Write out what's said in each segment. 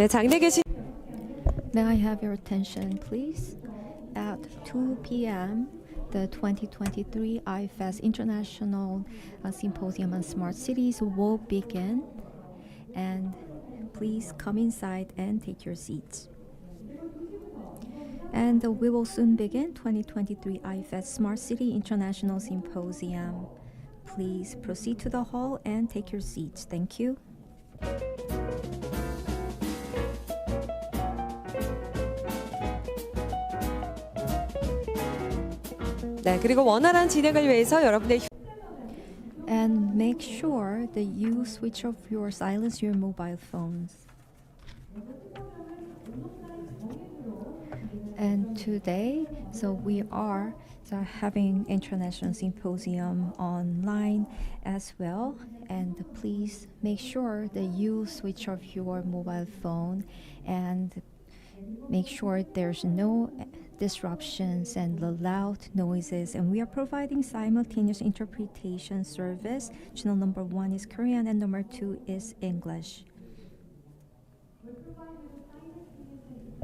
네, 장내 계신 May I have your attention, please? At 2 p.m., the 2023 IFEZ International Symposium on Smart Cities will begin. And please come inside and take your seats. And we will soon begin 2023 IFEZ Smart City International Symposium. Please proceed to the hall and take your seats. Thank you. 네, 그리고 원활한 진행을 위해서 여러분의 And make sure that you switch off silence your mobile phones. And today, we are having International Symposium online as well. And please make sure that you switch off your mobile phone and make sure there's no disruptions and the loud noises. And we are providing simultaneous interpretation service. Channel number 1 is Korean and number 2 is English.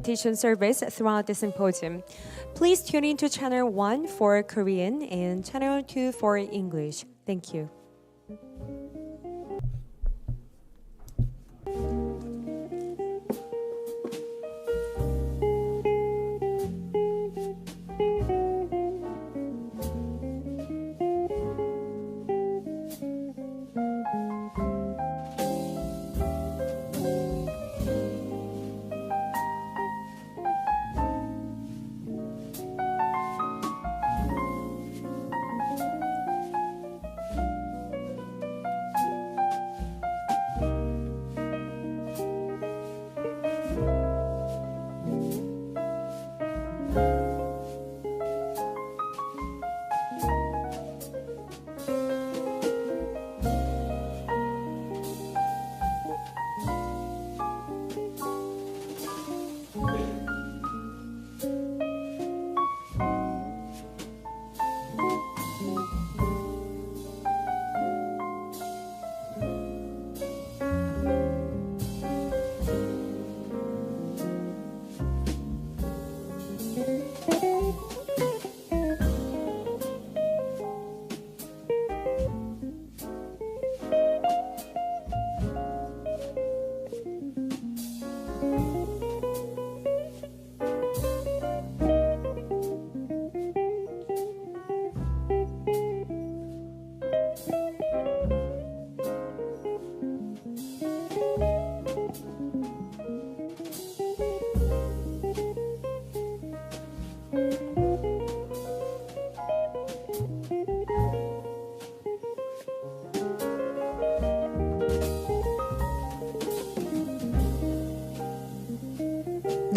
Service throughout the symposium. Please tune in to channel 1 for Korean and channel 2 for English. Thank you.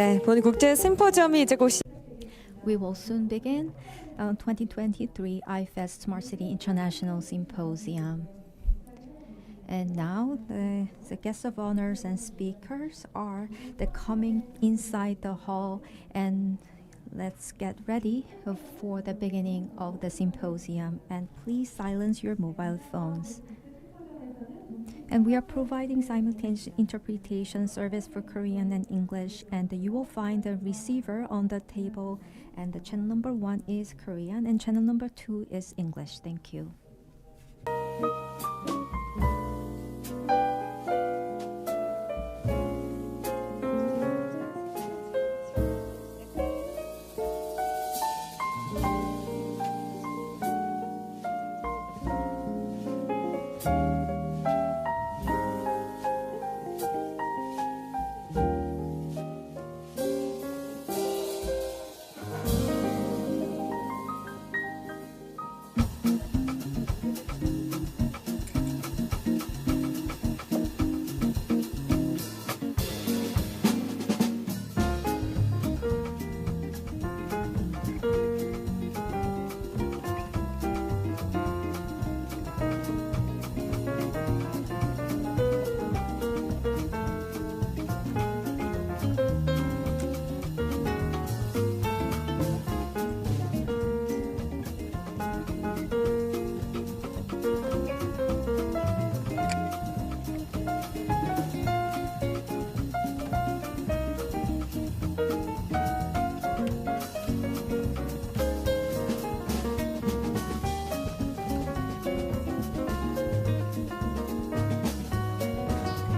네, 본 국제 심포지엄이 이제 곧 We will soon begin 2023 IFEZ Smart City International Symposium. And now the guests of honors and speakers are coming inside the hall, and let's get ready for the beginning of the symposium. And please silence your mobile phones. And we are providing simultaneous interpretation service for Korean and English. And you will find the receiver on the table. And the channel number 1 is Korean and channel number 2 is English. Thank you.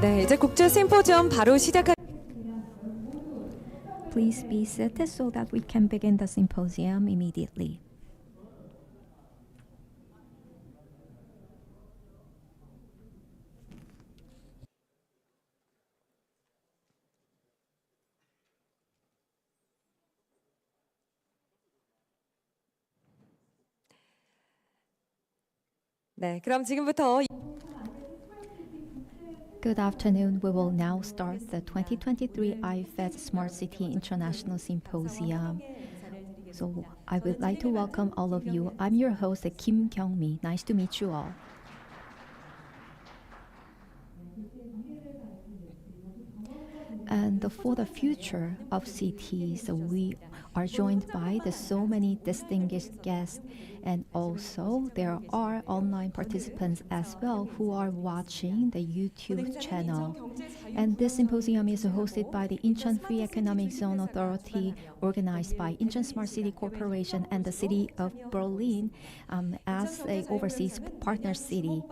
네, 이제 국제 심포지엄 바로 시작할. Please be seated so that we can begin the symposium immediately. 네, 그럼 지금부터 Good afternoon. We will now start the 2023 IFEZ Smart City International Symposium. So I would like to welcome all of you. I'm your host, Kim Gyeong-mi. Nice to meet you all. And for the future of cities, we are joined by so many distinguished guests, and also there are online participants as well who are watching the YouTube channel. And this symposium is hosted by the Incheon Free Economic Zone Authority, organized by Incheon Smart City Corporation and the City of Berlin as an overseas partner city.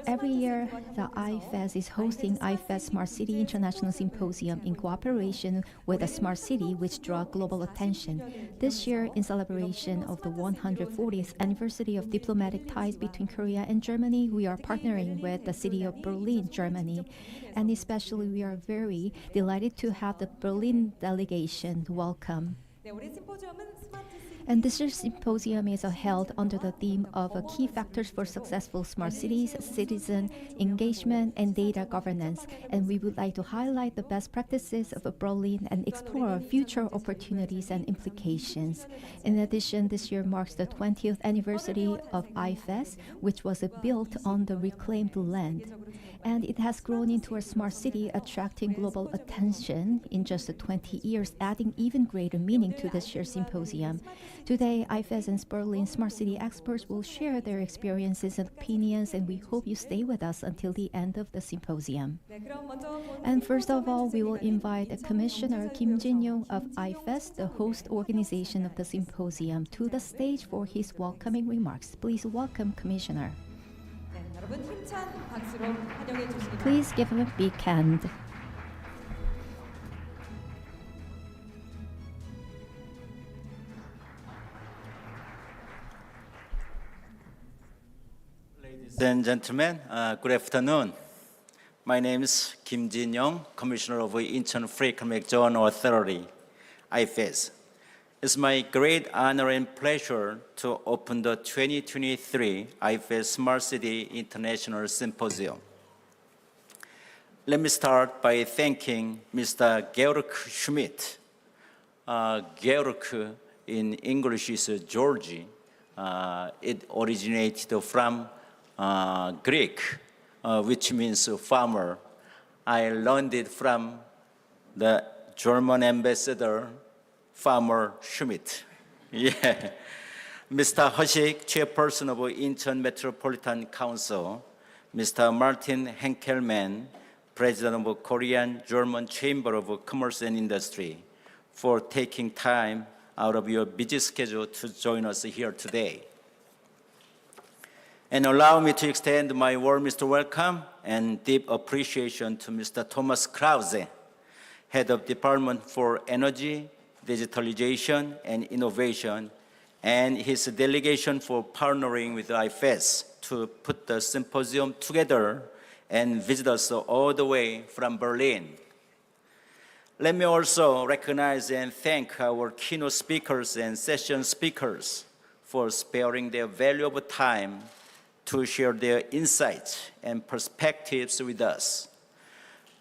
Every year, the IFEZ is hosting IFEZ Smart City International Symposium in cooperation with the Smart City, which draw global attention. This year, in celebration of the 140th anniversary of diplomatic ties between Korea and Germany, we are partnering with the City of Berlin, Germany. And especially, we are very delighted to have the Berlin delegation welcome. And this year's symposium is held under the theme of key factors for successful smart cities, citizen engagement, and data governance. And we would like to highlight the best practices of Berlin and explore future opportunities and implications. In addition, this year marks the 20th anniversary of IFEZ, which was built on the reclaimed land. And it has grown into a smart city, attracting global attention in just 20 years, adding even greater meaning to this year's symposium. Today, IFEZ and Berlin Smart City experts will share their experiences and opinions, and we hope you stay with us until the end of the symposium. And first of all, we will invite Commissioner Kim Jin-yong of IFEZ, the host organization of the symposium, to the stage for his welcoming remarks. Please welcome Commissioner. Please give him a big hand. Ladies and gentlemen, good afternoon. My name is Kim Jin-yong, Commissioner of Incheon Free Economic Zone Authority, IFEZ. It's my great honor and pleasure to open the 2023 IFEZ Smart City International Symposium. Let me start by thanking Mr. Georg Schmidt. Georg in English is George. It originated from Greek, which means farmer. I learned it from the German ambassador, Farmer Schmidt. Yeah. Mr. Hoshik, chairperson of Incheon Metropolitan Council, Mr. Martin Henkelman, president of Korean-German Chamber of Commerce and Industry, for taking time out of your busy schedule to join us here today. And allow me to extend my warmest welcome and deep appreciation to Mr. Thomas Krause, Head of Department for Energy, Digitalization, and Innovation, and his delegation for partnering with IFEZ to put the symposium together and visit us all the way from Berlin. Let me also recognize and thank our keynote speakers and session speakers for sparing their valuable time to share their insights and perspectives with us.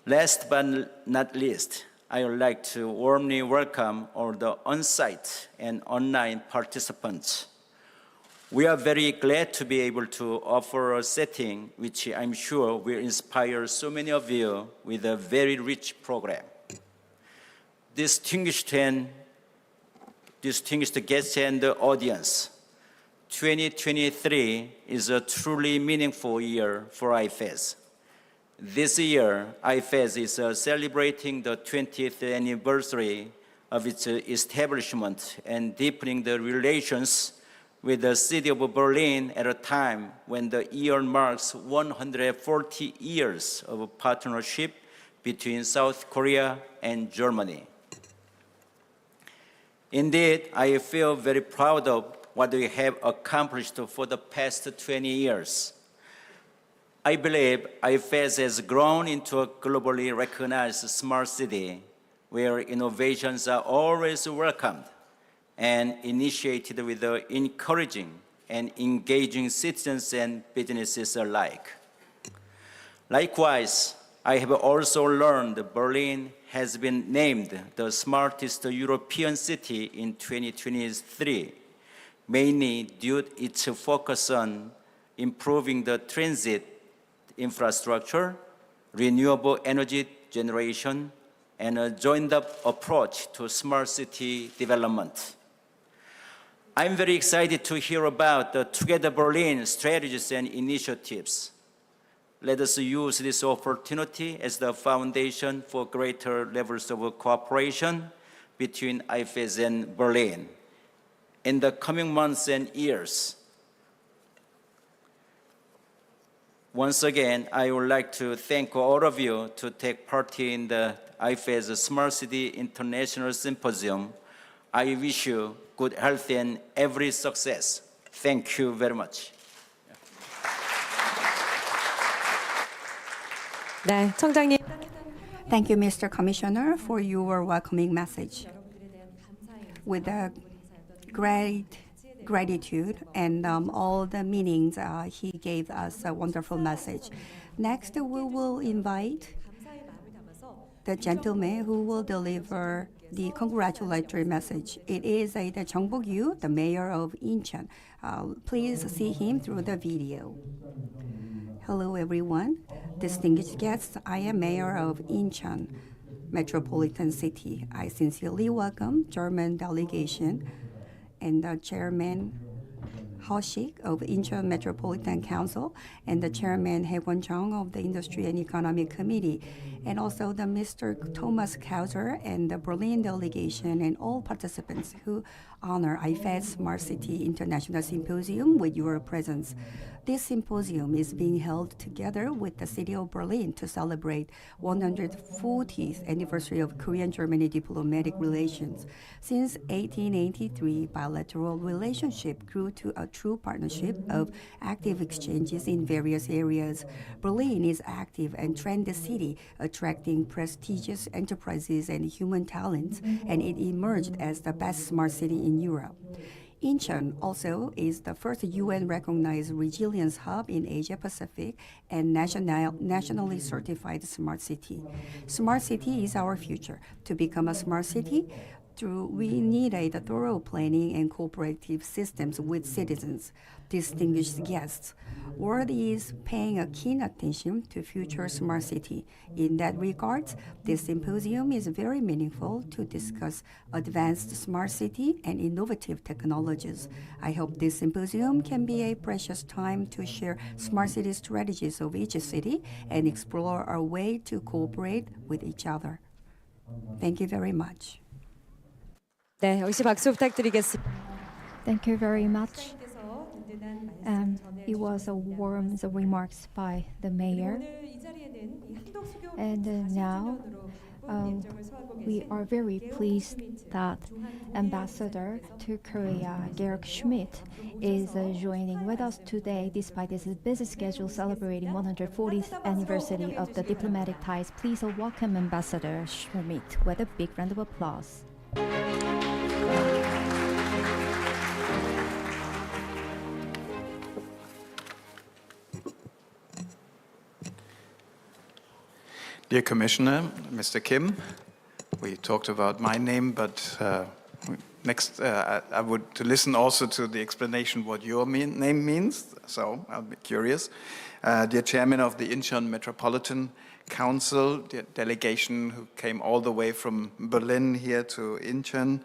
Last but not least, I would like to warmly welcome all the on-site and online participants. We are very glad to be able to offer a setting which I'm sure will inspire so many of you with a very rich program. Distinguished guests and the audience, 2023 is a truly meaningful year for IFEZ. This year, IFEZ is celebrating the 20th anniversary of its establishment and deepening the relations with the city of Berlin at a time when the year marks 140 years of partnership between South Korea and Germany. Indeed, I feel very proud of what we have accomplished for the past 20 years. I believe IFEZ has grown into a globally recognized smart city where innovations are always welcomed and initiated with encouraging and engaging citizens and businesses alike. Likewise, I have also learned that Berlin has been named the smartest European city in 2023, mainly due to its focus on improving the transit infrastructure, renewable energy generation, and a joined-up approach to smart city development. I'm very excited to hear about the Together Berlin strategies and initiatives. Let us use this opportunity as the foundation for greater levels of cooperation between IFEZ and Berlin. In the coming months and years, once again, I would like to thank all of you to take part in the IFEZ Smart City International Symposium. I wish you good health and every success. Thank you very much. 네, 청장님. Thank you, Mr. Commissioner, for your welcoming message. With a great gratitude and all the meanings, he gave us a wonderful message. Next, we will invite the gentleman who will deliver the congratulatory message. It is the Jung Bok-yu, the mayor of Incheon. Please see him through the video. Hello, everyone. Distinguished guests, I am mayor of Incheon Metropolitan City. I sincerely welcome German delegation and the chairman Hao-shik of Incheon Metropolitan Council and the chairman Hae Kwon-chung of the Industry and Economic Committee, and also the Mr. Thomas Krause and the Berlin delegation and all participants who honor IFEZ Smart City International Symposium with your presence. This symposium is being held together with the city of Berlin to celebrate 140th anniversary of Korean-Germany diplomatic relations. Since 1883, bilateral relationship grew to a true partnership of active exchanges in various areas. Berlin is active and trendy city, attracting prestigious enterprises and human talents, and it emerged as the best smart city in Europe. Incheon also is the first UN-recognized resilience hub in Asia-Pacific and nationally certified smart city. Smart city is our future. To become a smart city, we need a thorough planning and cooperative systems with citizens. Distinguished guests, world is paying a keen attention to future smart city. In that regard, this symposium is very meaningful to discuss advanced smart city and innovative technologies. I hope this symposium can be a precious time to share smart city strategies of each city and explore a way to cooperate with each other. Thank you very much. 네, 역시 박수 부탁드리겠습니다. Thank you very much. It was a warm remarks by the mayor. And now we are very pleased that Ambassador to Korea, Georg Schmidt, is joining with us today despite his busy schedule celebrating 140th anniversary of the diplomatic ties. Please welcome Ambassador Schmidt with a big round of applause. Dear Commissioner, Mr. Kim, we talked about my name, but next I would to listen also to the explanation what your name means, so I'll be curious. Dear Chairman of the Incheon Metropolitan Council, the delegation who came all the way from Berlin here to Incheon,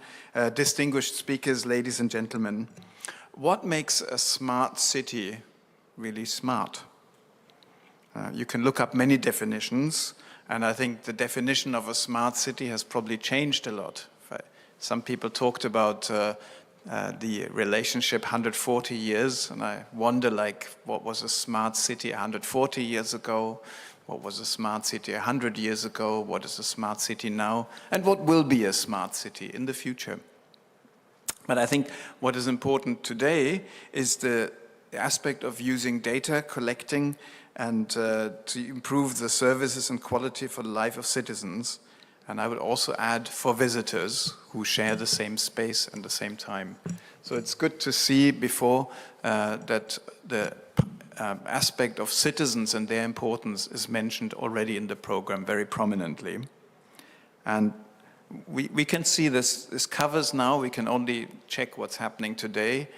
distinguished speakers, ladies and gentlemen, what makes a smart city really smart? You can look up many definitions, and I think the definition of a smart city has probably changed a lot. Some people talked about the relationship 140 years, and I wonder, like, what was a smart city 140 years ago? What was a smart city 100 years ago? What is a smart city now? And what will be a smart city in the future? But I think what is important today is the aspect of using data, collecting, and to improve the services and quality for the life of citizens. And I would also add for visitors who share the same space and the same time. So it's good to see before that the aspect of citizens and their importance is mentioned already in the program very prominently. And we can see this covers now. We can only check what's happening today.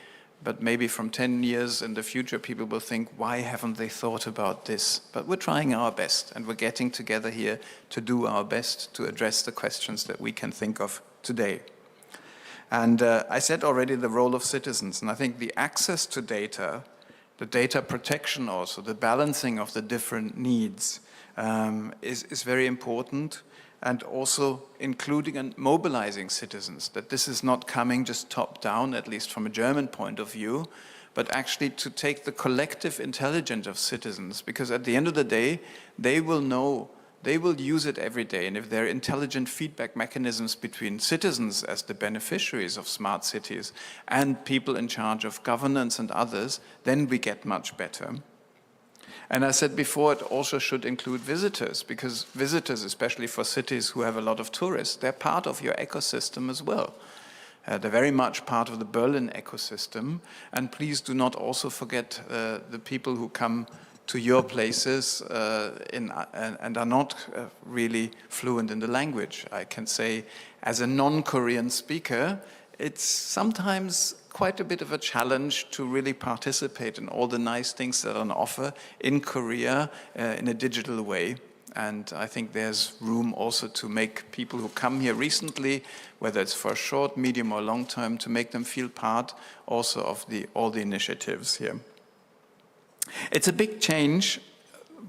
But maybe from 10 years in the future, people will think, why haven't they thought about this? But we're trying our best, and we're getting together here to do our best to address the questions that we can think of today. And I said already the role of citizens, and I think the access to data, the data protection also, the balancing of the different needs is very important. And also including and mobilizing citizens, that this is not coming just top down, at least from a German point of view, but actually to take the collective intelligence of citizens, because at the end of the day, they will know, they will use it every day, and if there are intelligent feedback mechanisms between citizens as the beneficiaries of smart cities and people in charge of governance and others, then we get much better. And I said before, it also should include visitors, because visitors, especially for cities who have a lot of tourists, they're part of your ecosystem as well. They're very much part of the Berlin ecosystem. And please do not also forget the people who come to your places and are not really fluent in the language. I can say, as a non-Korean speaker, it's sometimes quite a bit of a challenge to really participate in all the nice things that are on offer in Korea in a digital way. And I think there's room also to make people who come here recently, whether it's for a short, medium, or long term, to make them feel part also of all the initiatives here. It's a big change,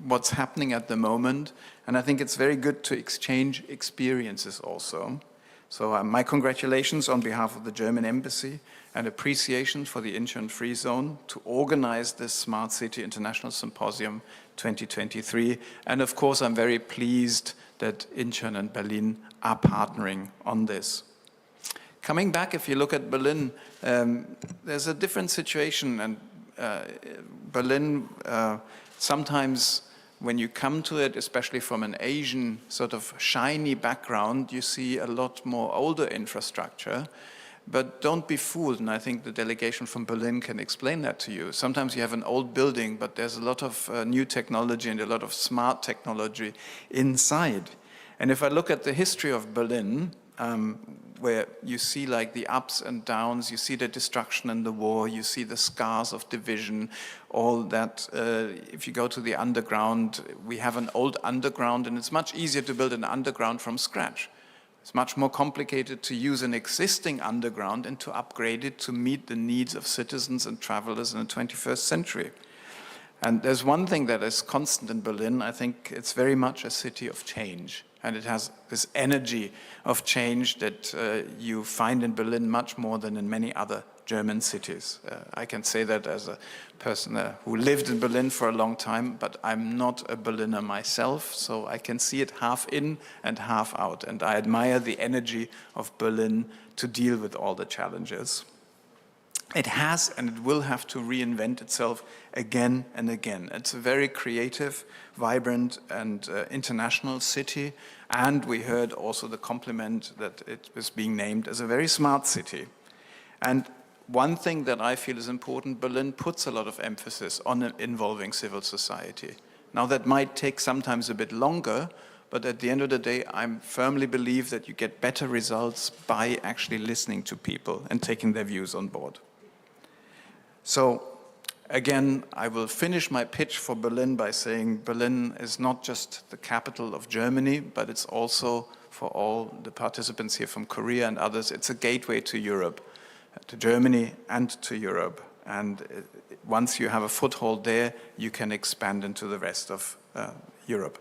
what's happening at the moment, and I think it's very good to exchange experiences also. So my congratulations on behalf of the German Embassy and appreciation for the Incheon Free Zone to organize this Smart City International Symposium 2023. And of course, I'm very pleased that Incheon and Berlin are partnering on this. Coming back, if you look at Berlin, there's a different situation. And Berlin, sometimes when you come to it, especially from an Asian sort of shiny background, you see a lot more older infrastructure. But don't be fooled, and I think the delegation from Berlin can explain that to you. Sometimes you have an old building, but there's a lot of new technology and a lot of smart technology inside. And if I look at the history of Berlin, where you see like the ups and downs, you see the destruction and the war, you see the scars of division, all that. If you go to the underground, we have an old underground, and it's much easier to build an underground from scratch. It's much more complicated to use an existing underground and to upgrade it to meet the needs of citizens and travelers in the 21st century. And there's one thing that is constant in Berlin. I think it's very much a city of change. And it has this energy of change that you find in Berlin much more than in many other German cities. I can say that as a person who lived in Berlin for a long time, but I'm not a Berliner myself, so I can see it half in and half out. And I admire the energy of Berlin to deal with all the challenges. It has and it will have to reinvent itself again and again. It's a very creative, vibrant, and international city. And we heard also the compliment that it was being named as a very smart city. And one thing that I feel is important, Berlin puts a lot of emphasis on involving civil society. Now that might take sometimes a bit longer, but at the end of the day, I firmly believe that you get better results by actually listening to people and taking their views on board. So again, I will finish my pitch for Berlin by saying Berlin is not just the capital of Germany, but it's also, for all the participants here from Korea and others, it's a gateway to Europe, to Germany and to Europe. And once you have a foothold there, you can expand into the rest of Europe.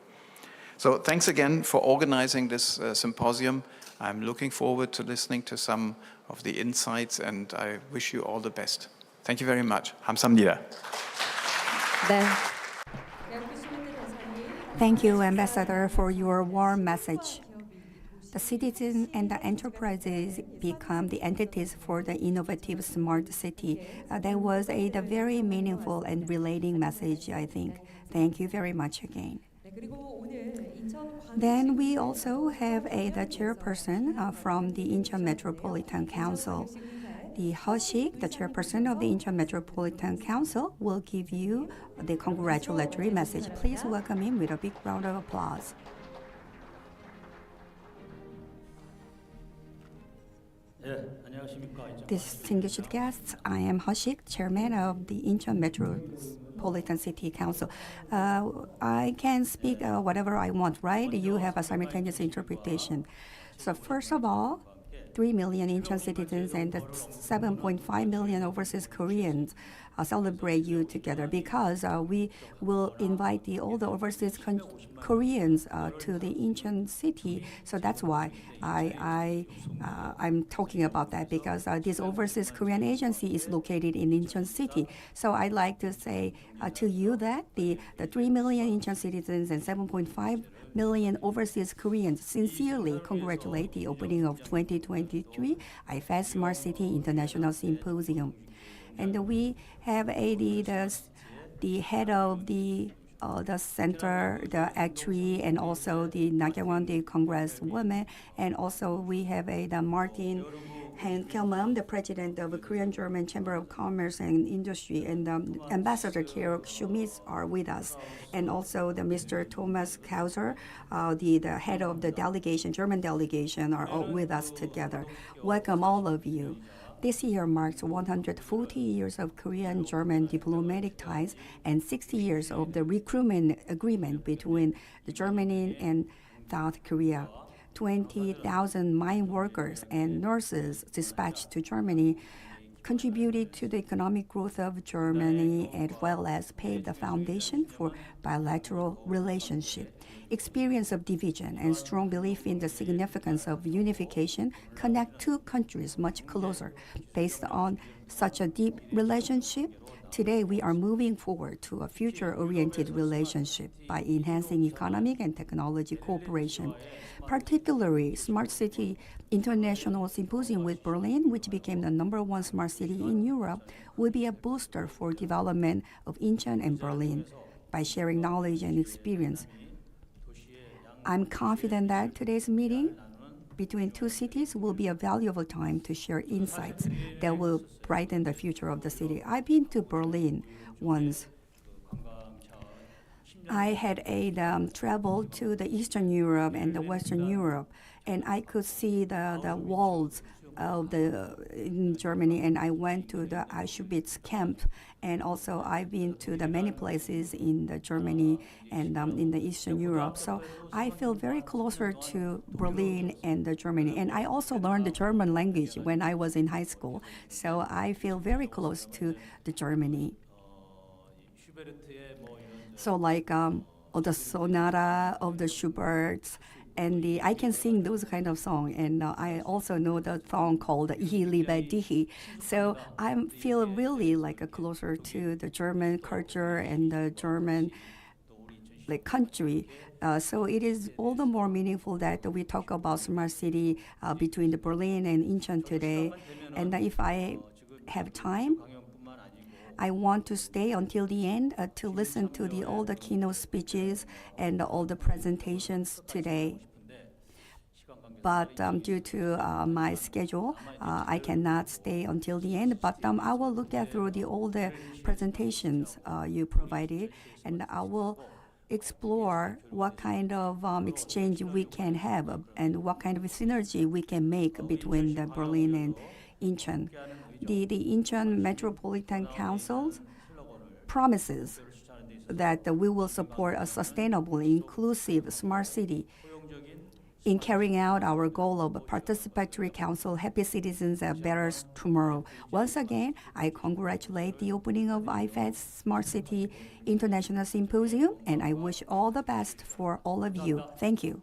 So thanks again for organizing this symposium. I'm looking forward to listening to some of the insights, and I wish you all the best. Thank you very much. 감사합니다. 네. Thank you, Ambassador, for your warm message. The citizens and the enterprises become the entities for the innovative smart city. That was a very meaningful and relating message, I think. Thank you very much again. Then we also have the chairperson from the Incheon Metropolitan Council. The Hoshik, the chairperson of the Incheon Metropolitan Council, will give you the congratulatory message. Please welcome him with a big round of applause. Distinguished guests, I am Hoshik, chairman of the Incheon Metropolitan City Council. I can speak whatever I want, right? You have a simultaneous interpretation. So first of all, 3 million Incheon citizens and 7.5 million overseas Koreans celebrate you together, because we will invite all the overseas Koreans to the Incheon city. So that's why I'm talking about that, because this overseas Korean agency is located in Incheon city. So I'd like to say to you that the 3 million Incheon citizens and 7.5 million overseas Koreans sincerely congratulate the opening of 2023 IFEZ Smart City International Symposium. And we have the head of the center, the actuary, and also the Nagyawon, the congresswoman, and also we have the Martin Kelman, the president of the Korean-German Chamber of Commerce and Industry, and Ambassador Georg Schmitz are with us, and also the Mr. Thomas Krause, the head of the delegation, German delegation, are all with us together. Welcome all of you. This year marks 140 years of Korean-German diplomatic ties and 60 years of the recruitment agreement between Germany and South Korea. 20,000 mine workers and nurses dispatched to Germany contributed to the economic growth of Germany, as well as paved the foundation for bilateral relationship. Experience of division and strong belief in the significance of unification connect two countries much closer. Based on such a deep relationship, today we are moving forward to a future-oriented relationship by enhancing economic and technology cooperation. Particularly, Smart City International Symposium with Berlin, which became the #1 smart city in Europe, will be a booster for development of Incheon and Berlin by sharing knowledge and experience. I'm confident that today's meeting between two cities will be a valuable time to share insights that will brighten the future of the city. I've been to Berlin once. I had travel to the Eastern Europe and the Western Europe, and I could see the walls of in Germany, and I went to the Auschwitz camp, and also I've been to the many places in the Germany and in the Eastern Europe. So I feel very closer to Berlin and the Germany, and I also learned the German language when I was in high school. So I feel very close to the Germany. So like the sonata of the Schuberts, and I can sing those kind of songs, and I also know the song called Ich liebe dich. So I feel really like closer to the German culture and the German country. So it is all the more meaningful that we talk about smart city between the Berlin and Incheon today. And if I have time, I want to stay until the end to listen to all the keynote speeches and all the presentations today. But due to my schedule, I cannot stay until the end. But I will look through all the presentations you provided, and I will explore what kind of exchange we can have and what kind of synergy we can make between the Berlin and Incheon. The Incheon Metropolitan Council promises that we will support a sustainable, inclusive, smart city in carrying out our goal of a participatory council, happy citizens, a better tomorrow. Once again, I congratulate the opening of IFEZ Smart City International Symposium, and I wish all the best for all of you. Thank you.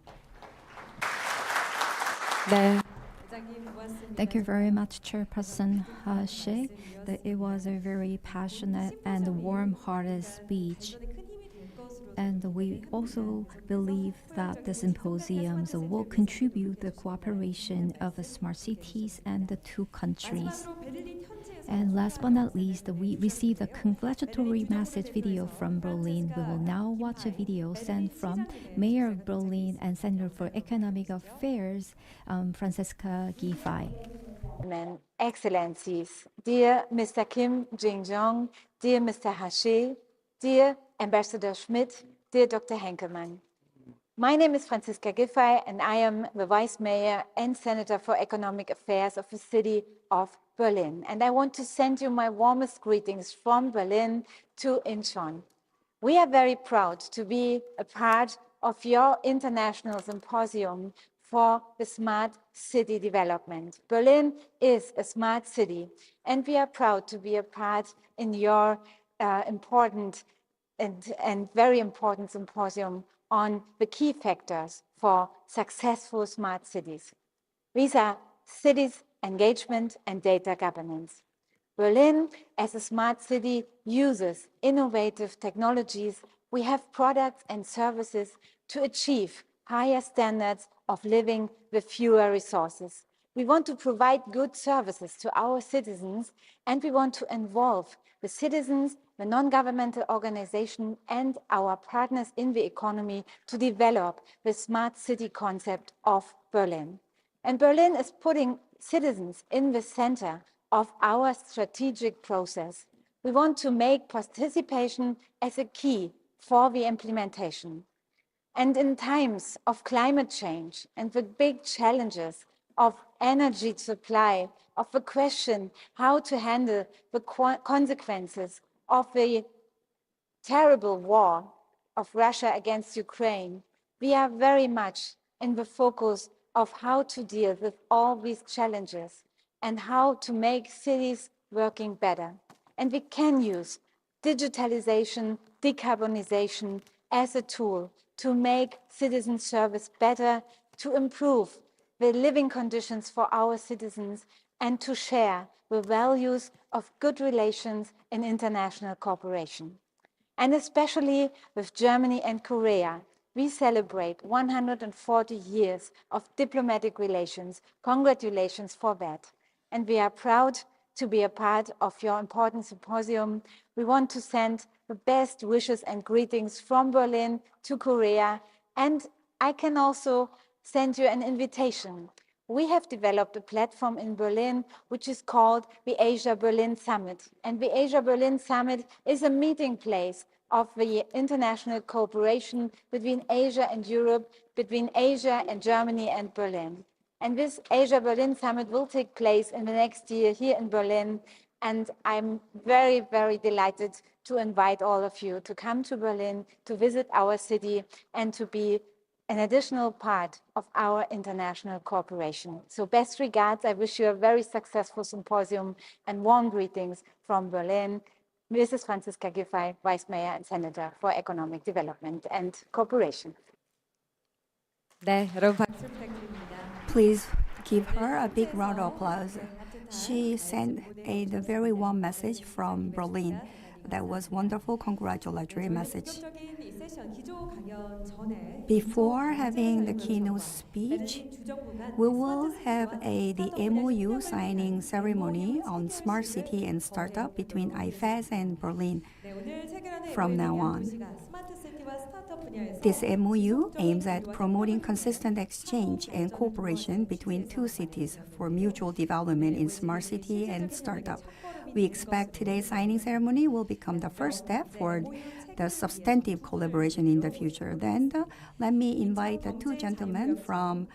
네. Thank you very much, Chairperson Shea. It was a very passionate and warm-hearted speech. And we also believe that the symposiums will contribute the cooperation of the smart cities and the two countries. And last but not least, we received a congratulatory message video from Berlin. We will now watch a video sent from Mayor of Berlin and Senator for Economic Affairs, Franziska Giffey. Excellencies, dear Mr. Kim Jong, dear Mr. Haché, dear Ambassador Schmidt, dear Dr. Henkelmann. My name is Franziska Giffey and I am the Vice Mayor and Senator for Economic Affairs of the city of Berlin. And I want to send you my warmest greetings from Berlin to Incheon. We are very proud to be a part of your international symposium for the smart city development. Berlin is a smart city, and we are proud to be a part in your important and very important symposium on the key factors for successful smart cities. These are cities, engagement, and data governance. Berlin, as a smart city, uses innovative technologies. We have products and services to achieve higher standards of living with fewer resources. We want to provide good services to our citizens, and we want to involve the citizens, the non-governmental organization, and our partners in the economy to develop the smart city concept of Berlin. And Berlin is putting citizens in the center of our strategic process. We want to make participation as a key for the implementation. And in times of climate change and the big challenges of energy supply, of the question how to handle the consequences of the terrible war of Russia against Ukraine, we are very much in the focus of how to deal with all these challenges and how to make cities working better. And we can use digitalization, decarbonization as a tool to make citizen service better, to improve the living conditions for our citizens, and to share the values of good relations in international cooperation. And especially with Germany and Korea, we celebrate 140 years of diplomatic relations. Congratulations for that. And we are proud to be a part of your important symposium. We want to send the best wishes and greetings from Berlin to Korea. And I can also send you an invitation. We have developed a platform in Berlin which is called the Asia-Berlin Summit. And the Asia-Berlin Summit is a meeting place of the international cooperation between Asia and Europe, between Asia and Germany and Berlin. And this Asia-Berlin Summit will take place in the next year here in Berlin. And I'm very, very delighted to invite all of you to come to Berlin, to visit our city, and to be an additional part of our international cooperation. So best regards. I wish you a very successful symposium and warm greetings from Berlin. Mrs. Franziska Giffey, Vice Mayor and Senator for Economic Development and Cooperation. 네, 여러분 박수 부탁드립니다. Please give her a big round of applause. She sent a very warm message from Berlin. That was wonderful congratulatory message. Before having the keynote speech, we will have the MOU signing ceremony on smart city and startup between IFEZ and Berlin from now on. This MOU aims at promoting consistent exchange and cooperation between two cities for mutual development in smart city and startup. We expect today's signing ceremony will become the first step for the substantive collaboration in the future. Then let me invite the two gentlemen from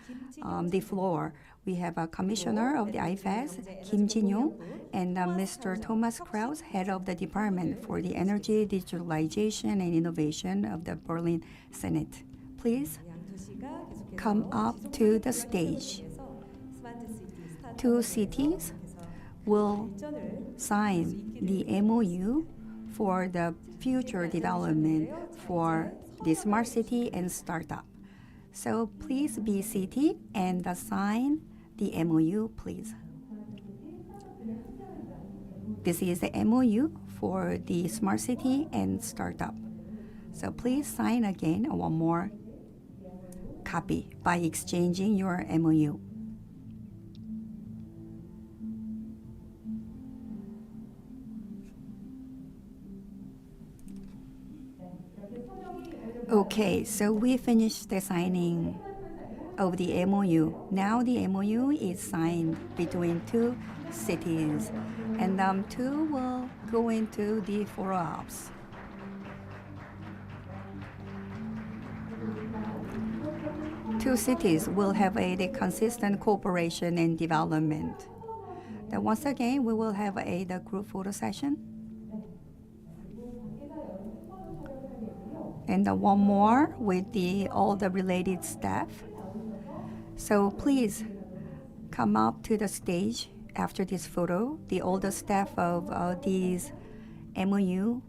the floor. We have a commissioner of the IFEZ, Kim Jin-yong, and Mr. Thomas Krause, head of the Department for the Energy, Digitalization, and Innovation of the Berlin Senate. Please come up to the stage. Two cities will sign the MOU for the future development for the smart city and startup. So please be seated and sign the MOU, please. This is the MOU for the Smart City and Startup. So please sign again one more copy by exchanging your MOU. Okay, so we finished the signing of the MOU. Now the MOU is signed between two cities, and two will go into the follow-ups. Two cities will have the consistent cooperation and development. Then once again, we will have the group photo session. And one more with all the related staff. So please come up to the stage after this photo, the older staff of these MOU.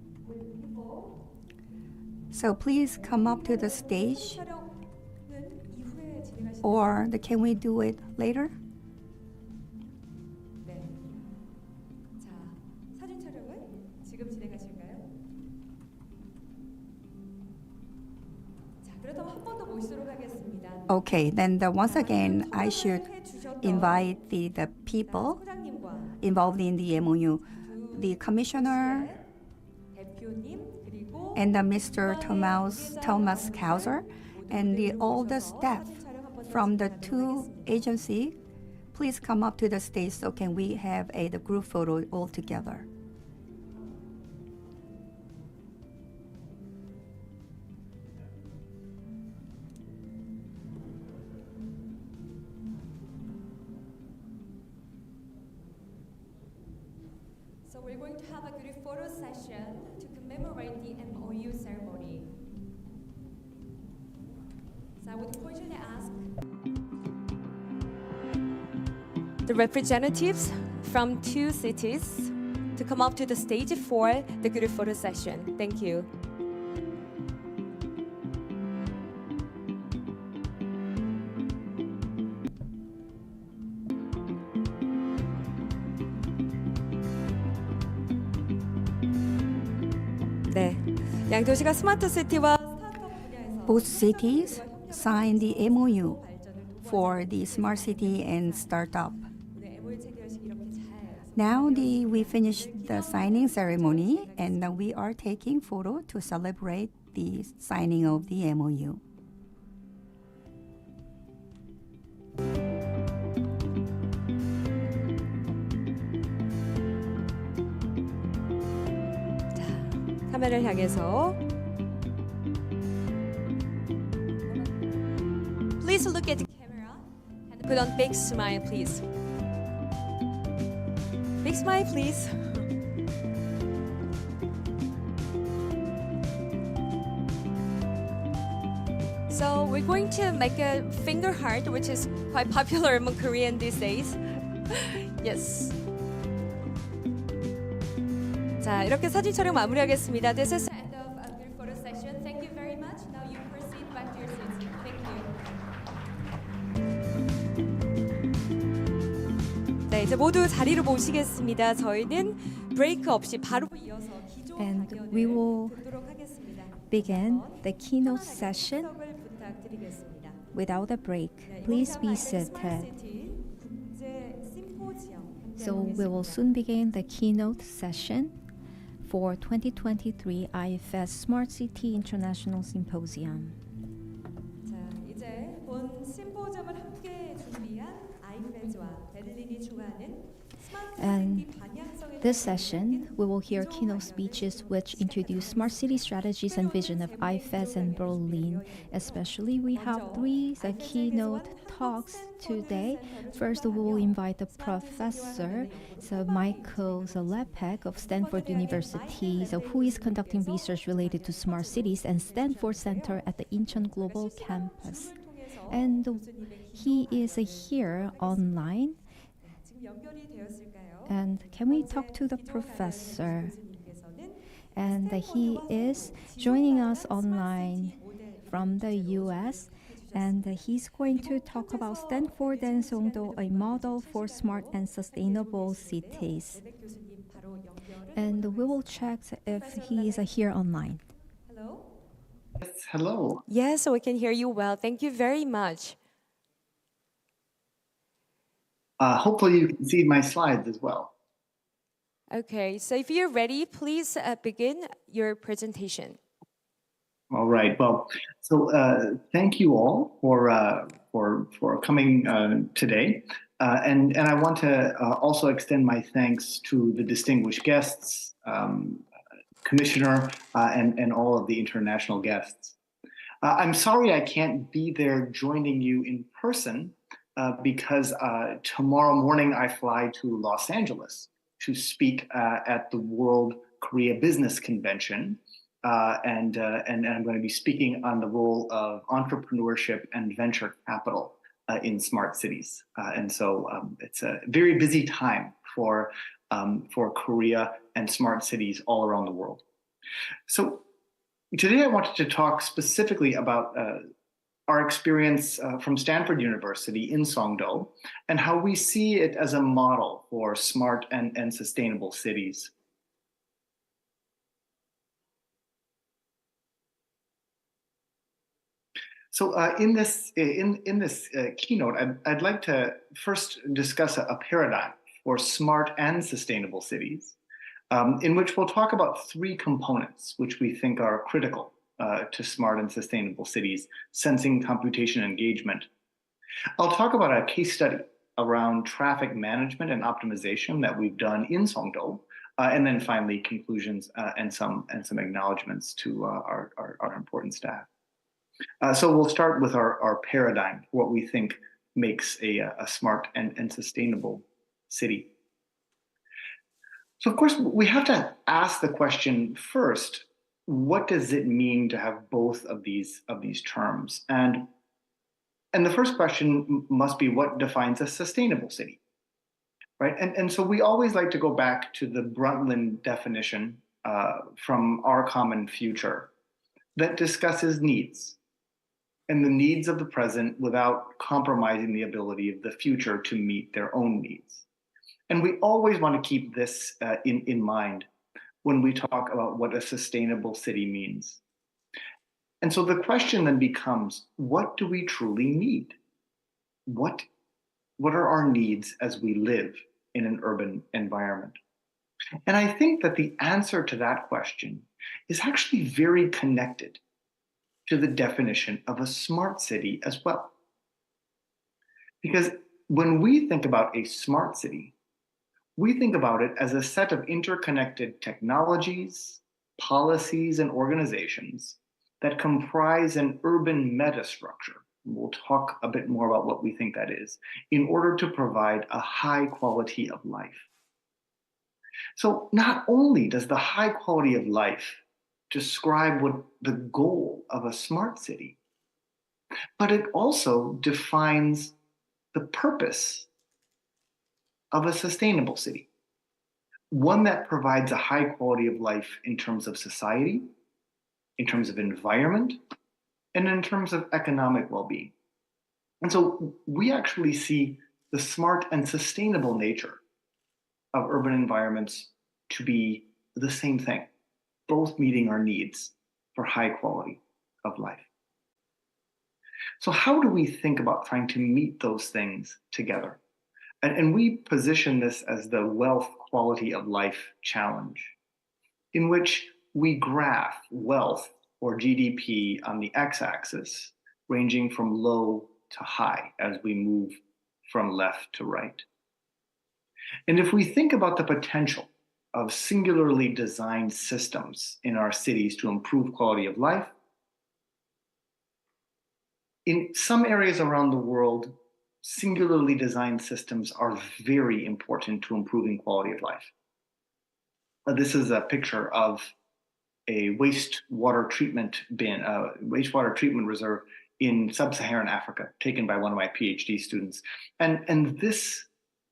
So please come up to the stage, or can we do it later? 네. 자, 사진 촬영은 지금 진행하실까요? 자, 그렇다면 한 번 더 모시도록 하겠습니다. Okay, then once again, I should invite the people 소장님과 involved in the MOU, the commissioner 대표님 그리고 and Mr. Thomas Krause, and all the staff from the two agencies. Please come up to the stage so can we have the group photo all together. So we're going to have a group photo session to commemorate the MOU ceremony. So I would cordially ask the representatives from two cities to come up to the stage for the group photo session. Thank you. 네, 양도시가 스마트 시티와 스타트업 분야에서 Both cities signed the MOU for the smart city and startup. 오늘 MOU 체결식 이렇게 잘 Now we finished the signing ceremony and we are taking photo to celebrate the signing of the MOU. 카메라를 향해서 Please look at the camera and put on big smile, please. Big smile, please. So we're going to make a finger heart, which is quite popular among Korean these days. Yes. 자, 이렇게 사진 촬영 마무리하겠습니다. This is the end of our group photo session. Thank you very much. Now you proceed back to your seats. Thank you. 네, 이제 모두 자리로 모시겠습니다. 저희는 브레이크 없이 바로 이어서 기존 And 강연을 we will 듣도록 하겠습니다. begin the keynote session 해석을 부탁드리겠습니다. without a break. 네, Please be 이곳은 seated. 스마트시티 국제 심포지엄 So we will soon begin the keynote session for 2023 IFEZ Smart City International Symposium. 자, 이제 본 심포지엄을 함께 준비한 IFEZ와 베를린이 추가하는 스마트 And 시티 방향성에 This 대한 session, we will hear keynote speeches which introduce smart city strategies and vision of IFEZ and Berlin. Especially, we have three keynote talks today. First, we will invite the professor, Michael Lepech of Stanford University, who is conducting research related to smart cities and Stanford Center at the Incheon Global Campus. And he is here online. 지금 연결이 되었을까요? And can we talk to the professor? And he is joining us online from the US. And he's going to talk about Stanford and Songdo, a model for smart and sustainable cities. And we will check if he is here online. Yes, hello. Yes, we can hear you well. Thank you very much. Hopefully you can see my slides as well. Okay, so if you're ready, please begin your presentation. All right. Well, so thank you all for coming today, and I want to also extend my thanks to the distinguished guests, Commissioner, and all of the international guests. I'm sorry I can't be there joining you in person because tomorrow morning I fly to Los Angeles to speak at the World Korea Business Convention. And I'm going to be speaking on the role of entrepreneurship and venture capital in smart cities. And so it's a very busy time for Korea and smart cities all around the world. So today I wanted to talk specifically about our experience from Stanford University in Songdo and how we see it as a model for smart and sustainable cities. So in this keynote, I'd like to first discuss a paradigm for smart and sustainable cities, in which we'll talk about three components which we think are critical to smart and sustainable cities: sensing, computation, engagement. I'll talk about a case study around traffic management and optimization that we've done in Songdo, and then finally conclusions and some acknowledgements to our important staff. So we'll start with our paradigm, what we think makes a smart and sustainable city. So of course, we have to ask the question first, what does it mean to have both of these terms? And the first question must be, what defines a sustainable city, right? And so we always like to go back to the Brundtland definition from Our Common Future that discusses needs, and the needs of the present without compromising the ability of the future to meet their own needs. And we always want to keep this in mind when we talk about what a sustainable city means. And so the question then becomes, what do we truly need? What are our needs as we live in an urban environment? And I think that the answer to that question is actually very connected to the definition of a smart city as well. Because when we think about a smart city, we think about it as a set of interconnected technologies, policies, and organizations that comprise an urban metastructure. We'll talk a bit more about what we think that is, in order to provide a high quality of life. So not only does the high quality of life describe what the goal of a smart city, but it also defines the purpose of a sustainable city, one that provides a high quality of life in terms of society, in terms of environment, and in terms of economic well-being. And so we actually see the smart and sustainable nature of urban environments to be the same thing, both meeting our needs for high quality of life. So how do we think about trying to meet those things together? And we position this as the wealth quality of life challenge, in which we graph wealth or GDP on the x-axis, ranging from low to high as we move from left to right. And if we think about the potential of singularly designed systems in our cities to improve quality of life, in some areas around the world, singularly designed systems are very important to improving quality of life. This is a picture of a wastewater treatment bin, wastewater treatment reserve in sub-Saharan Africa, taken by one of my PhD students. And this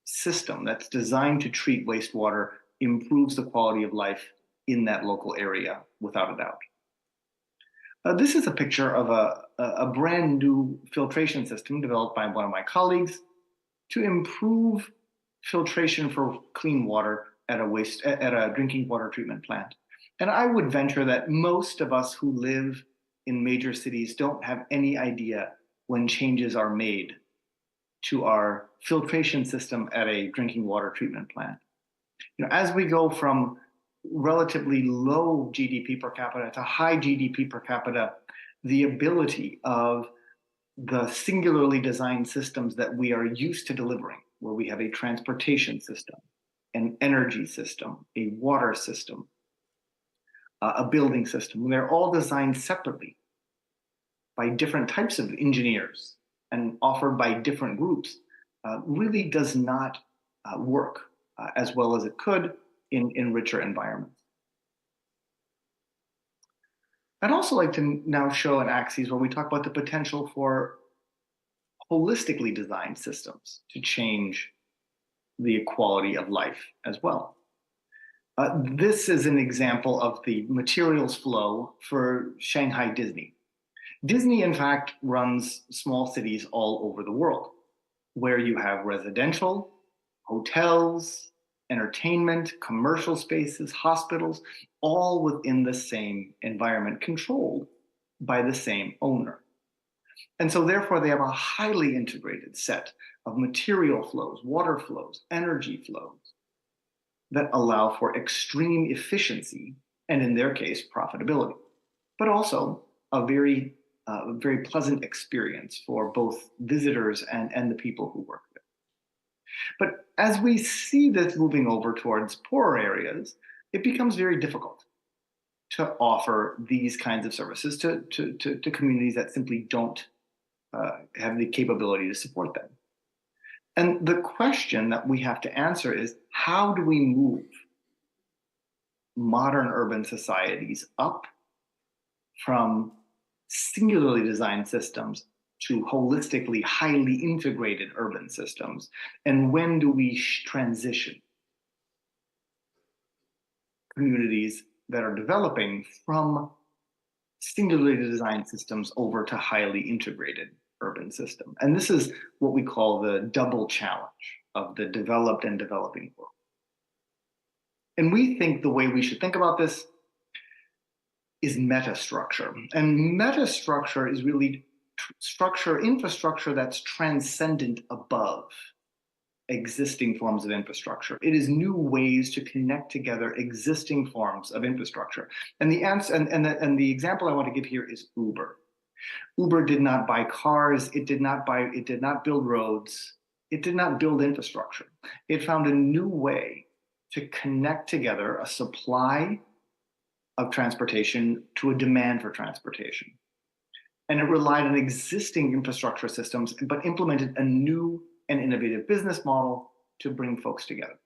system that's designed to treat wastewater improves the quality of life in that local area, without a doubt. This is a picture of a brand new filtration system developed by one of my colleagues to improve filtration for clean water at a drinking water treatment plant. And I would venture that most of us who live in major cities don't have any idea when changes are made to our filtration system at a drinking water treatment plant. As we go from relatively low GDP per capita to high GDP per capita, the ability of the singularly designed systems that we are used to delivering, where we have a transportation system, an energy system, a water system, a building system, they're all designed separately by different types of engineers and offered by different groups, really does not work as well as it could in richer environments. I'd also like to now show an axis where we talk about the potential for holistically designed systems to change the quality of life as well. This is an example of the materials flow for Shanghai Disney. Disney, in fact, runs small cities all over the world, where you have residential, hotels, entertainment, commercial spaces, hospitals, all within the same environment, controlled by the same owner. And so therefore, they have a highly integrated set of material flows, water flows, energy flows that allow for extreme efficiency and, in their case, profitability, but also a very pleasant experience for both visitors and the people who work there. But as we see this moving over towards poorer areas, it becomes very difficult to offer these kinds of services to communities that simply don't have the capability to support them. And the question that we have to answer is, how do we move modern urban societies up from singularly designed systems to holistically, highly integrated urban systems? And when do we transition communities that are developing from singularly designed systems over to highly integrated urban system? And this is what we call the double challenge of the developed and developing world. And we think the way we should think about this is metastructure. And metastructure is really infrastructure that's transcendent above existing forms of infrastructure. It is new ways to connect together existing forms of infrastructure. And the answer, and the example I want to give here is Uber. Uber did not buy cars, it did not build roads, it did not build infrastructure. It found a new way to connect together a supply of transportation to a demand for transportation. And it relied on existing infrastructure systems, but implemented a new and innovative business model to bring folks together.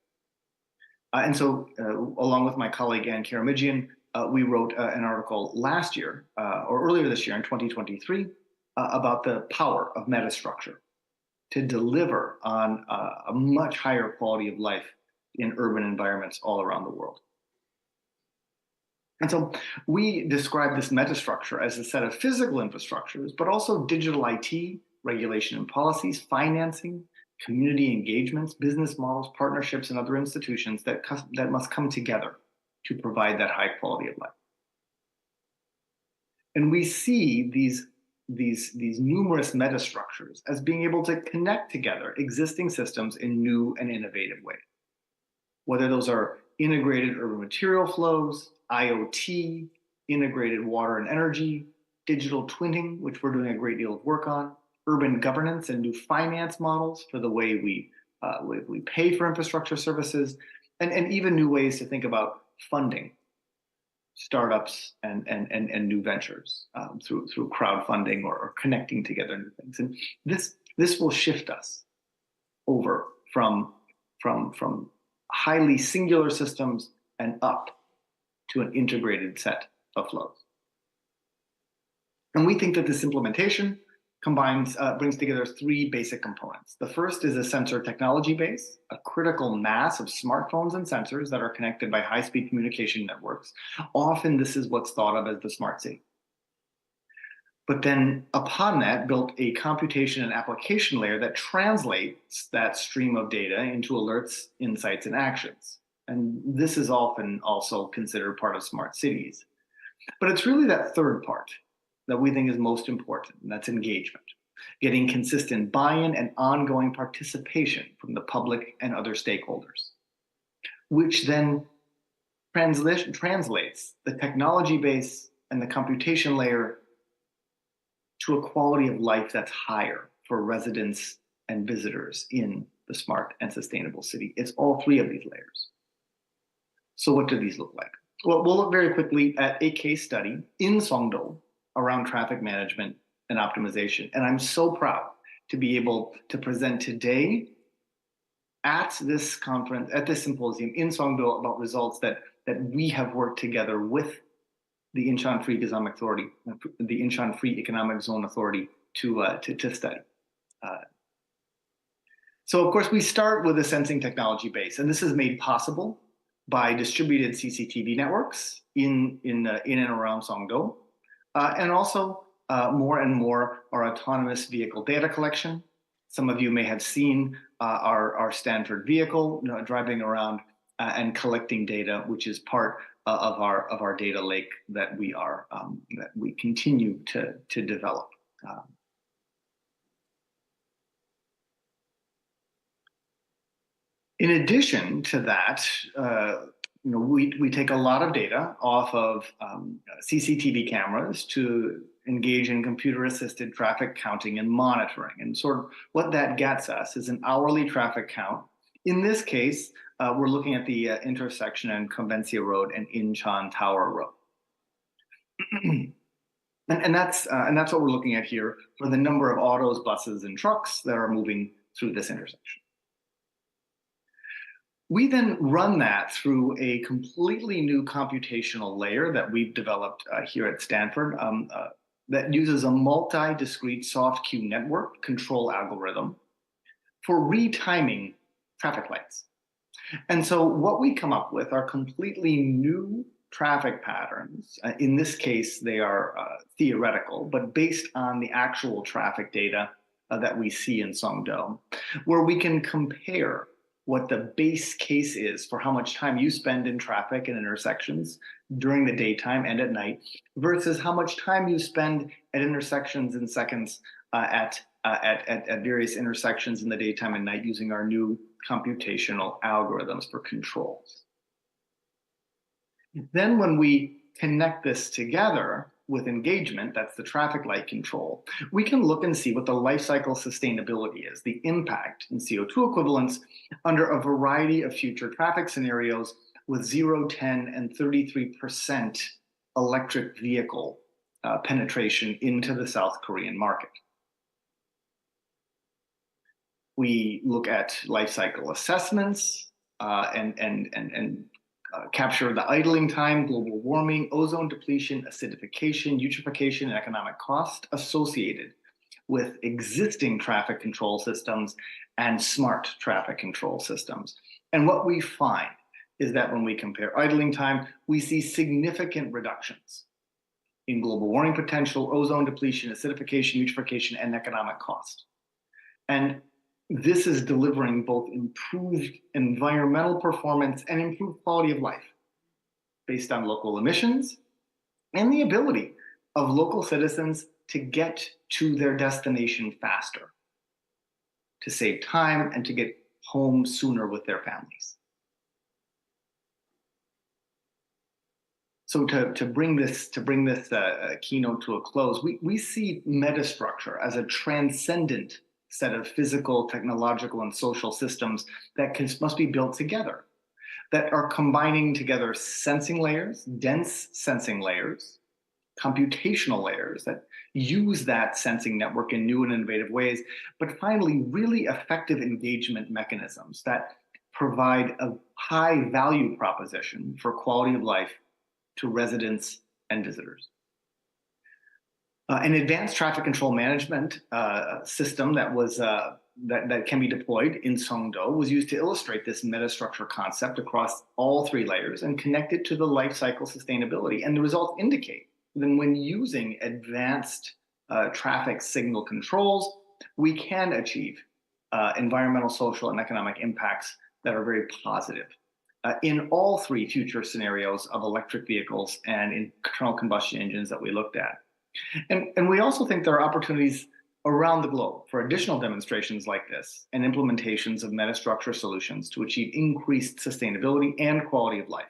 And so, along with my colleague Ann Karamidzian, we wrote an article last year, or earlier this year in 2023, about the power of metastructure to deliver on a much higher quality of life in urban environments all around the world. And so we describe this metastructure as a set of physical infrastructures, but also digital IT, regulation and policies, financing, community engagements, business models, partnerships, and other institutions that must come together to provide that high quality of life. And we see these numerous metastructures as being able to connect together existing systems in new and innovative ways. Whether those are integrated urban material flows, IoT, integrated water and energy, digital twinning, which we're doing a great deal of work on, urban governance and new finance models for the way we pay for infrastructure services, and even new ways to think about funding startups and new ventures through crowdfunding or connecting together new things. And this will shift us over from highly singular systems and up to an integrated set of flows. And we think that this implementation brings together three basic components. The first is a sensor technology base, a critical mass of smartphones and sensors that are connected by high-speed communication networks. Often this is what's thought of as the smart city. but then upon that built a computation and application layer that translates that stream of data into alerts, insights, and actions. And this is often also considered part of smart cities. But it's really that third part that we think is most important, and that's engagement. Getting consistent buy-in and ongoing participation from the public and other stakeholders, which then translates the technology base and the computation layer to a quality of life that's higher for residents and visitors in the smart and sustainable city. It's all three of these layers. So what do these look like? Well, we'll look very quickly at a case study in Songdo around traffic management and optimization. And I'm so proud to be able to present today at this conference, at this symposium in Songdo about results that we have worked together with the Incheon Free Economic Authority, the Incheon Free Economic Zone Authority to study. So of course we start with a sensing technology base, and this is made possible by distributed CCTV networks in and around Songdo, and also more and more our autonomous vehicle data collection. Some of you may have seen our Stanford vehicle driving around and collecting data, which is part of our data lake that we continue to develop. In addition to that, we take a lot of data off of CCTV cameras to engage in computer-assisted traffic counting and monitoring. And sort of what that gets us is an hourly traffic count. In this case, we're looking at the intersection in Convencia Road and Incheon Tower Road. and that's what we're looking at here for the number of autos, buses, and trucks that are moving through this intersection. We then run that through a completely new computational layer that we've developed here at Stanford that uses a multi-discrete soft queue network control algorithm for retiming traffic lights. And so what we come up with are completely new traffic patterns. In this case, they are theoretical, but based on the actual traffic data that we see in Songdo, where we can compare what the base case is for how much time you spend in traffic and intersections during the daytime and at night versus how much time you spend at intersections in seconds at various intersections in the daytime and night using our new computational algorithms for controls. Then when we connect this together with engagement, that's the traffic light control, we can look and see what the life cycle sustainability is, the impact in CO2 equivalents under a variety of future traffic scenarios with 0, 10, and 33% electric vehicle penetration into the South Korean market. We look at life cycle assessments and capture the idling time, global warming, ozone depletion, acidification, eutrophication, and economic cost associated with existing traffic control systems and smart traffic control systems. And what we find is that when we compare idling time, we see significant reductions in global warming potential, ozone depletion, acidification, eutrophication, and economic cost. And this is delivering both improved environmental performance and improved quality of life based on local emissions and the ability of local citizens to get to their destination faster, to save time and to get home sooner with their families. So to bring this keynote to a close, we see metastructure as a transcendent set of physical, technological, and social systems that must be built together, that are combining together sensing layers, dense sensing layers, computational layers that use that sensing network in new and innovative ways, but finally, really effective engagement mechanisms that provide a high value proposition for quality of life to residents and visitors. An advanced traffic control management system that can be deployed in Songdo was used to illustrate this metastructure concept across all three layers and connect it to the life cycle sustainability. And the results indicate that when using advanced traffic signal controls, we can achieve environmental, social, and economic impacts that are very positive in all three future scenarios of electric vehicles and internal combustion engines that we looked at. And we also think there are opportunities around the globe for additional demonstrations like this and implementations of metastructure solutions to achieve increased sustainability and quality of life.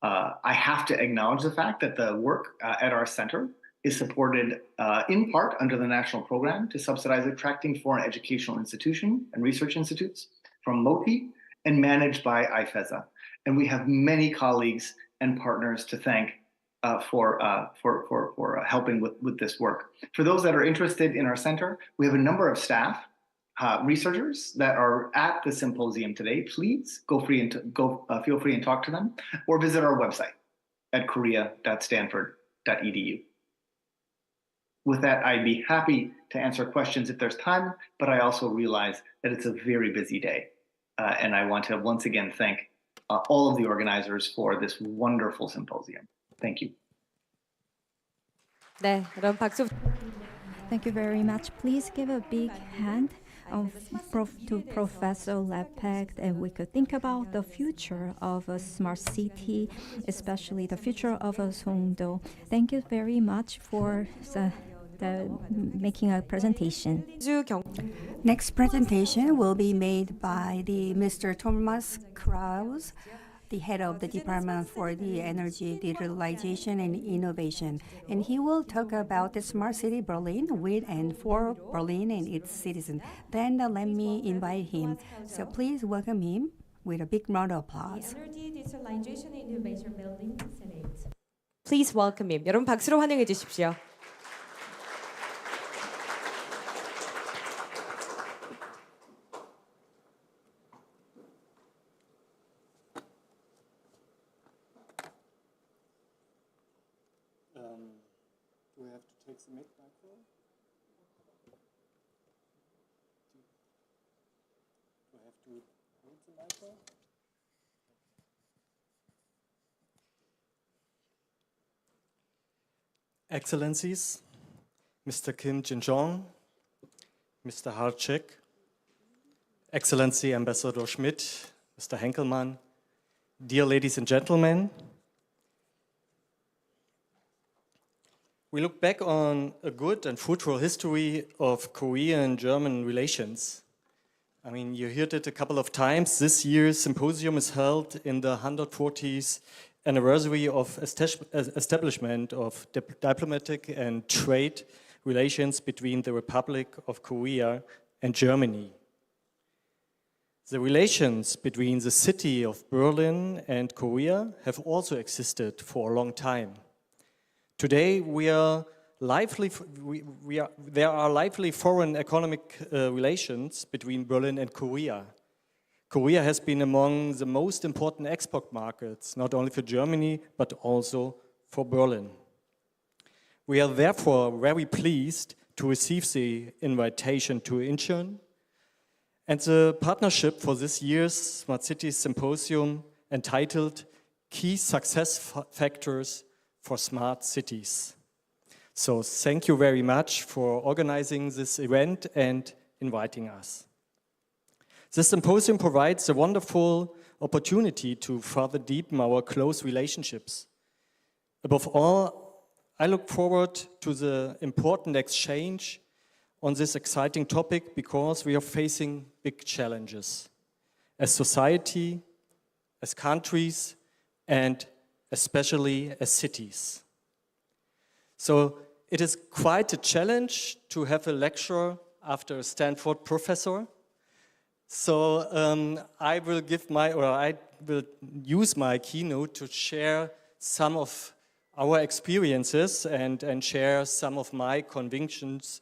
I have to acknowledge the fact that the work at our center is supported in part under the national program to subsidize attracting foreign educational institutions and research institutes from MOTI and managed by IFEZ. And we have many colleagues and partners to thank for helping with this work. For those that are interested in our center, we have a number of staff, researchers that are at the symposium today. Please feel free and talk to them, or visit our website at korea.stanford.edu. With that, I'd be happy to answer questions if there's time, but I also realize that it's a very busy day. And I want to once again thank all of the organizers for this wonderful symposium. Thank you. 네, 여러분 박수. Thank you very much. Please give a big hand to Professor Lepech, and we could think about the future of a smart city, especially the future of a Songdo. Thank you very much for making a presentation. Next presentation will be made by Mr. Thomas Krause, the head of the Department for the Energy, Digitalization, and Innovation. And he will talk about the smart city Berlin with and for Berlin and its citizens. Then let me invite him. So please welcome him with a big round of applause. Energy, Digitalization, and Innovation Building Senate. Please welcome him. 여러분 박수로 환영해 주십시오. Do we have to take the microphone? Do I have to hold the microphone? Excellencies, Mr. Kim Jin-jong, Mr. Harcek, Excellency Ambassador Schmidt, Mr. Henkelmann, dear ladies and gentlemen, we look back on a good and fruitful history of Korean-German relations. I mean, you heard it a couple of times. This year's symposium is held in the 140th anniversary of establishment of diplomatic and trade relations between the Republic of Korea and Germany. The relations between the city of Berlin and Korea have also existed for a long time. Today, there are lively foreign economic relations between Berlin and Korea. Korea has been among the most important export markets, not only for Germany, but also for Berlin. We are therefore very pleased to receive the invitation to Incheon and the partnership for this year's Smart Cities Symposium entitled Key Success Factors for Smart Cities. So thank you very much for organizing this event and inviting us. This symposium provides a wonderful opportunity to further deepen our close relationships. Above all, I look forward to the important exchange on this exciting topic because we are facing big challenges as society, as countries, and especially as cities. So it is quite a challenge to have a lecture after a Stanford professor. So I will use my keynote to share some of our experiences and share some of my convictions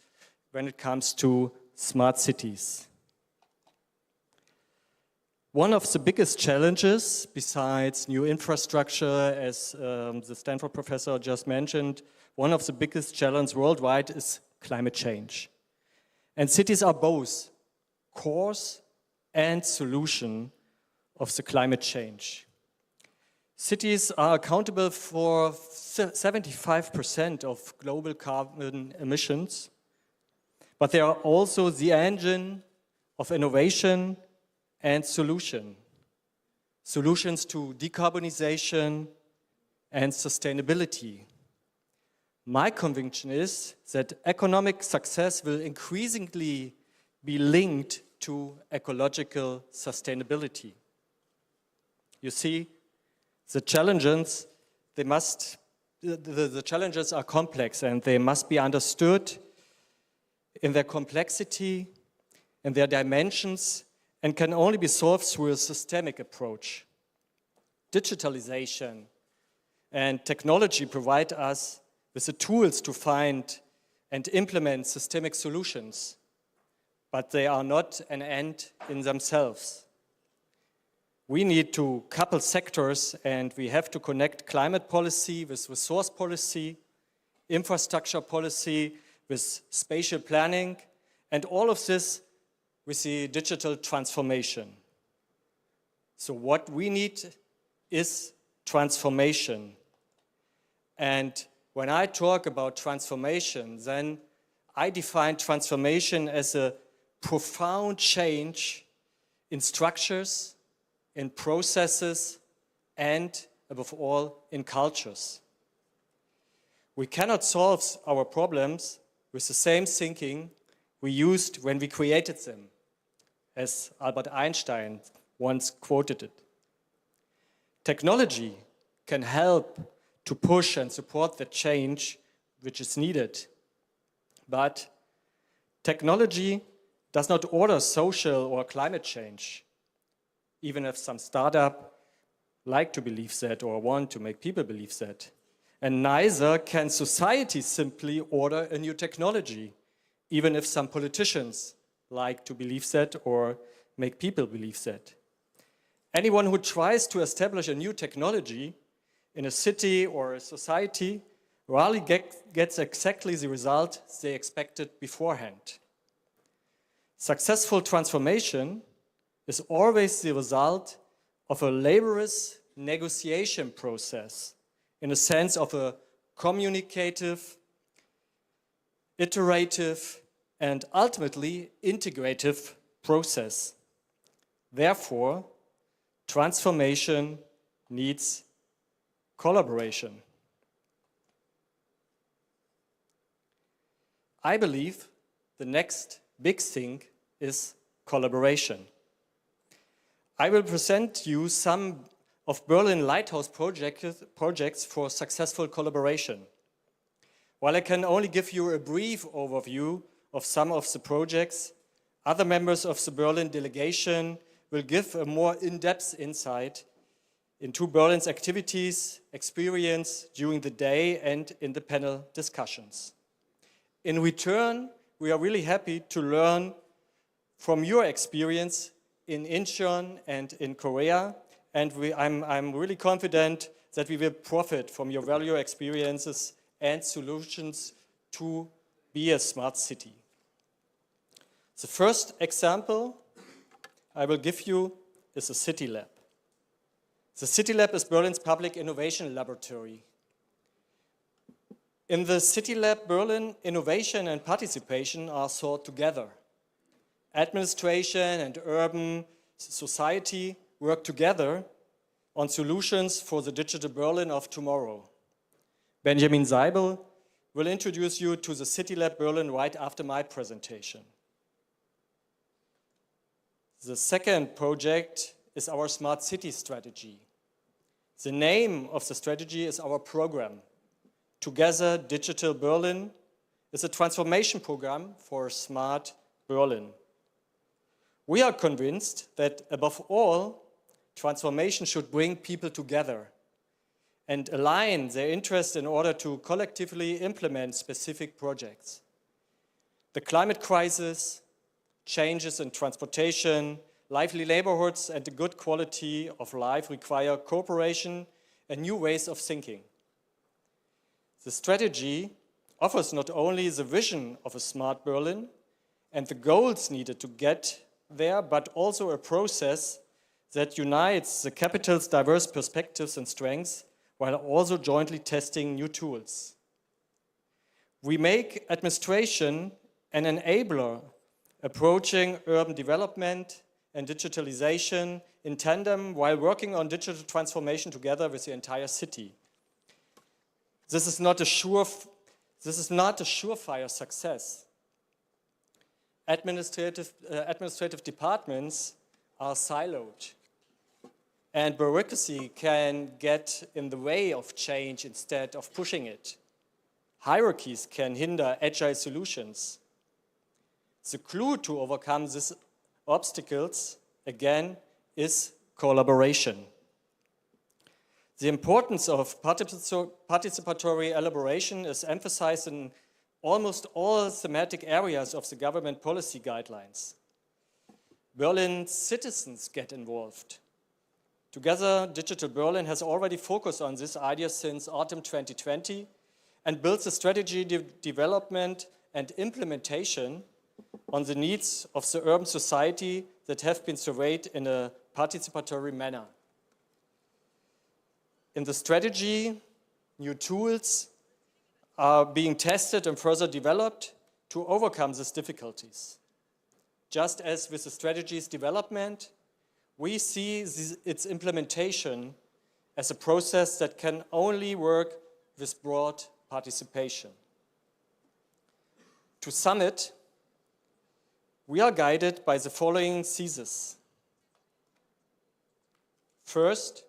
when it comes to smart cities. One of the biggest challenges, besides new infrastructure, as the Stanford professor just mentioned, one of the biggest challenges worldwide is climate change. And cities are both cause and solution of the climate change. Cities are accountable for 75% of global carbon emissions, but they are also the engine of innovation and solutions to decarbonization and sustainability. My conviction is that economic success will increasingly be linked to ecological sustainability. You see, the challenges are complex and they must be understood in their complexity, in their dimensions, and can only be solved through a systemic approach. Digitalization and technology provide us with the tools to find and implement systemic solutions, but they are not an end in themselves. We need to couple sectors and we have to connect climate policy with resource policy, infrastructure policy with spatial planning, and all of this with the digital transformation. So what we need is transformation. And when I talk about transformation, then I define transformation as a profound change in structures, in processes, and above all, in cultures. We cannot solve our problems with the same thinking we used when we created them, as Albert Einstein once quoted it. Technology can help to push and support the change which is needed, but technology does not order social or climate change, even if some startup like to believe that or want to make people believe that. And neither can society simply order a new technology, even if some politicians like to believe that or make people believe that. Anyone who tries to establish a new technology in a city or a society rarely gets exactly the result they expected beforehand. Successful transformation is always the result of a laborious negotiation process in a sense of a communicative, iterative, and ultimately integrative process. Therefore, transformation needs collaboration. I believe the next big thing is collaboration. I will present you some of Berlin Lighthouse projects for successful collaboration. While I can only give you a brief overview of some of the projects, other members of the Berlin delegation will give a more in-depth insight into Berlin's activities, experience during the day and in the panel discussions. In return, we are really happy to learn from your experience in Incheon and in Korea, and I'm really confident that we will profit from your valuable experiences and solutions to be a smart city. The first example I will give you is the CityLAB. The CityLAB is Berlin's public innovation laboratory. In the CityLAB Berlin, innovation and participation are thought together. Administration and urban society work together on solutions for the digital Berlin of tomorrow. Benjamin Seibel will introduce you to the CityLAB Berlin right after my presentation. The second project is our Smart City strategy. The name of the strategy is our program. Together Digital Berlin is a transformation program for Smart Berlin. We are convinced that above all, transformation should bring people together and align their interests in order to collectively implement specific projects. The climate crisis, changes in transportation, lively neighborhoods, and the good quality of life require cooperation and new ways of thinking. The strategy offers not only the vision of a smart Berlin and the goals needed to get there, but also a process that unites the capital's diverse perspectives and strengths while also jointly testing new tools. We make administration an enabler approaching urban development and digitalization in tandem while working on digital transformation together with the entire city. This is not a surefire success. Administrative departments are siloed, and bureaucracy can get in the way of change instead of pushing it. Hierarchies can hinder agile solutions. The clue to overcome these obstacles, again, is collaboration. The importance of participatory elaboration is emphasized in almost all thematic areas of the government policy guidelines. Berlin's citizens get involved. Together, Digital Berlin has already focused on this idea since autumn 2020 and built the strategy development and implementation on the needs of the urban society that have been surveyed in a participatory manner. In the strategy, new tools are being tested and further developed to overcome these difficulties. Just as with the strategy's development, we see its implementation as a process that can only work with broad participation. To sum it, we are guided by the following thesis. First,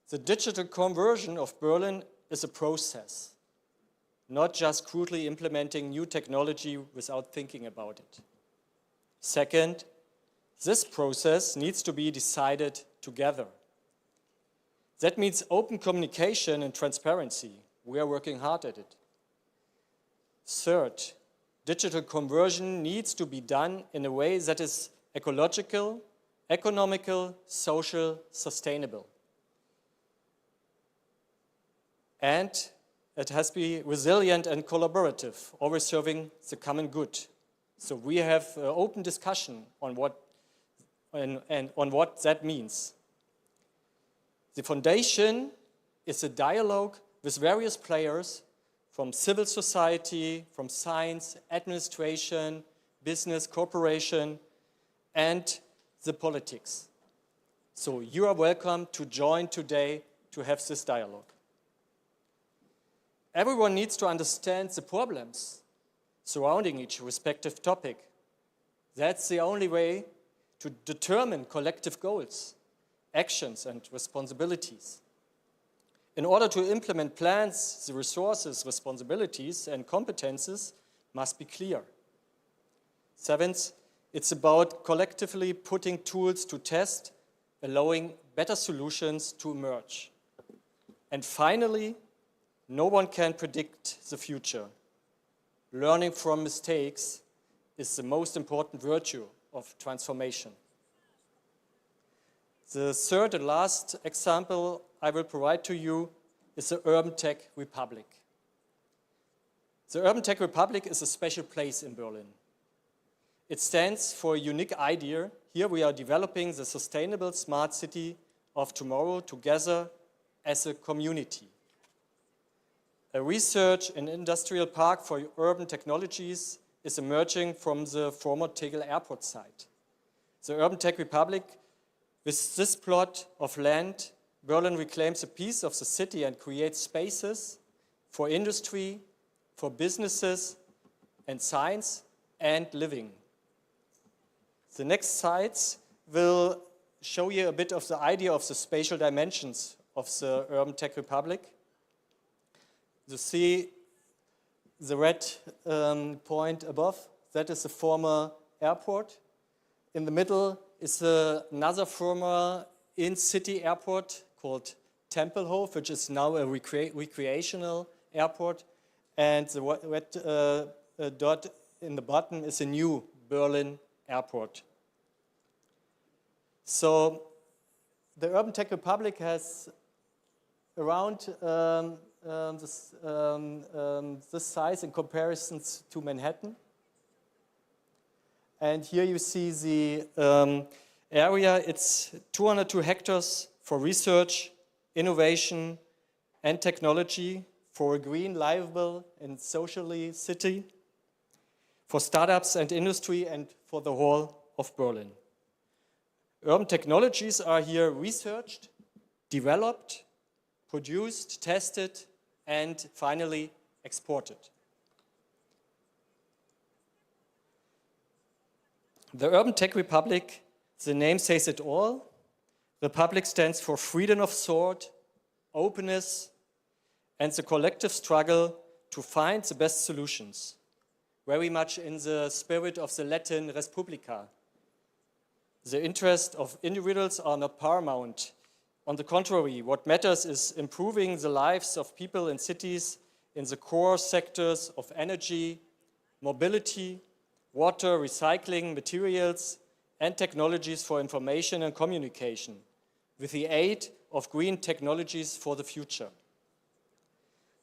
the digital conversion of Berlin is a process, not just crudely implementing new technology without thinking about it. Second, this process needs to be decided together. That means open communication and transparency. We are working hard at it. Third, digital conversion needs to be done in a way that is ecological, economical, social, sustainable. And it has to be resilient and collaborative, always serving the common good. So we have open discussion on what that means. The foundation is a dialogue with various players from civil society, from science, administration, business, corporation, and the politics. So you are welcome to join today to have this dialogue. Everyone needs to understand the problems surrounding each respective topic. That's the only way to determine collective goals, actions, and responsibilities. In order to implement plans, the resources, responsibilities, and competences must be clear. Seventh, it's about collectively putting tools to test, allowing better solutions to emerge. And finally, no one can predict the future. Learning from mistakes is the most important virtue of transformation. The third and last example I will provide to you is the Urban Tech Republic. The Urban Tech Republic is a special place in Berlin. It stands for a unique idea. Here we are developing the sustainable smart city of tomorrow together as a community. A research and industrial park for urban technologies is emerging from the former Tegel airport site. The Urban Tech Republic, with this plot of land, Berlin reclaims a piece of the city and creates spaces for industry, for businesses, and science, and living. The next slides will show you a bit of the idea of the spatial dimensions of the Urban Tech Republic. You see the red point above, that is the former airport. In the middle is another former in-city airport called Tempelhof, which is now a recreational airport. And the red dot in the bottom is a new Berlin airport. So the Urban Tech Republic has around this size in comparison to Manhattan. And here you see the area. It's 202 hectares for research, innovation, and technology for a green, livable, and socially city, for startups and industry, and for the whole of Berlin. Urban technologies are here researched, developed, produced, tested, and finally exported. The Urban Tech Republic, the name says it all. Republic stands for freedom of thought, openness, and the collective struggle to find the best solutions. Very much in the spirit of the Latin Respublica. The interests of individuals are not paramount. On the contrary, what matters is improving the lives of people in cities in the core sectors of energy, mobility, water, recycling, materials, and technologies for information and communication, with the aid of green technologies for the future.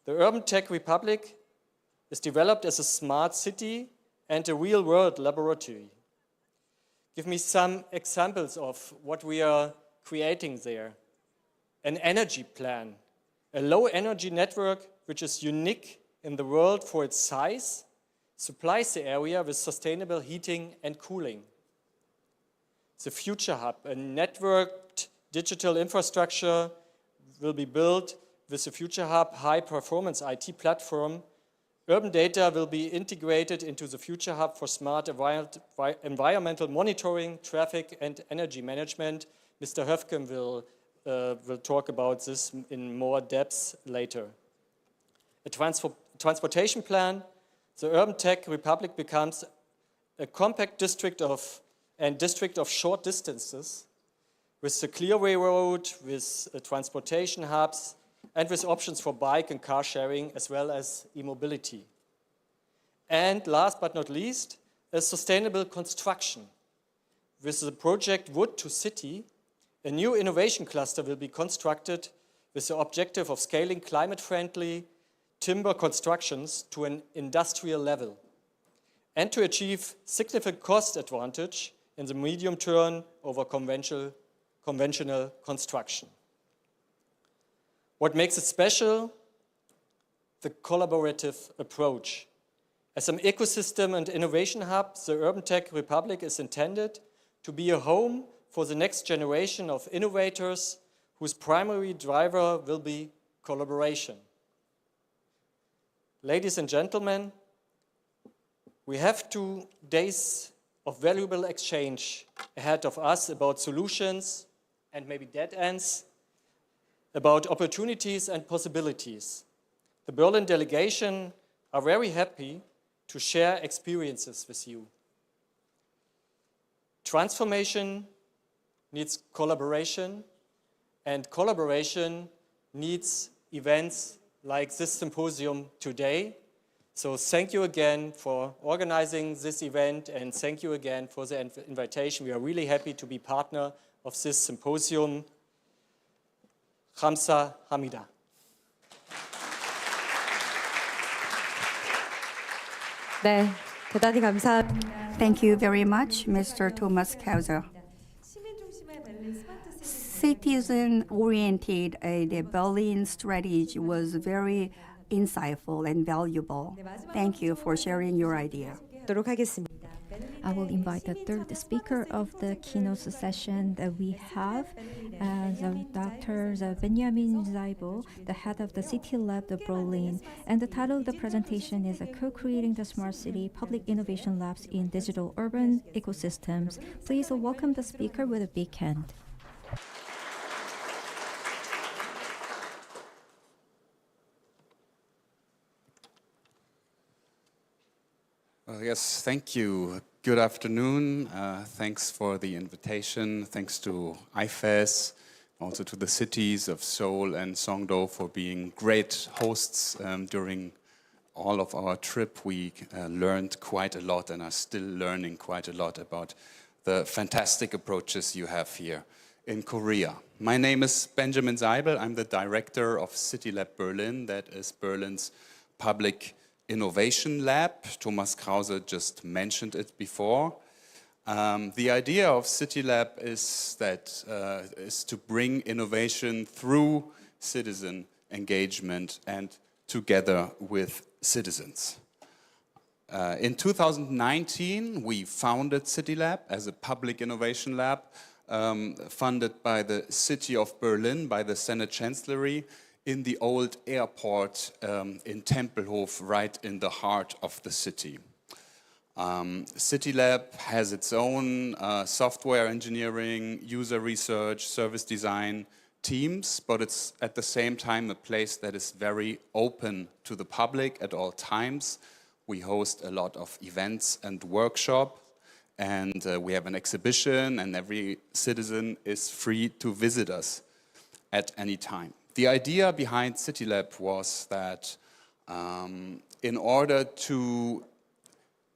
The Urban Tech Republic is developed as a smart city and a real-world laboratory. Give me some examples of what we are creating there. An energy plan, a low-energy network which is unique in the world for its size, supplies the area with sustainable heating and cooling. The Future Hub, a networked digital infrastructure, will be built with the Future Hub high-performance IT platform. Urban data will be integrated into the Future Hub for smart environmental monitoring, traffic, and energy management. Mr. Höfgen will talk about this in more depth later. A transportation plan. The Urban Tech Republic becomes a compact district of short distances with the Clearway Road, with transportation hubs, and with options for bike and car sharing, as well as e-mobility. And last but not least, a sustainable construction. With the project Wood to City, a new innovation cluster will be constructed with the objective of scaling climate-friendly timber constructions to an industrial level and to achieve significant cost advantage in the medium term over conventional construction. What makes it special? The collaborative approach. As an ecosystem and innovation hub, the Urban Tech Republic is intended to be a home for the next generation of innovators whose primary driver will be collaboration. Ladies and gentlemen, we have 2 days of valuable exchange ahead of us about solutions and maybe dead ends, about opportunities and possibilities. The Berlin delegation are very happy to share experiences with you. Transformation needs collaboration, and collaboration needs events like this symposium today. So thank you again for organizing this event, and thank you again for the invitation. We are really happy to be partner of this symposium. Hamsa Hamida. 네, 대단히 감사합니다. Thank you very much, Mr. Thomas Krause. Citizen-oriented the Berlin strategy was very insightful and valuable. Thank you for sharing your idea. 하도록 하겠습니다. I will invite the third speaker of the keynote session that we have, Dr. Benjamin Seibel, the head of the CityLAB of Berlin. And the title of the presentation is Co-Creating the Smart City Public Innovation Labs in Digital Urban Ecosystems. Please welcome the speaker with a big hand. Yes, thank you. Good afternoon. Thanks for the invitation. Thanks to IFEZ, also to the cities of Seoul and Songdo for being great hosts during all of our trip. We learned quite a lot and are still learning quite a lot about the fantastic approaches you have here in Korea. My name is Benjamin Seibel. I'm the director of CityLAB Berlin. That is Berlin's public innovation lab. Thomas Krause just mentioned it before. The idea of CityLAB is to bring innovation through citizen engagement and together with citizens. In 2019, we founded CityLAB as a public innovation lab funded by the city of Berlin, by the Senate Chancellery, in the old airport in Tempelhof, right in the heart of the city. CityLAB has its own software engineering, user research, service design teams, but it's at the same time a place that is very open to the public at all times. We host a lot of events and workshops, and we have an exhibition, and every citizen is free to visit us at any time. The idea behind CityLAB was that in order to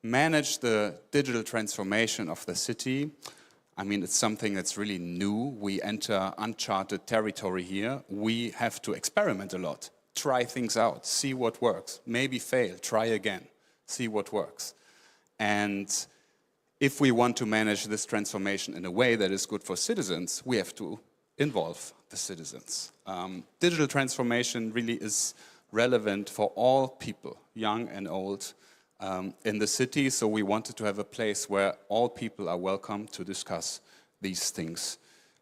manage the digital transformation of the city, I mean, it's something that's really new. We enter uncharted territory here. We have to experiment a lot, try things out, see what works, maybe fail, try again, see what works. And if we want to manage this transformation in a way that is good for citizens, we have to involve the citizens. Digital transformation really is relevant for all people, young and old, in the city, so we wanted to have a place where all people are welcome to discuss these things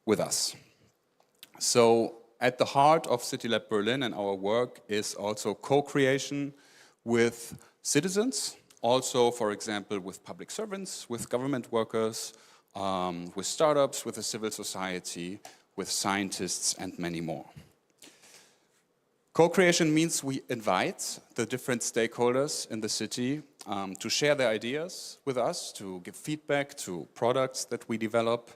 with us. So at the heart of CityLAB Berlin and our work is also co-creation with citizens, also, for example, with public servants, with government workers, with startups, with the civil society, with scientists, and many more. Co-creation means we invite the different stakeholders in the city to share their ideas with us, to give feedback to products that we develop,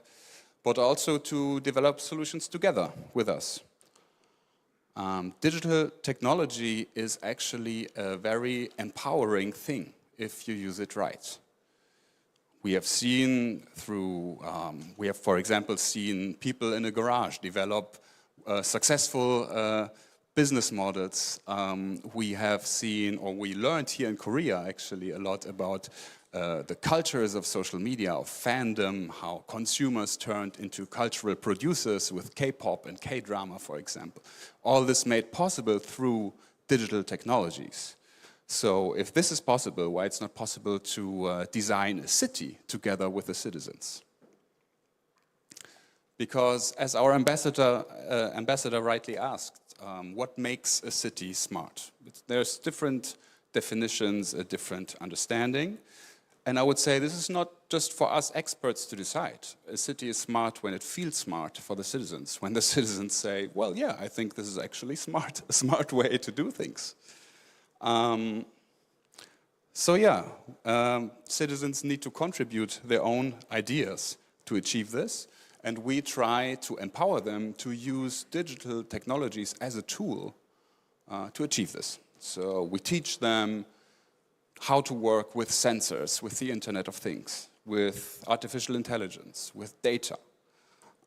but also to develop solutions together with us. Digital technology is actually a very empowering thing if you use it right. We have seen through, for example, seen people in a garage develop successful business models. We have seen, or we learned here in Korea actually a lot about the cultures of social media, of fandom, how consumers turned into cultural producers with K-pop and K-drama, for example. All this made possible through digital technologies. So if this is possible, why it's not possible to design a city together with the citizens? Because as our ambassador rightly asked, what makes a city smart? There's different definitions, a different understanding. And I would say this is not just for us experts to decide. A city is smart when it feels smart for the citizens, when the citizens say, well, yeah, I think this is actually smart, a smart way to do things. Citizens need to contribute their own ideas to achieve this. And we try to empower them to use digital technologies as a tool to achieve this. So we teach them how to work with sensors, with the Internet of Things, with artificial intelligence, with data.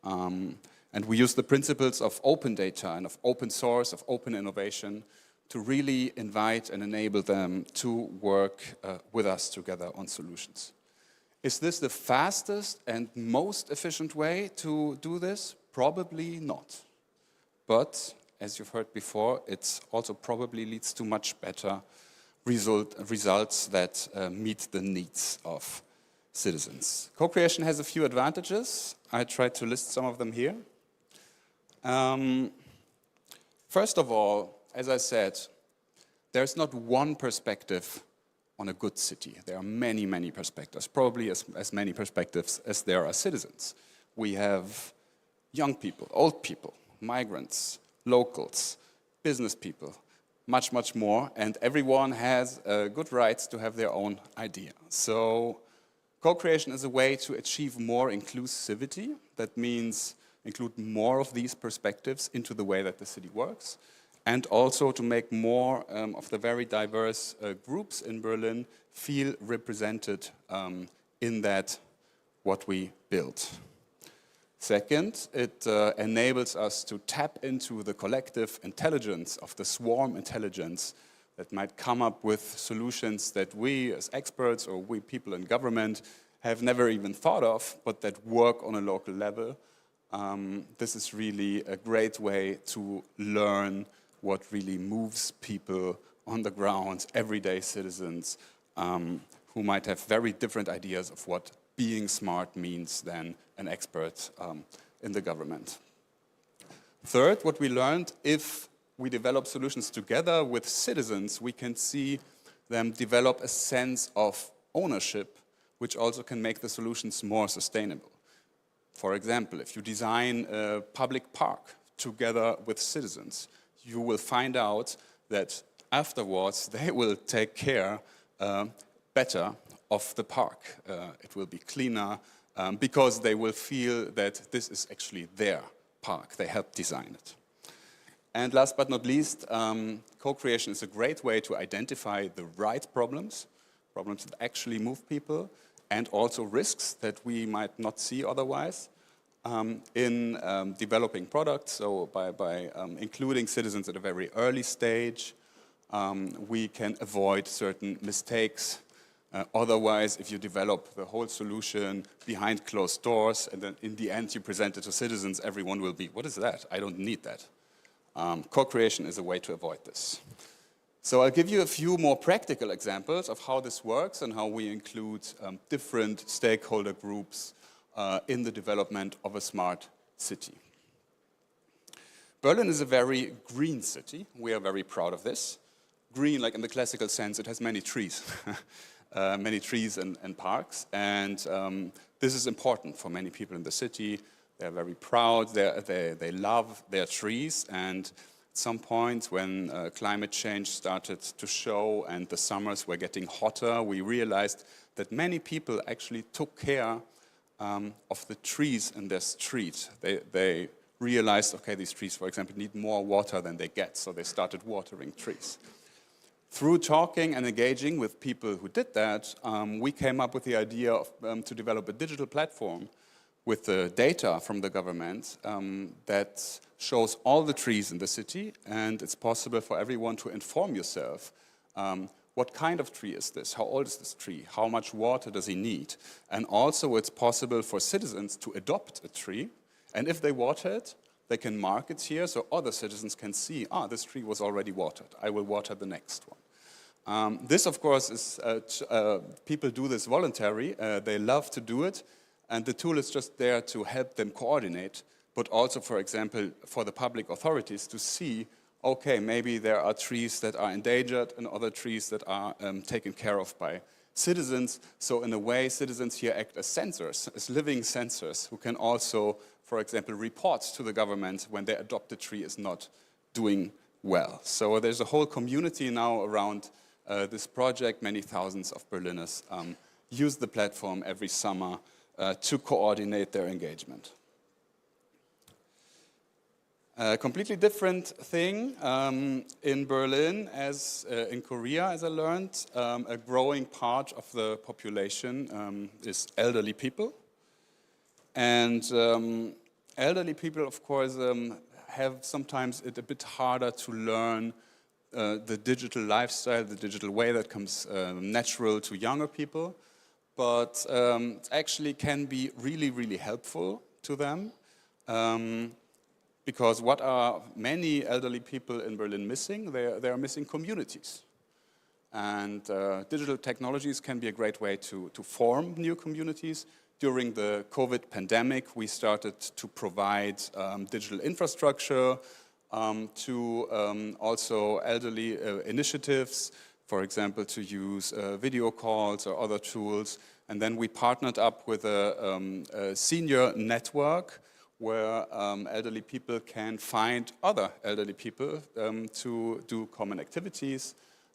And we use the principles of open data and of open source, of open innovation, to really invite and enable them to work with us together on solutions. Is this the fastest and most efficient way to do this? Probably not. But, as you've heard before, it also probably leads to much better results that meet the needs of citizens. Co-creation has a few advantages. I tried to list some of them here. First of all, as I said, there's not one perspective on a good city. There are many, many perspectives, probably as many perspectives as there are citizens. We have young people, old people, migrants, locals, business people, much, much more, and everyone has good rights to have their own idea. So co-creation is a way to achieve more inclusivity. That means include more of these perspectives into the way that the city works, and also to make more of the very diverse groups in Berlin feel represented in that what we build. Second, it enables us to tap into the collective intelligence of the swarm intelligence that might come up with solutions that we as experts or we people in government have never even thought of, but that work on a local level. This is really a great way to learn what really moves people on the ground, everyday citizens, who might have very different ideas of what being smart means than an expert in the government. Third, what we learned, if we develop solutions together with citizens, we can see them develop a sense of ownership, which also can make the solutions more sustainable. For example, if you design a public park together with citizens, you will find out that afterwards they will take care better of the park. It will be cleaner because they will feel that this is actually their park. They helped design it. And last but not least, co-creation is a great way to identify the right problems that actually move people, and also risks that we might not see otherwise in developing products. So by including citizens at a very early stage, we can avoid certain mistakes. Otherwise, if you develop the whole solution behind closed doors and then in the end you present it to citizens, everyone will be, what is that? I don't need that. Co-creation is a way to avoid this. So I'll give you a few more practical examples of how this works and how we include different stakeholder groups in the development of a smart city. Berlin is a very green city. We are very proud of this. Green, like in the classical sense, it has many trees. Many trees and parks, and this is important for many people in the city. They're very proud, they love their trees, and at some point when climate change started to show and the summers were getting hotter, we realized that many people actually took care of the trees in their street. They realized, okay, these trees, for example, need more water than they get, so they started watering trees. Through talking and engaging with people who did that, we came up with the idea of, to develop a digital platform with the data from the government that shows all the trees in the city, and it's possible for everyone to inform yourself. What kind of tree is this? How old is this tree? How much water does he need? And also it's possible for citizens to adopt a tree, and if they water it, they can mark it here so other citizens can see, this tree was already watered. I will water the next one. This, of course, is people do this voluntary. They love to do it, and the tool is just there to help them coordinate, but also, for example, for the public authorities to see, okay, maybe there are trees that are endangered and other trees that are taken care of by citizens. So in a way, citizens here act as sensors, as living sensors, who can also, for example, report to the government when their adopted tree is not doing well. So there's a whole community now around this project. Many thousands of Berliners use the platform every summer to coordinate their engagement. A completely different thing in Berlin as in Korea, as I learned. A growing part of the population is elderly people. And elderly people, of course, have sometimes it a bit harder to learn the digital lifestyle, the digital way that comes natural to younger people. But it actually can be really, really helpful to them. Because what are many elderly people in Berlin missing? They are missing communities. And digital technologies can be a great way to form new communities. During the COVID pandemic, we started to provide digital infrastructure to also elderly initiatives, for example, to use video calls or other tools. And then we partnered up with a senior network where elderly people can find other elderly people to do common activities.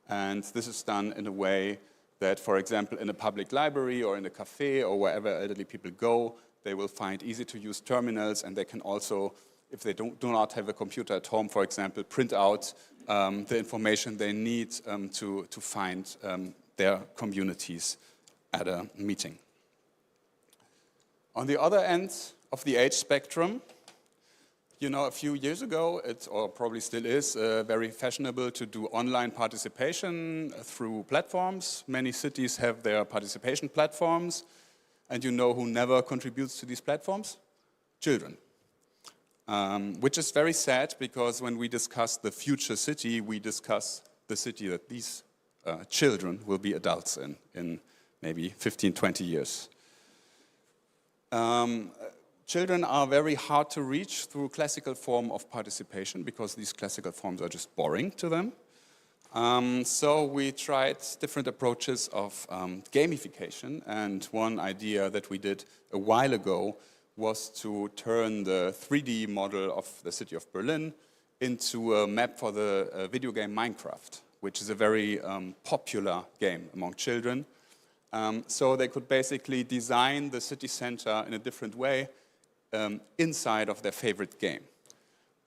And this is done in a way that, for example, in a public library or in a cafe or wherever elderly people go, they will find easy-to-use terminals, and they can also, if they do not have a computer at home, for example, print out the information they need to find their communities at a meeting. On the other end of the age spectrum, you know, a few years ago, or probably still is, very fashionable to do online participation through platforms. Many cities have their participation platforms. And you know who never contributes to these platforms? Children. Which is very sad, because when we discuss the future city, we discuss the city that these children will be adults in maybe 15, 20 years. Children are very hard to reach through classical form of participation, because these classical forms are just boring to them. So we tried different approaches of gamification, and one idea that we did a while ago was to turn the 3D model of the city of Berlin into a map for the video game Minecraft, which is a very popular game among children. So they could basically design the city center in a different way inside of their favorite game.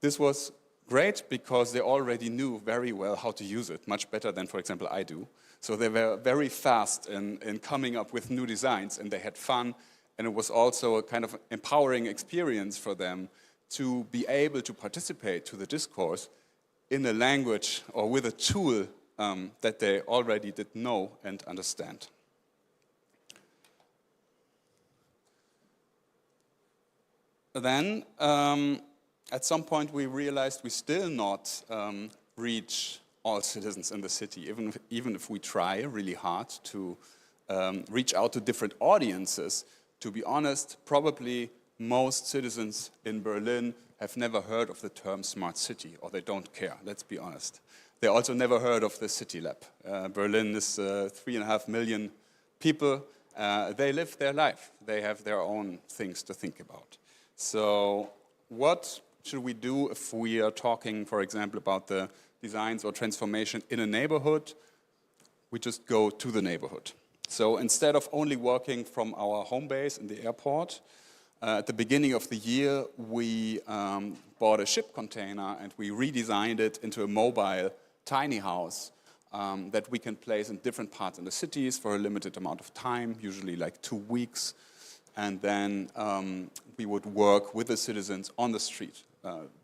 This was great because they already knew very well how to use it, much better than, for example, I do. So they were very fast in coming up with new designs, and they had fun. And it was also a kind of empowering experience for them to be able to participate to the discourse in a language or with a tool that they already did know and understand. Then, at some point, we realized we still not reach all citizens in the city, even if we try really hard to reach out to different audiences. To be honest, probably most citizens in Berlin have never heard of the term smart city, or they don't care, let's be honest. They also never heard of the CityLAB. Berlin is 3.5 million people. They live their life. They have their own things to think about. So what should we do if we are talking, for example, about the designs or transformation in a neighborhood? We just go to the neighborhood. So instead of only working from our home base in the airport, at the beginning of the year, we bought a ship container and we redesigned it into a mobile tiny house that we can place in different parts in the cities for a limited amount of time, usually like 2 weeks. And then we would work with the citizens on the street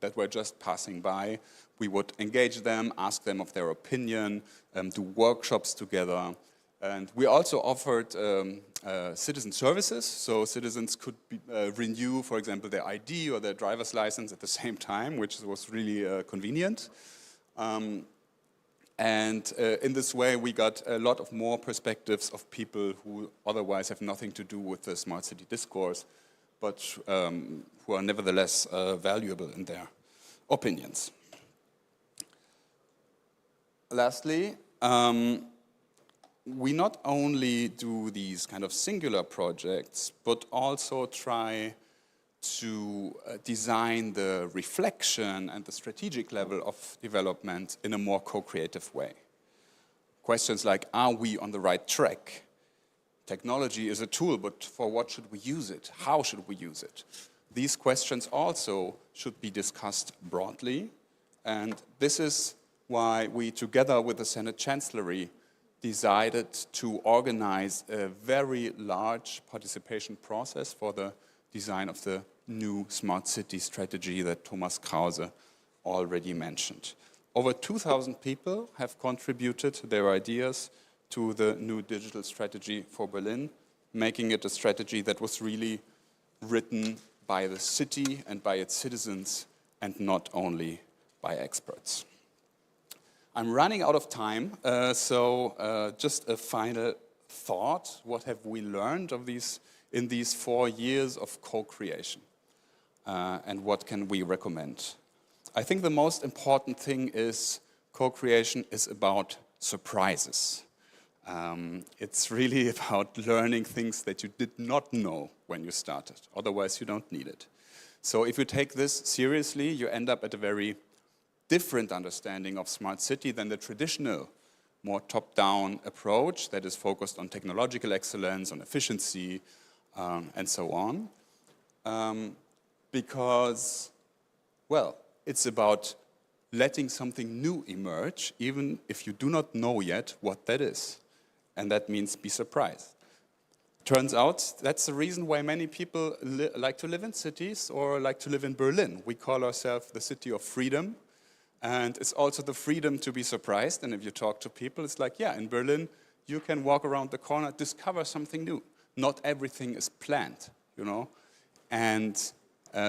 that were just passing by. We would engage them, ask them of their opinion, do workshops together. And we also offered citizen services, so citizens could renew, for example, their ID or their driver's license at the same time, which was really convenient. And in this way, we got a lot of more perspectives of people who otherwise have nothing to do with the smart city discourse, but who are nevertheless valuable in their opinions. Lastly, we not only do these kind of singular projects, but also try to design the reflection and the strategic level of development in a more co-creative way. Questions like, are we on the right track? Technology is a tool, but for what should we use it? How should we use it? These questions also should be discussed broadly, and this is why we, together with the Senate Chancellery, decided to organize a very large participation process for the design of the new smart city strategy that Thomas Krause already mentioned. Over 2,000 people have contributed their ideas to the new digital strategy for Berlin, making it a strategy that was really written by the city and by its citizens, and not only by experts. I'm running out of time, so just a final thought. What have we learned of in these 4 years of co-creation? And what can we recommend? I think the most important thing is co-creation is about surprises. It's really about learning things that you did not know when you started. Otherwise, you don't need it. So if you take this seriously, you end up at a very different understanding of smart city than the traditional, more top-down approach that is focused on technological excellence, on efficiency, and so on. Because, well, it's about letting something new emerge, even if you do not know yet what that is. And that means be surprised. Turns out that's the reason why many people like to live in cities or like to live in Berlin. We call ourselves the city of freedom. And it's also the freedom to be surprised. And if you talk to people, it's like, yeah, in Berlin, you can walk around the corner, discover something new. not everything is planned, you know. And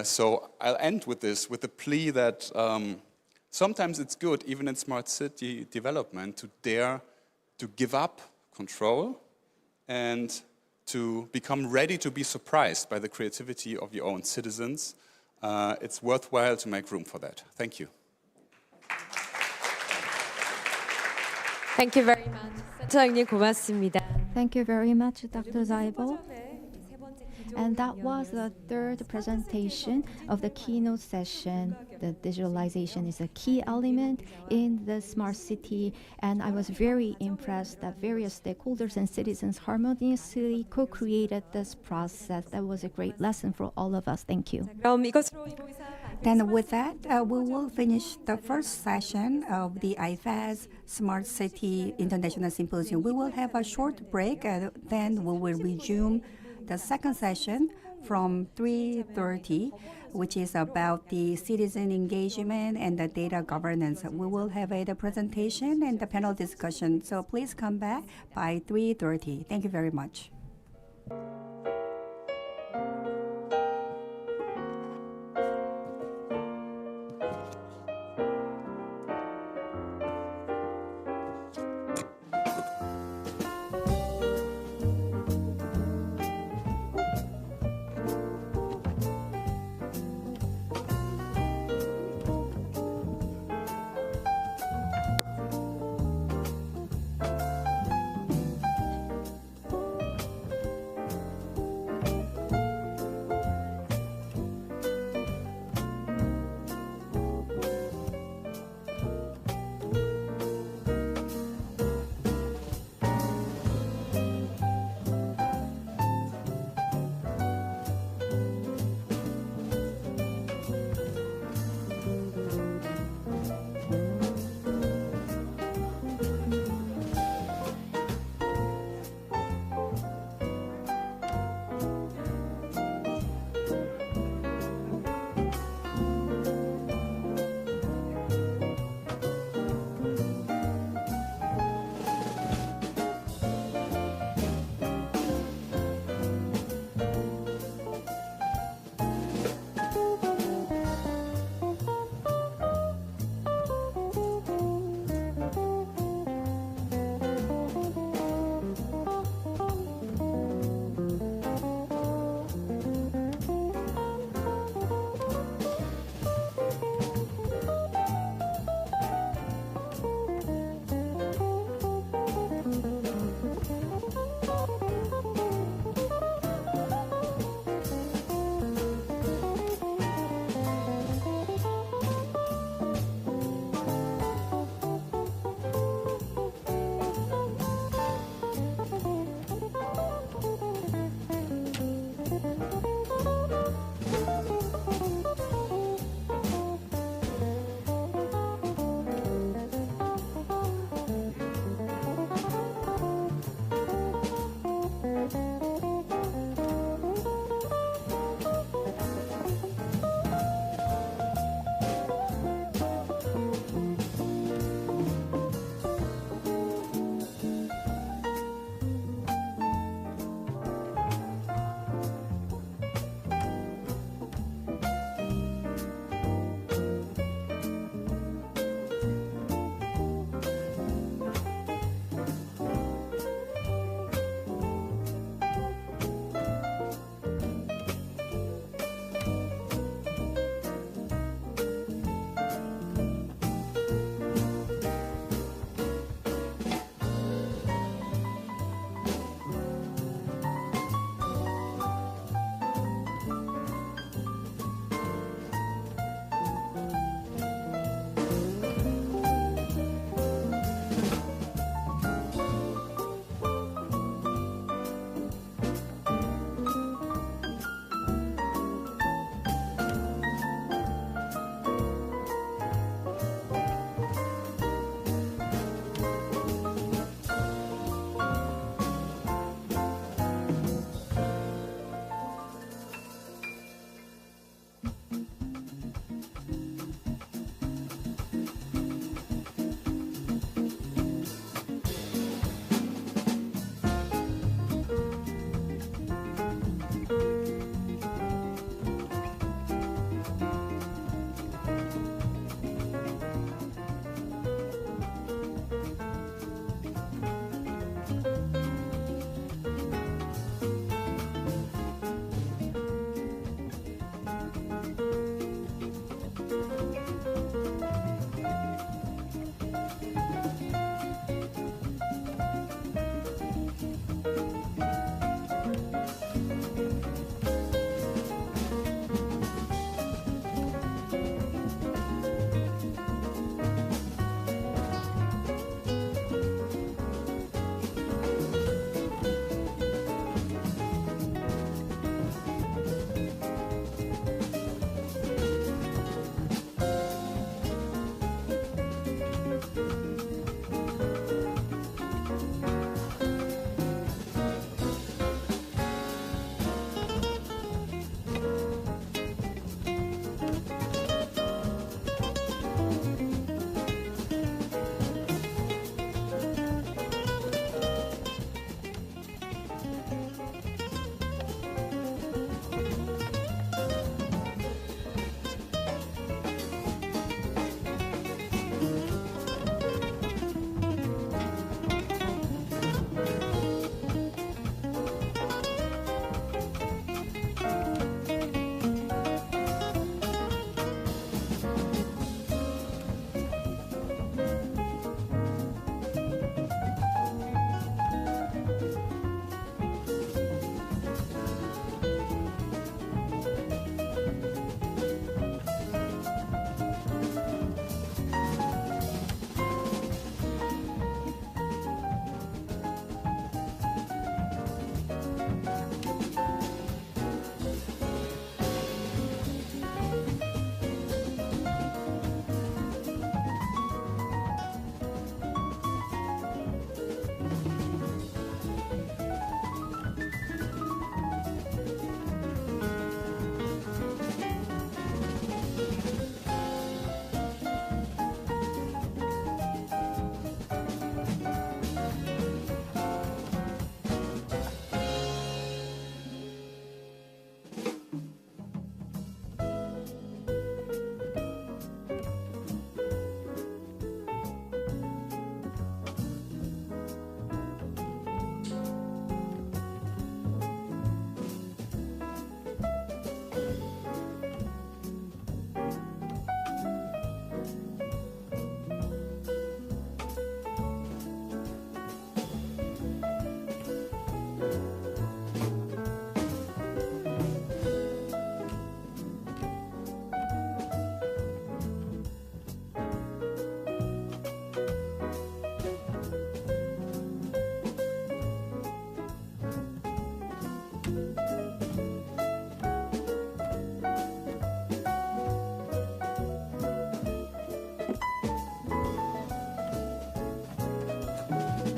so I'll end with this, with the plea that sometimes it's good, even in smart city development, to dare to give up control and to become ready to be surprised by the creativity of your own citizens. It's worthwhile to make room for that. Thank you. Thank you very much. 센터장님 고맙습니다. Thank you very much, Dr. Seibel. And that was the third presentation of the keynote session. The digitalization is a key element in the smart city, and I was very impressed that various stakeholders and citizens harmoniously co-created this process. That was a great lesson for all of us. Thank you. 그럼 이것으로 이보이사 Then with that, we will finish the first session of the IFEZ Smart City International Symposium. We will have a short break, then we will resume the second session from 3:30, which is about the citizen engagement and the data governance. We will have the presentation and the panel discussion. So please come back by 3:30. Thank you very much.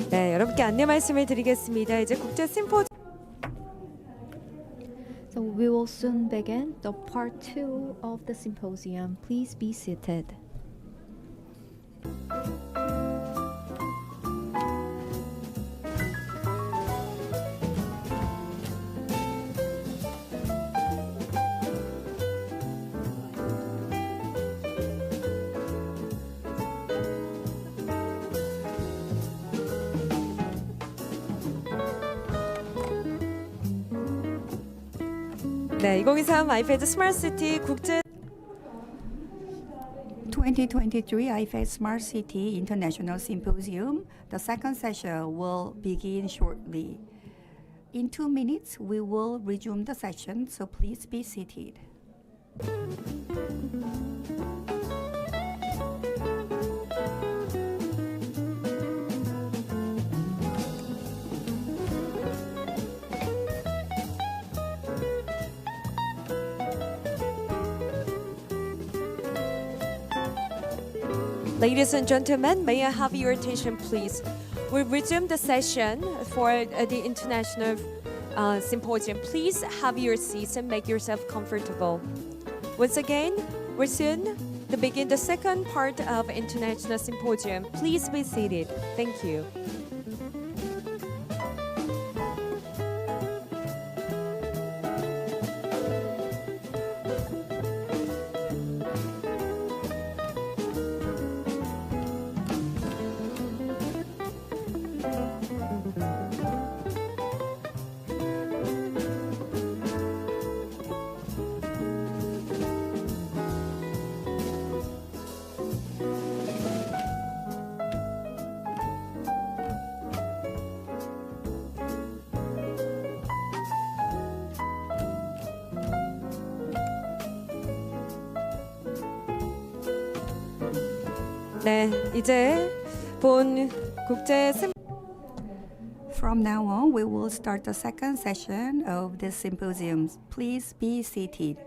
네, 여러분께 안내 말씀을 드리겠습니다. 이제 국제 심포지움 So we will soon begin the part 2 of the symposium. Please be seated. 네, 2023 IFEZ 스마트 시티 국제 2023 IFEZ Smart City International Symposium. The second session will begin shortly. In 2 minutes, we will resume the session, so please be seated. Ladies and gentlemen, may I have your attention, please? We resume the session for the International Symposium. Please have your seats and make yourself comfortable. Once again, we're soon to begin the second part of International Symposium. Please be seated. Thank you. 네, 이제 본 국제 From now on, we will start the second session of this symposium. Please be seated.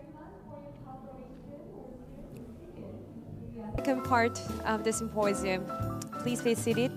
second part of the symposium. Please be seated.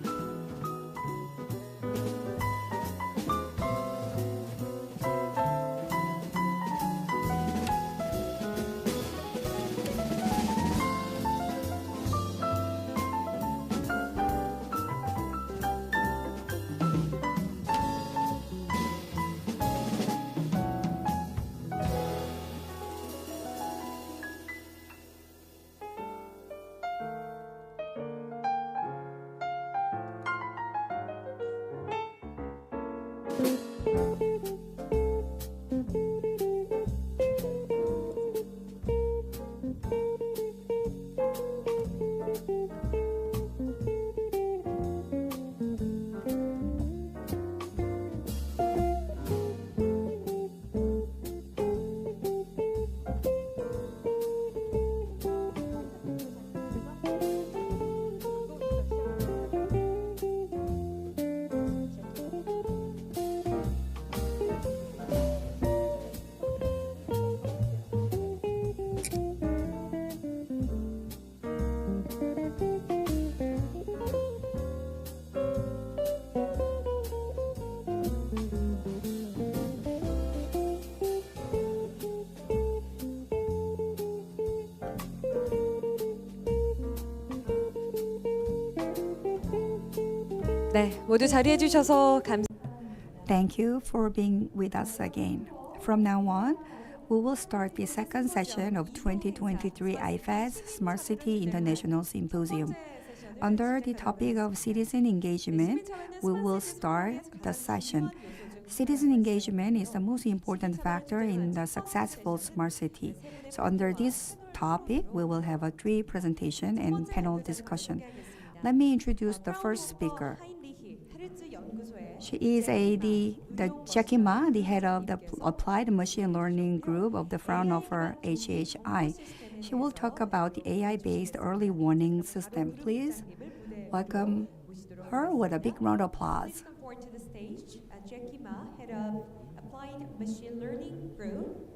네, 모두 자리해 주셔서 Thank you for being with us again. From now on, we will start the second session of 2023 IFEZ Smart City International Symposium. Under the topic of citizen engagement, we will start the session. Citizen engagement is the most important factor in the successful smart city. So under this topic, we will have a 3 presentation and panel discussion. Let me introduce the first speaker. She is the Jackie Ma, the head of the Applied Machine Learning Group of the Fraunhofer HHI. She will talk about the AI-based early warning system. Please welcome her with a big round of applause. Welcome to the stage, Jackie Ma, head of Applied Machine Learning Group,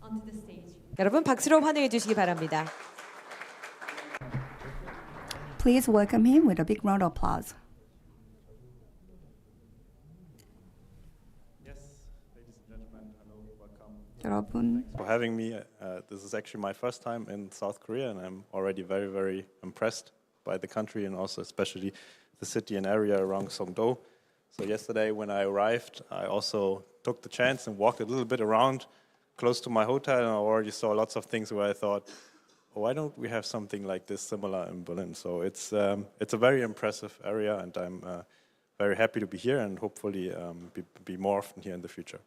onto the stage. 여러분 박수로 환영해 주시기 바랍니다. Please welcome him with a big round of applause. 여러분, For having me. This is actually my first time in South Korea, and I'm already very, very impressed by the country and also especially the city and area around Songdo. So yesterday when I arrived, I also took the chance and walked a little bit around close to my hotel, and I already saw lots of things where I thought, oh, why don't we have something like this similar in Berlin? So it's a very impressive area, and I'm very happy to be here and hopefully be more often here in the future.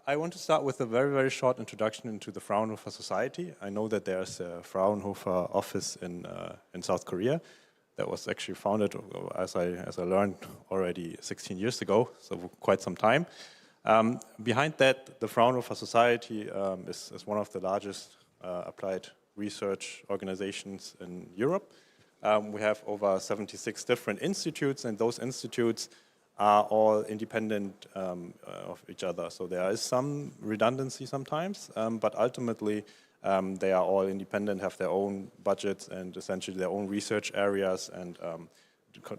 I want to start with a very, very short introduction into the Fraunhofer Society. I know that there's a Fraunhofer office in South Korea that was actually founded, as I learned, already 16 years ago, so quite some time. Behind that, the Fraunhofer Society is one of the largest applied research organizations in Europe. We have over 76 different institutes, and those institutes are all independent of each other. So there is some redundancy sometimes, but ultimately they are all independent, have their own budgets and essentially their own research areas and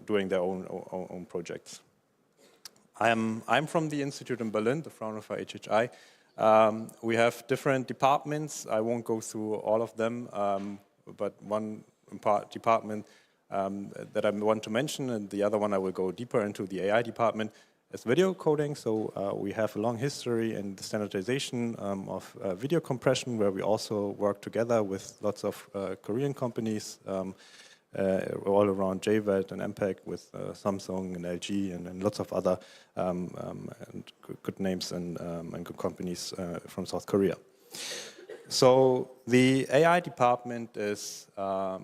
doing their own projects. I'm from the institute in Berlin, the Fraunhofer HHI. We have different departments. I won't go through all of them, but one department that I want to mention, and the other one I will go deeper into, the AI department, is video coding. So we have a long history in the standardization of video compression, where we also work together with lots of Korean companies all around JVET and MPEG with Samsung and LG and lots of other and good names and good companies from South Korea. So the AI department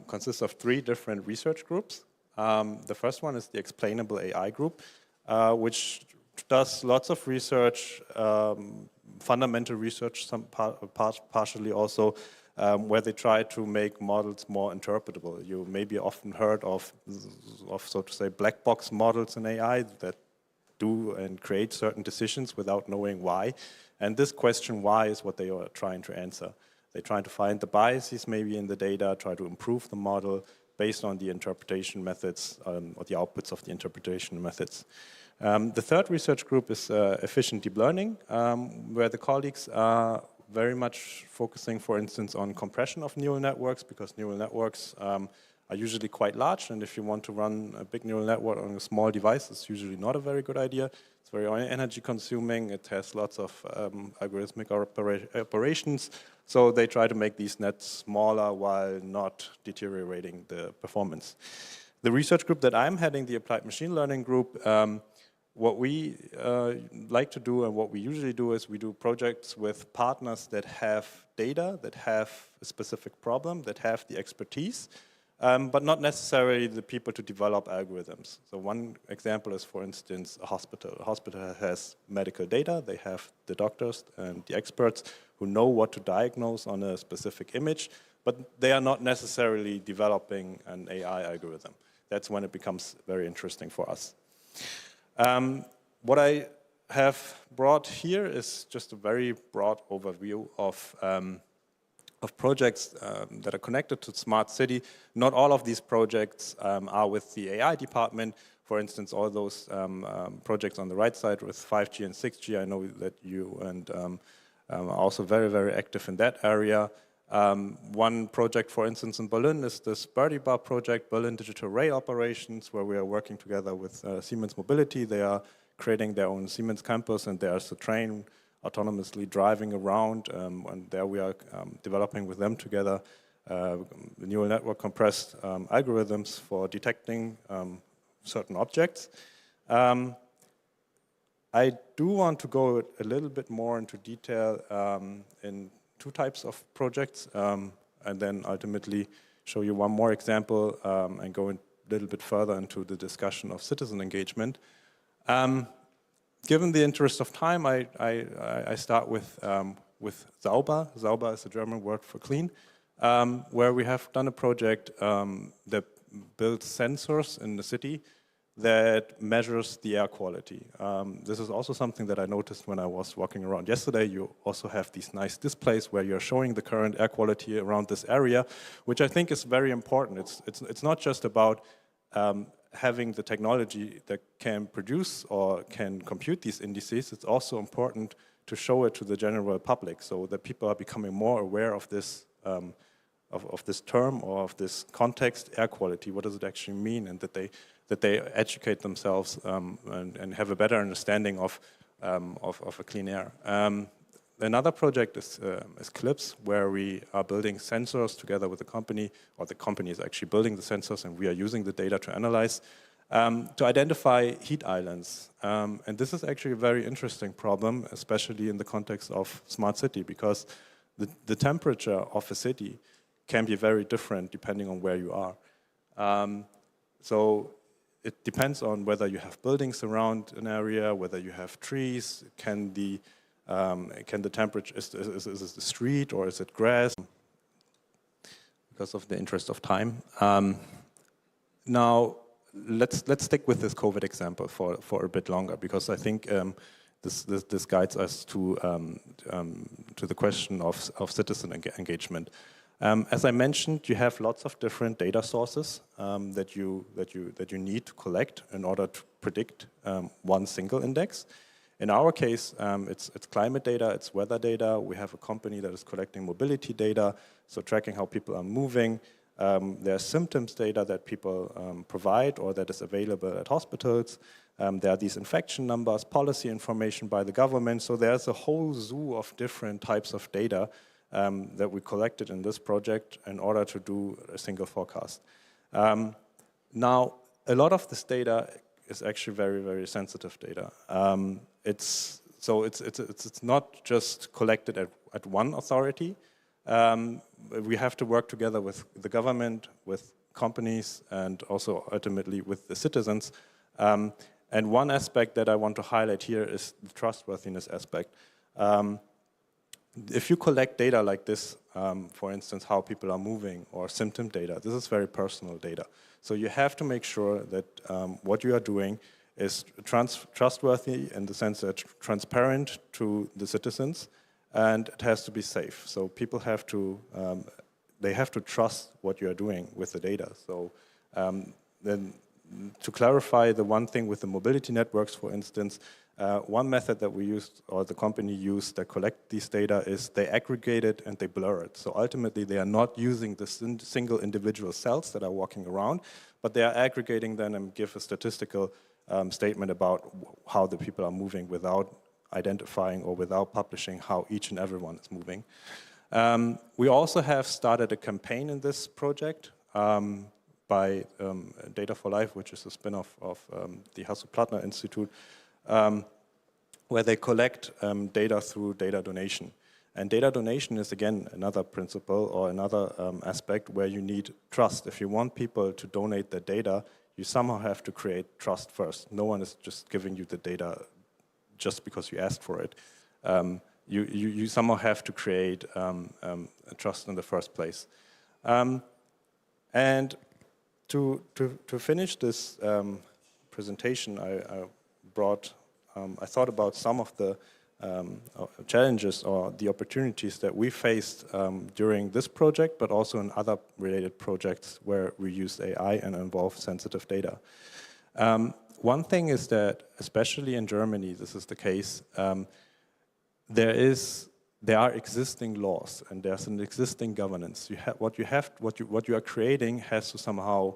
consists of 3 different research groups. The first one is the Explainable AI group, which does lots of research, fundamental research, partially also, where they try to make models more interpretable. You maybe often heard of so to say, black box models in AI that do and create certain decisions without knowing why. And this question why is what they are trying to answer. They're trying to find the biases maybe in the data, try to improve the model based on the interpretation methods or the outputs of the interpretation methods. The third research group is efficient deep learning, where the colleagues are very much focusing, for instance, on compression of neural networks, because neural networks are usually quite large, and if you want to run a big neural network on a small device, it's usually not a very good idea. It's very energy consuming, it has lots of algorithmic operations, so they try to make these nets smaller while not deteriorating the performance. The research group that I'm heading, the Applied Machine Learning group, what we like to do and what we usually do is we do projects with partners that have data, that have a specific problem, that have the expertise, but not necessarily the people to develop algorithms. So one example is, for instance, a hospital. A hospital has medical data. They have the doctors and the experts who know what to diagnose on a specific image, but they are not necessarily developing an AI algorithm. That's when it becomes very interesting for us. What I have brought here is just a very broad overview of projects that are connected to smart city. Not all of these projects are with the AI department. For instance, all those projects on the right side with 5G and 6G, I know that you and are also very, very active in that area. One project, for instance, in Berlin is this Birdie Bar project, Berlin Digital Rail Operations, where we are working together with Siemens Mobility. They are creating their own Siemens campus, and there's a train autonomously driving around, and there we are developing with them together neural network compressed algorithms for detecting certain objects. I do want to go a little bit more into detail in 2 types of projects, and then ultimately show you one more example and go a little bit further into the discussion of citizen engagement. Given the interest of time, I start with Sauber. Sauber is a German word for clean, where we have done a project that builds sensors in the city that measures the air quality. This is also something that I noticed when I was walking around yesterday. You also have these nice displays where you're showing the current air quality around this area, which I think is very important. It's not just about having the technology that can produce or can compute these indices. It's also important to show it to the general public, so that people are becoming more aware of this of this term or of this context, air quality. What does it actually mean, and that they educate themselves and have a better understanding of a clean air. Another project is CLIPS, where we are building sensors together with the company, or the company is actually building the sensors, and we are using the data to analyze, to identify heat islands. And this is actually a very interesting problem, especially in the context of smart city, because the temperature of a city can be very different depending on where you are. So it depends on whether you have buildings around an area, whether you have trees, can the temperature, is it the street or is it grass? Because of the interest of time. Now, let's stick with this COVID example for a bit longer, because I think this guides us to the question of citizen engagement. As I mentioned, you have lots of different data sources that you need to collect in order to predict one single index. In our case, it's climate data, it's weather data. We have a company that is collecting mobility data, so tracking how people are moving. There's symptoms data that people provide or that is available at hospitals. There are these infection numbers, policy information by the government. So there's a whole zoo of different types of data that we collected in this project in order to do a single forecast. Now, a lot of this data is actually very, very sensitive data. It's not just collected at one authority. We have to work together with the government, with companies, and also ultimately with the citizens. And one aspect that I want to highlight here is the trustworthiness aspect. If you collect data like this, for instance, how people are moving or symptom data, this is very personal data. So you have to make sure that what you are doing is trustworthy in the sense that it's transparent to the citizens, and it has to be safe. So people have to, they have to trust what you are doing with the data. So then to clarify the one thing with the mobility networks, for instance, one method that we used, or the company used that collect these data, is they aggregate it and they blur it. So ultimately they are not using the single individual cells that are walking around, but they are aggregating them and give a statistical statement about how the people are moving without identifying or without publishing how each and every one is moving. We also have started a campaign in this project by Data for Life, which is a spin-off of the Hasso-Plattner Institute, where they collect data through data donation. And data donation is, again, another principle or another aspect where you need trust. If you want people to donate their data, you somehow have to create trust first. No one is just giving you the data just because you asked for it. You somehow have to create a trust in the first place. And to finish this presentation, I thought about some of the challenges or the opportunities that we faced during this project, but also in other related projects where we used AI and involved sensitive data. One thing is that, especially in Germany, this is the case, there are existing laws and there's an existing governance. What you are creating has to somehow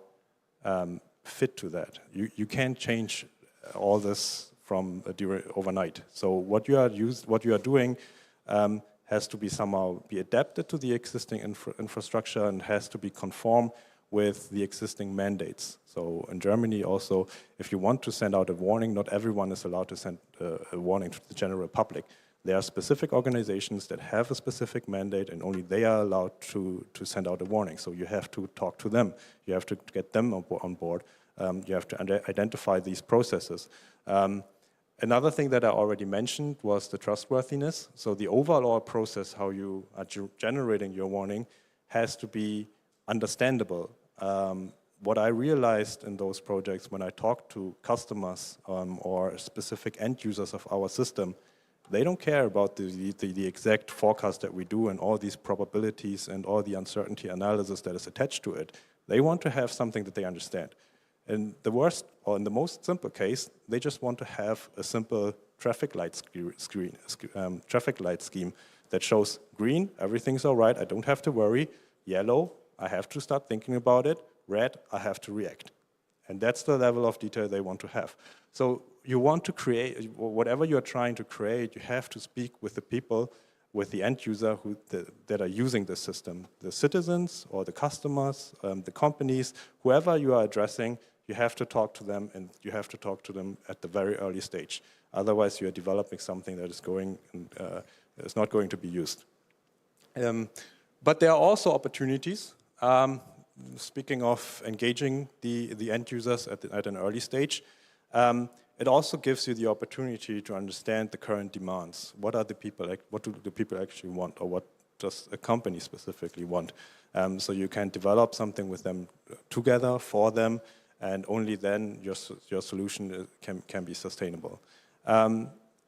fit to that. You can't change all this from overnight. So what you are doing has to be somehow be adapted to the existing infrastructure and has to be conform with the existing mandates. So in Germany also, if you want to send out a warning, not everyone is allowed to send a warning to the general public. There are specific organizations that have a specific mandate and only they are allowed to send out a warning. So you have to talk to them. You have to get them on board. You have to identify these processes. Another thing that I already mentioned was the trustworthiness. So the overall process, how you are generating your warning, has to be understandable. What I realized in those projects when I talked to customers or specific end users of our system, they don't care about the exact forecast that we do and all these probabilities and all the uncertainty analysis that is attached to it. They want to have something that they understand. In the worst, or in the most simple case, they just want to have a simple traffic light scheme that shows green, everything's all right, I don't have to worry. Yellow, I have to start thinking about it. Red, I have to react. And that's the level of detail they want to have. So you want to create, whatever you're trying to create, you have to speak with the people, with the end user that are using the system. The citizens or the customers, the companies, whoever you are addressing, you have to talk to them, and you have to talk to them at the very early stage. Otherwise, you are developing something that is not going to be used. But there are also opportunities. Speaking of engaging the end users at an early stage, it also gives you the opportunity to understand the current demands. What do the people actually want, or what does a company specifically want? So you can develop something with them together, for them, and only then your solution can be sustainable.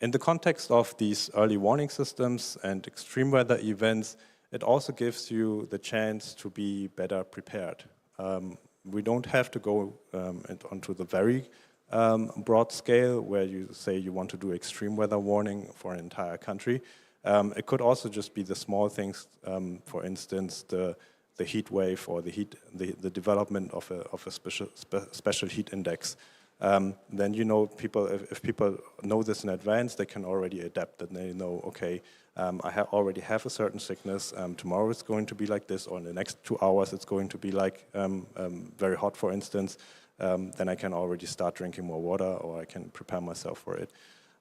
In the context of these early warning systems and extreme weather events, it also gives you the chance to be better prepared. We don't have to go onto the very broad scale where you say you want to do extreme weather warning for an entire country. It could also just be the small things, for instance, the heat wave or the development of a special heat index. Then you know if people know this in advance, they can already adapt, and they know, okay, I already have a certain sickness, tomorrow it's going to be like this, or in the next 2 hours it's going to be like very hot, for instance. Then I can already start drinking more water, or I can prepare myself for it.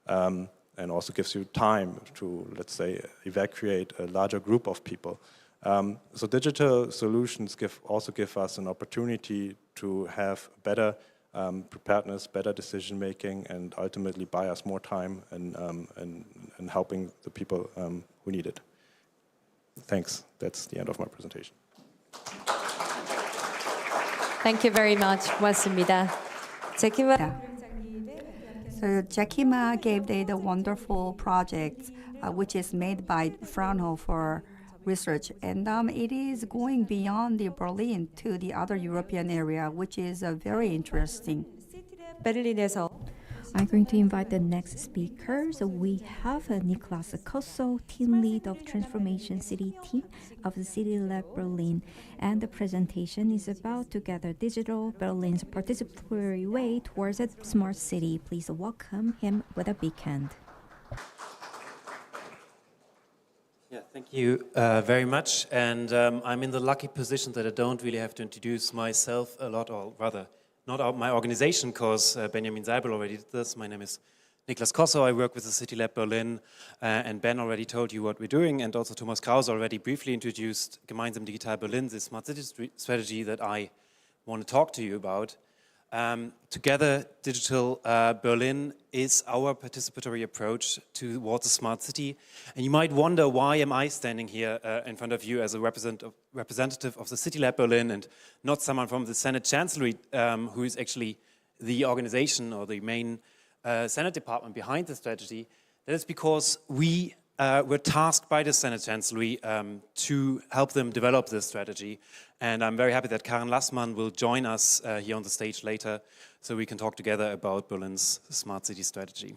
And also gives you time to, let's say, evacuate a larger group of people. So digital solutions also give us an opportunity to have better preparedness, better decision making, and ultimately buy us more time and helping the people who need it. Thanks. That's the end of my presentation. Thank you very much. 고맙습니다. So Jackie Ma gave the wonderful project, which is made by Fraunhofer Research, and it is going beyond the Berlin to the other European area, which is very interesting. 베를린에서 I'm going to invite the next speaker. So we have Niklas Kosso, team lead of Transformation City team of the CityLAB Berlin. And the presentation is about to gather digital Berlin's participatory way towards a smart city. Please welcome him with a big hand. Yeah, thank you very much. And I'm in the lucky position that I don't really have to introduce myself a lot, or rather, not my organization, because Benjamin Seibel already did this. My name is Niklas Kosso. I work with the CityLAB Berlin, and Ben already told you what we're doing, and also Thomas Krause already briefly introduced Gemeinsam Digital Berlin, the smart city strategy that I want to talk to you about. Together, Digital Berlin is our participatory approach towards a smart city. And you might wonder, why am I standing here in front of you as a representative of the CityLAB Berlin and not someone from the Senate Chancellery, who is actually the organization or the main Senate department behind the strategy? That is because we were tasked by the Senate Chancellery to help them develop this strategy. And I'm very happy that Karen Lassmann will join us here on the stage later, so we can talk together about Berlin's smart city strategy.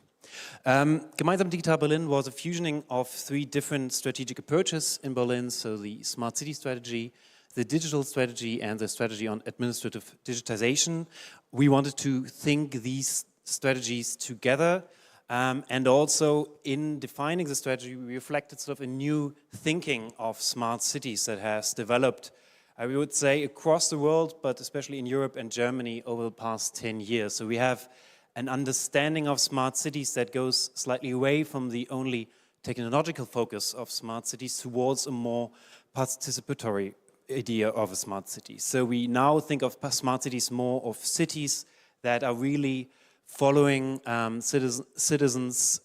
Gemeinsam Digital Berlin was a fusioning of 3 different strategic approaches in Berlin, so the smart city strategy, the digital strategy, and the strategy on administrative digitization. We wanted to think these strategies together. And also, in defining the strategy, we reflected sort of a new thinking of smart cities that has developed, I would say, across the world, but especially in Europe and Germany over the past 10 years. So we have an understanding of smart cities that goes slightly away from the only technological focus of smart cities towards a more participatory idea of a smart city. So we now think of smart cities more of cities that are really following citizens'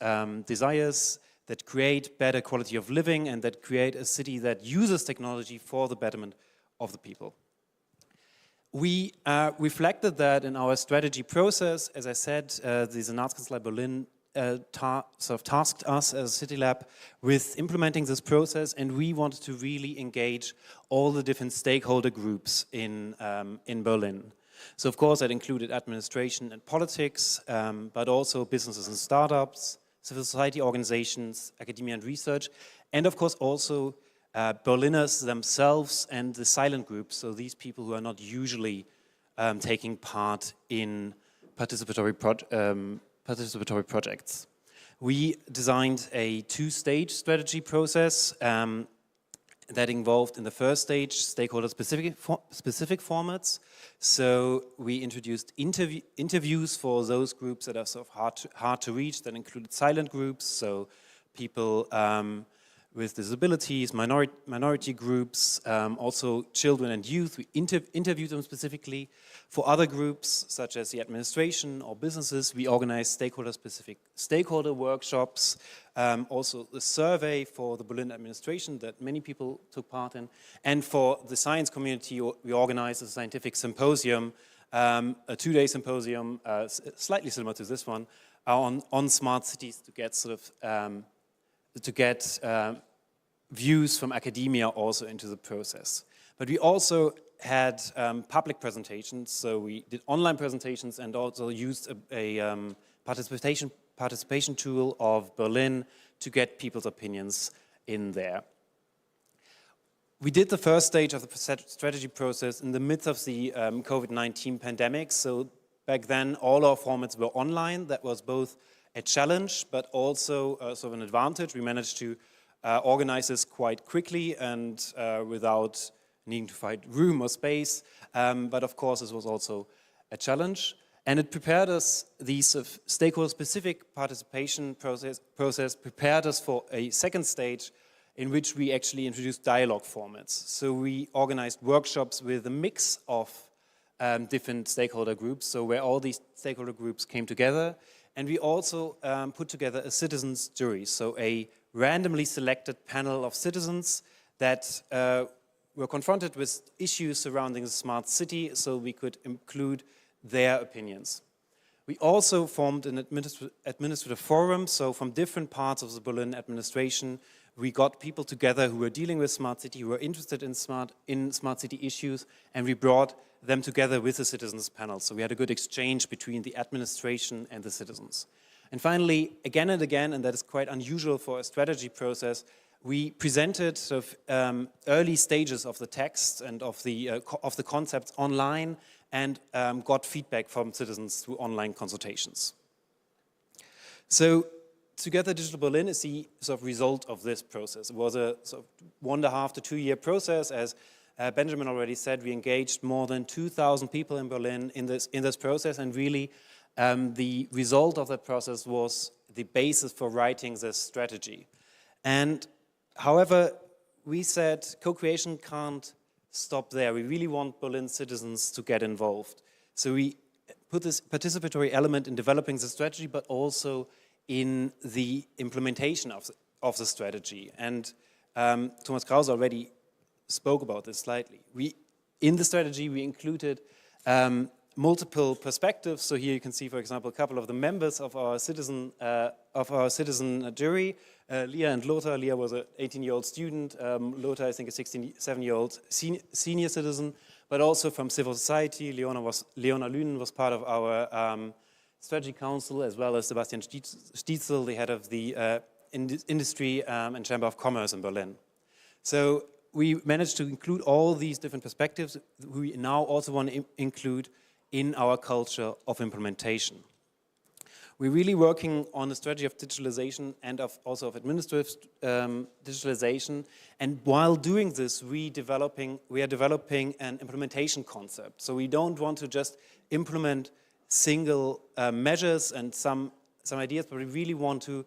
desires, that create better quality of living, and that create a city that uses technology for the betterment of the people. We reflected that in our strategy process. As I said, the Senatskanzlei Berlin sort of tasked us as CityLAB with implementing this process, and we wanted to really engage all the different stakeholder groups in Berlin. So of course that included administration and politics, but also businesses and startups, civil society organizations, academia and research, and of course also Berliners themselves and the silent groups, so these people who are not usually taking part in participatory projects. We designed a two-stage strategy process that involved in the first stage stakeholder-specific formats. So we introduced interviews for those groups that are sort of hard to reach, that included silent groups, so people with disabilities, minority groups, also children and youth. We interviewed them specifically. For other groups, such as the administration or businesses, we organized stakeholder-specific stakeholder workshops, also the survey for the Berlin administration that many people took part in. And for the science community, we organized a scientific symposium, a two-day symposium, slightly similar to this one, on smart cities to get sort of views from academia also into the process. But we also had public presentations, so we did online presentations and also used a participation tool of Berlin to get people's opinions in there. We did the first stage of the strategy process in the midst of the COVID-19 pandemic, so back then all our formats were online. That was both a challenge, but also sort of an advantage. We managed to organize this quite quickly and without needing to find room or space. But of course, this was also a challenge. And it prepared us, these stakeholder-specific participation process prepared us for a second stage in which we actually introduced dialogue formats. So we organized workshops with a mix of different stakeholder groups, so where all these stakeholder groups came together. And we also put together a citizens' jury, so a randomly selected panel of citizens that were confronted with issues surrounding the smart city, so we could include their opinions. We also formed an administrative forum, so from different parts of the Berlin administration, we got people together who were dealing with smart city, who were interested in smart city issues, and we brought them together with the citizens panel. So we had a good exchange between the administration and the citizens. And finally, again and again, and that is quite unusual for a strategy process, we presented sort of, early stages of the text and of the concepts online and got feedback from citizens through online consultations. So Together Digital Berlin is the sort of result of this process. It was a sort of 1.5 to 2 year process. As Benjamin already said, we engaged more than 2,000 people in Berlin in this process, and really the result of that process was the basis for writing this strategy. And however, we said co-creation can't stop there. We really want Berlin citizens to get involved. So we put this participatory element in developing the strategy, but also in the implementation of the strategy. And Thomas Krause already spoke about this slightly. In the strategy, we included multiple perspectives. So here you can see, for example, a couple of the members of our citizen jury, Leah and Lothar. Leah was an 18-year-old student. Lothar, I think, a 67-year-old senior citizen, but also from civil society. Leona Lünen was part of our Strategy Council, as well as Sebastian Stietzel, the head of the Industry and Chamber of Commerce in Berlin. So we managed to include all these different perspectives. We now also want to include in our culture of implementation. We're really working on the strategy of digitalization and also of administrative digitalization. And while doing this, we are developing an implementation concept. So we don't want to just implement single measures and some ideas, but we really want to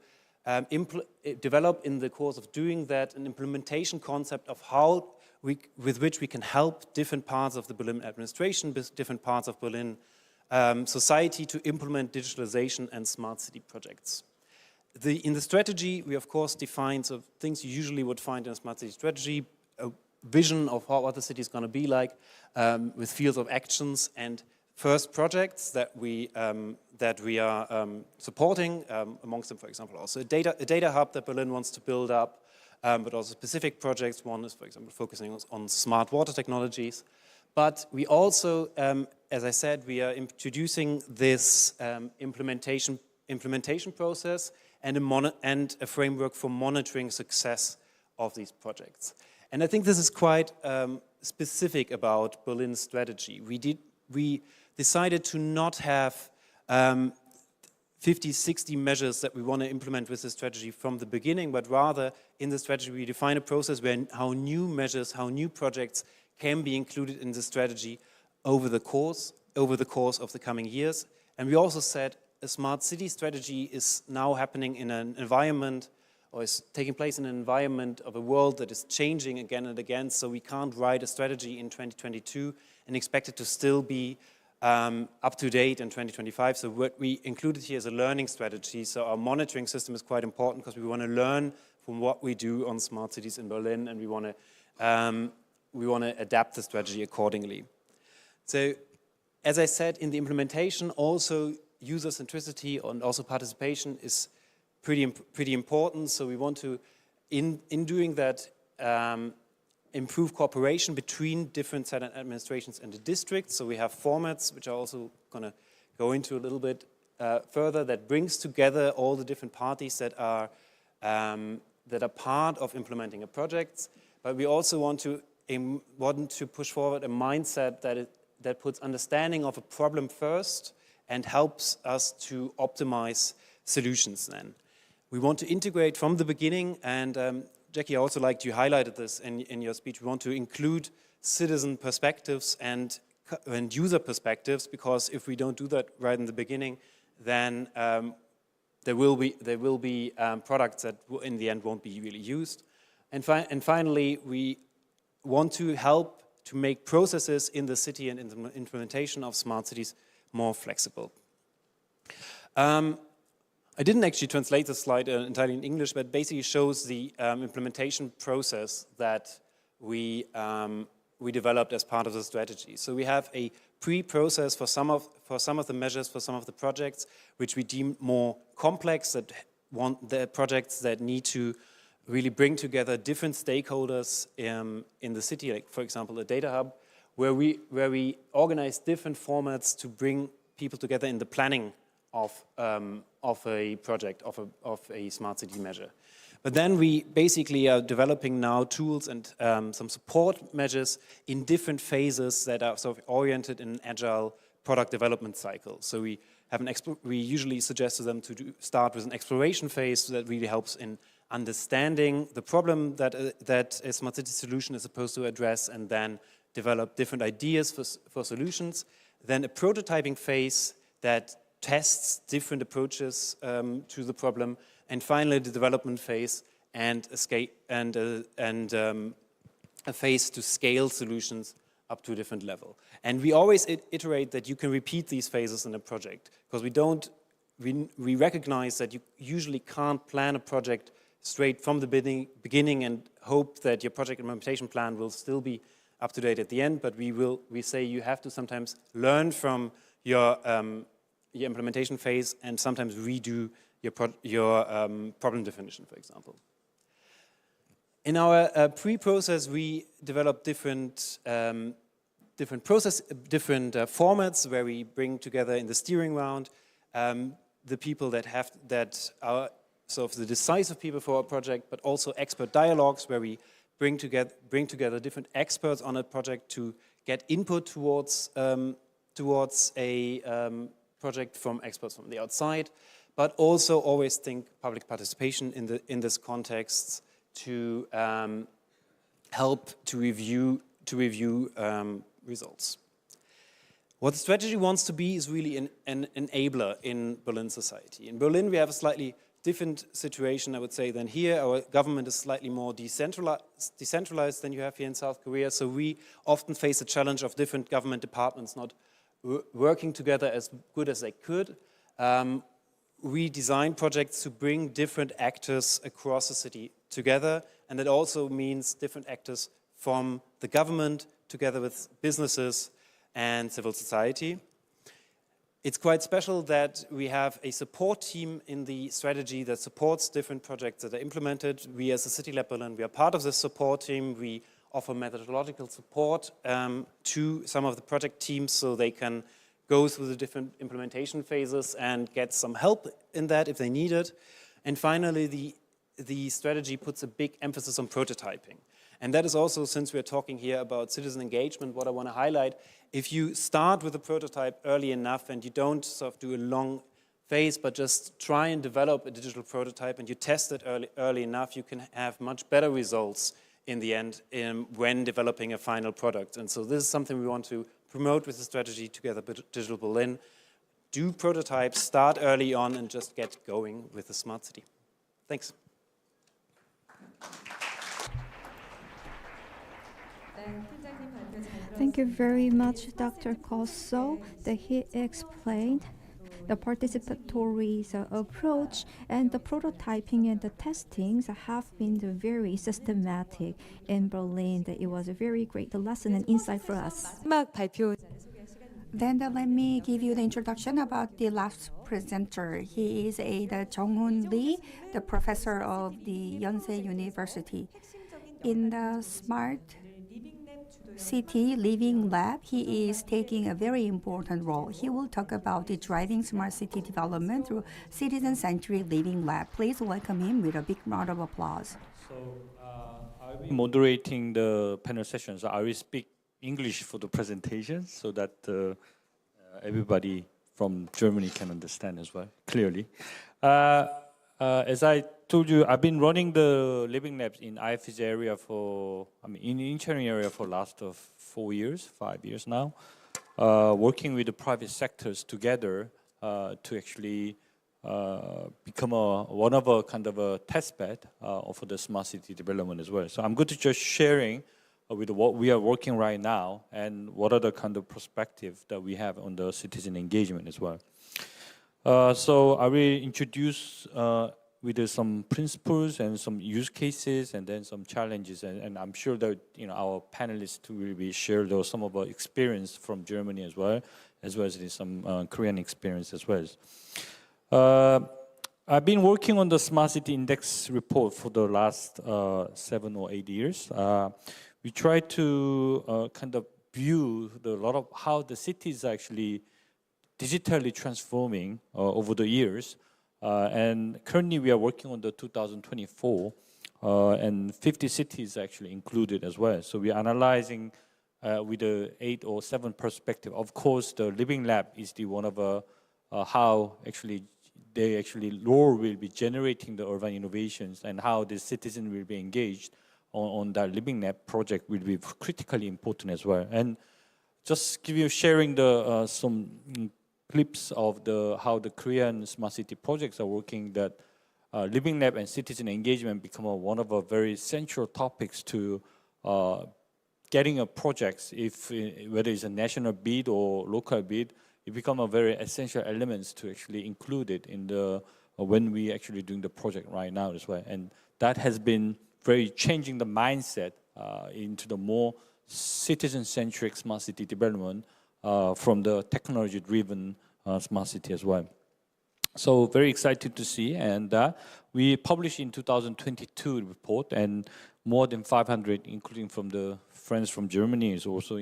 develop in the course of doing that an implementation concept of how with which we can help different parts of the Berlin administration, different parts of Berlin society to implement digitalization and smart city projects. In the strategy, we of course define sort of things you usually would find in a smart city strategy, a vision of what the city is going to be like, with fields of actions and first projects that we are supporting, amongst them, for example, also a data hub that Berlin wants to build up, but also specific projects. One is, for example, focusing on smart water technologies. But we also, as I said, we are introducing this implementation process and a framework for monitoring success of these projects. And I think this is quite specific about Berlin's strategy. We decided to not have 50, 60 measures that we want to implement with the strategy from the beginning, but rather in the strategy we define a process where how new measures, how new projects can be included in the strategy over the course of the coming years. And we also said a smart city strategy is now happening in an environment, or is taking place in an environment of a world that is changing again and again, so we can't write a strategy in 2022 and expect it to still be up to date in 2025. So what we included here is a learning strategy. So our monitoring system is quite important because we want to learn from what we do on smart cities in Berlin, and we want to adapt the strategy accordingly. So as I said, in the implementation, also user centricity and also participation is pretty important. So we want to, in doing that, improve cooperation between different site administrations and the districts. So we have formats, which I'm also going to go into a little bit further, that brings together all the different parties that are part of implementing a project. But we also want to push forward a mindset that puts understanding of a problem first and helps us to optimize solutions then. We want to integrate from the beginning, and Jackie, I also liked you highlighted this in your speech. We want to include citizen perspectives and user perspectives, because if we don't do that right in the beginning, then there will be products that in the end won't be really used. And finally, we want to help to make processes in the city and in the implementation of smart cities more flexible. I didn't actually translate the slide entirely in English, but basically shows the implementation process that we developed as part of the strategy. So we have a pre-process for some of the measures, for some of the projects, which we deem more complex, that want the projects that need to really bring together different stakeholders in the city, like for example a data hub, where we organize different formats to bring people together in the planning of a project, of a smart city measure. But then we basically are developing now tools and some support measures in different phases that are sort of oriented in an agile product development cycle. So we usually suggest to them to start with an exploration phase that really helps in understanding the problem that a smart city solution is supposed to address, and then develop different ideas for solutions. Then a prototyping phase that tests different approaches to the problem, and finally the development phase and a phase to scale solutions up to a different level. And we always iterate that you can repeat these phases in a project, because we recognize that you usually can't plan a project straight from the beginning and hope that your project implementation plan will still be up to date at the end, but we say you have to sometimes learn from your implementation phase and sometimes redo your problem definition, for example. In our pre-process, we develop different formats where we bring together in the steering round the people that are sort of the decisive people for a project, but also expert dialogues where we bring together different experts on a project to get input towards a project from experts from the outside, but also always think public participation in this context to help to review results. What the strategy wants to be is really an enabler in Berlin society. In Berlin, we have a slightly different situation, I would say, than here. Our government is slightly more decentralized than you have here in South Korea. So we often face the challenge of different government departments not working together as good as they could. We design projects to bring different actors across the city together, and that also means different actors from the government together with businesses and civil society. It's quite special that we have a support team in the strategy that supports different projects that are implemented. We as the CityLAB Berlin, we are part of this support team. We offer methodological support to some of the project teams so they can go through the different implementation phases and get some help in that if they need it. And finally, the strategy puts a big emphasis on prototyping. And that is also, since we're talking here about citizen engagement, what I want to highlight. If you start with a prototype early enough and you don't sort of do a long phase, but just try and develop a digital prototype and you test it early enough, you can have much better results in the end when developing a final product. And so this is something we want to promote with the strategy together with Digital Berlin. Do prototypes, start early on, and just get going with the smart city. Thanks. Thank you very much, Dr. Krause, that he explained the participatory approach and the prototyping and the testings have been very systematic in Berlin. That it was a very great lesson and insight for us. 마지막 발표. Then let me give you the introduction about the last presenter. He is the Jong-hoon Lee, the professor of the Yonsei University. In the Smart City Living Lab, he is taking a very important role. He will talk about the driving smart city development through citizen-centric living lab. Please welcome him with a big round of applause. So I'll be moderating the panel sessions. I will speak English for the presentation so that everybody from Germany can understand as well clearly. As I told you, I've been running the living labs in IFEZ area in Incheon area for last 5 years now, working with the private sectors together to actually become one of a kind of a test bed for the smart city development as well. So I'm going to just sharing with what we are working right now and what are the kind of perspective that we have on the citizen engagement as well. So I will introduce with some principles and some use cases and then some challenges, and I'm sure that our panelists will be shared some of our experience from Germany as well as some Korean experience as well. I've been working on the Smart City Index report for the last 7 or 8 years. We try to kind of view a lot of how the cities are actually digitally transforming over the years. And currently we are working on the 2024 and 50 cities actually included as well. So we are analyzing with the 8 or 7 perspective. Of course, the Living Lab is the one of how actually law will be generating the urban innovations and how the citizen will be engaged on that Living Lab project will be critically important as well. And just sharing some clips of how the Korean smart city projects are working, that Living Lab and citizen engagement become one of our very central topics to getting a projects, whether it's a national bid or local bid, it become a very essential elements to actually include it in when we actually doing the project right now as well. And that has been very changing the mindset into the more citizen-centric smart city development from the technology-driven smart city as well. So very excited to see, and we published in 2022 report, and more than 500, including from the friends from Germany, is also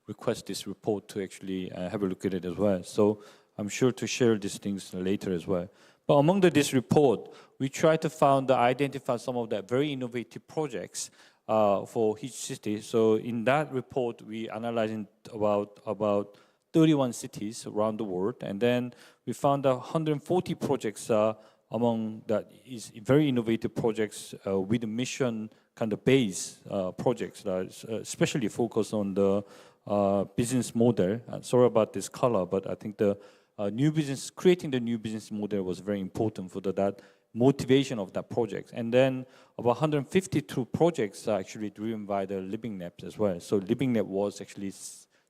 request this report to actually have a look at it as well. So I'm sure to share these things later as well. But among this report, we try to identify some of the very innovative projects for each city. So in that report, we analyzing about 31 cities around the world, and then we found 140 projects among that is very innovative projects with a mission kind of base projects that especially focus on the business model. Sorry about this color, but I think the creating the new business model was very important for that motivation of that project. And then about 152 projects are actually driven by the Living Labs as well. So Living Lab was actually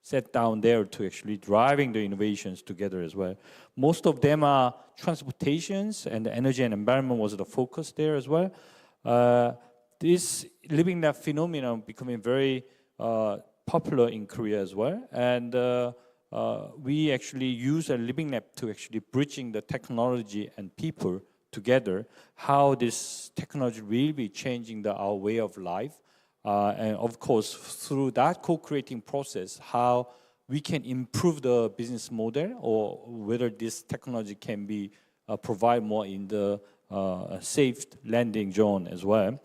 set down there to actually driving the innovations together as well. Most of them are transportations, and the energy and environment was the focus there as well. This Living Lab phenomenon becoming very popular in Korea as well. And we actually use a Living Lab to actually bridging the technology and people together, how this technology will be changing our way of life. And of course, through that co-creating process, how we can improve the business model, or whether this technology can be provide more in the a safe landing zone as well.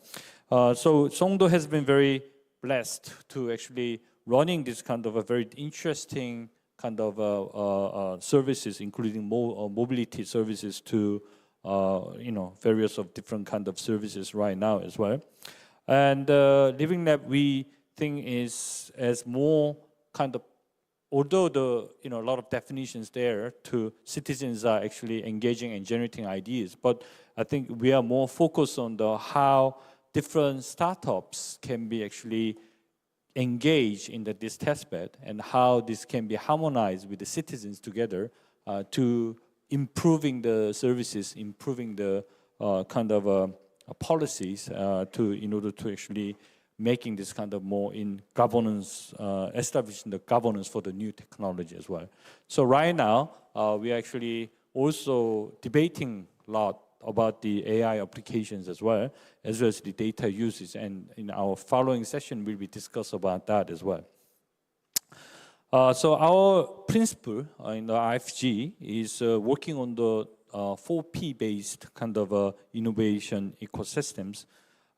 So Songdo has been very blessed to actually running this kind of a very interesting kind of services, including mobility services to various of different kind of services right now as well. And Living Lab, we think is as more kind of, although a lot of definitions there to citizens are actually engaging and generating ideas, but I think we are more focused on how different startups can be actually engaged in this test bed and how this can be harmonized with the citizens together to improving the services, improving the kind of policies in order to actually making this kind of more in governance, establishing the governance for the new technology as well. So right now, we are actually also debating a lot about the AI applications as well as the data uses. And in our following session, we'll be discuss about that as well. So our principle in the IFG is working on the 4P-based kind of innovation ecosystems.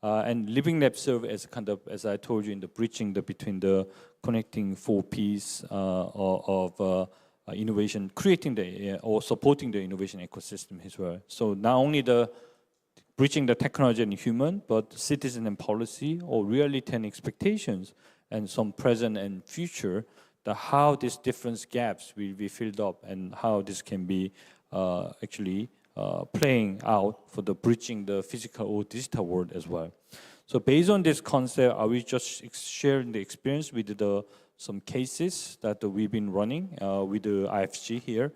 And Living Lab serve as kind of, as I told you, in the bridging between the connecting 4Ps of innovation, creating or supporting the innovation ecosystem as well. So not only bridging the technology and human, but citizen and policy, or reality and expectations, and some present and future, how these different gaps will be filled up and how this can be actually playing out for the bridging the physical or digital world as well. So based on this concept, I will just share the experience with some cases that we've been running with the IFG here.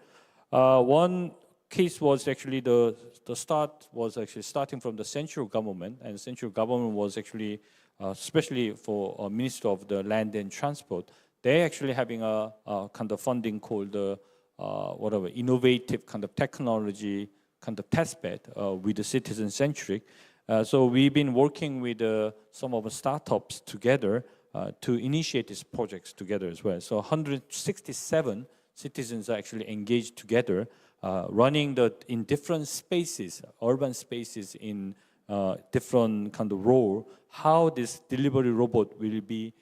One case was actually the start was actually starting from the central government, and central government was actually, especially for Minister of the Land and Transport, they actually having a kind of funding called whatever innovative kind of technology kind of test bed with the citizen-centric. So we've been working with some of the startups together to initiate these projects together as well. So 167 citizens are actually engaged together, running in different spaces, urban spaces in different kind of role, how this delivery robot will be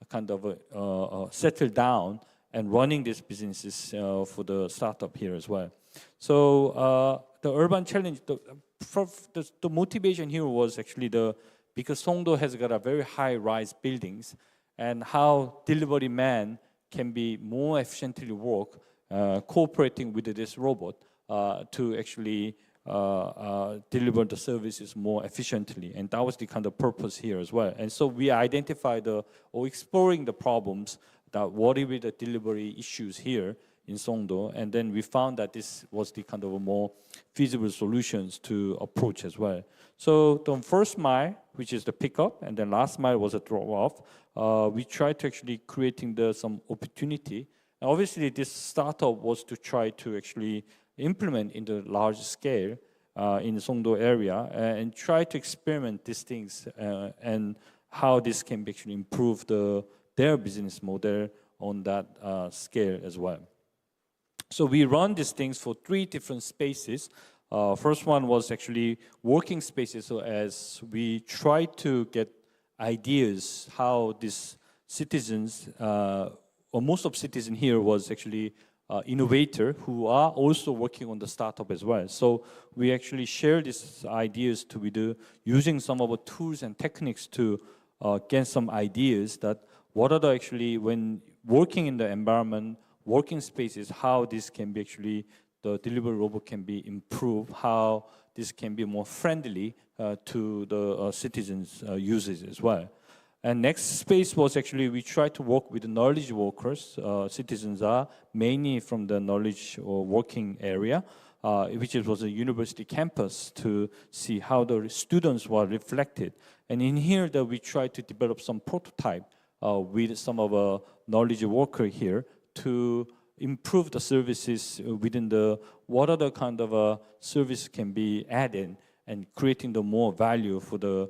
kind of settled down and running these businesses for the startup here as well. So the urban challenge, the motivation here was actually because Songdo has got a very high-rise buildings, and how delivery man can be more efficiently work, cooperating with this robot to actually deliver the services more efficiently. And that was the kind of purpose here as well. And so we identified or exploring the problems that what will be the delivery issues here in Songdo, and then we found that this was the kind of a more feasible solutions to approach as well. So the first mile, which is the pickup, and then last mile was a drop-off, we tried to actually creating some opportunity. And obviously, this startup was to try to actually implement in the large scale in the Songdo area and try to experiment these things and how this can actually improve their business model on that scale as well. So we run these things for 3 different spaces. First one was actually working spaces. So as we try to get ideas how these citizens, or most of citizens here was actually innovator who are also working on the startup as well. So we actually share these ideas using some of the tools and techniques to get some ideas that what are actually when working in the environment, working spaces, how this can be actually, the delivery robot can be improved, how this can be more friendly to the citizens' users as well. And next space was actually, we try to work with the knowledge workers. Citizens are mainly from the knowledge or working area, which was a university campus, to see how the students were reflected. And in here that we try to develop some prototype with some of our knowledge worker here to improve the services within what other kind of service can be added and creating the more value for the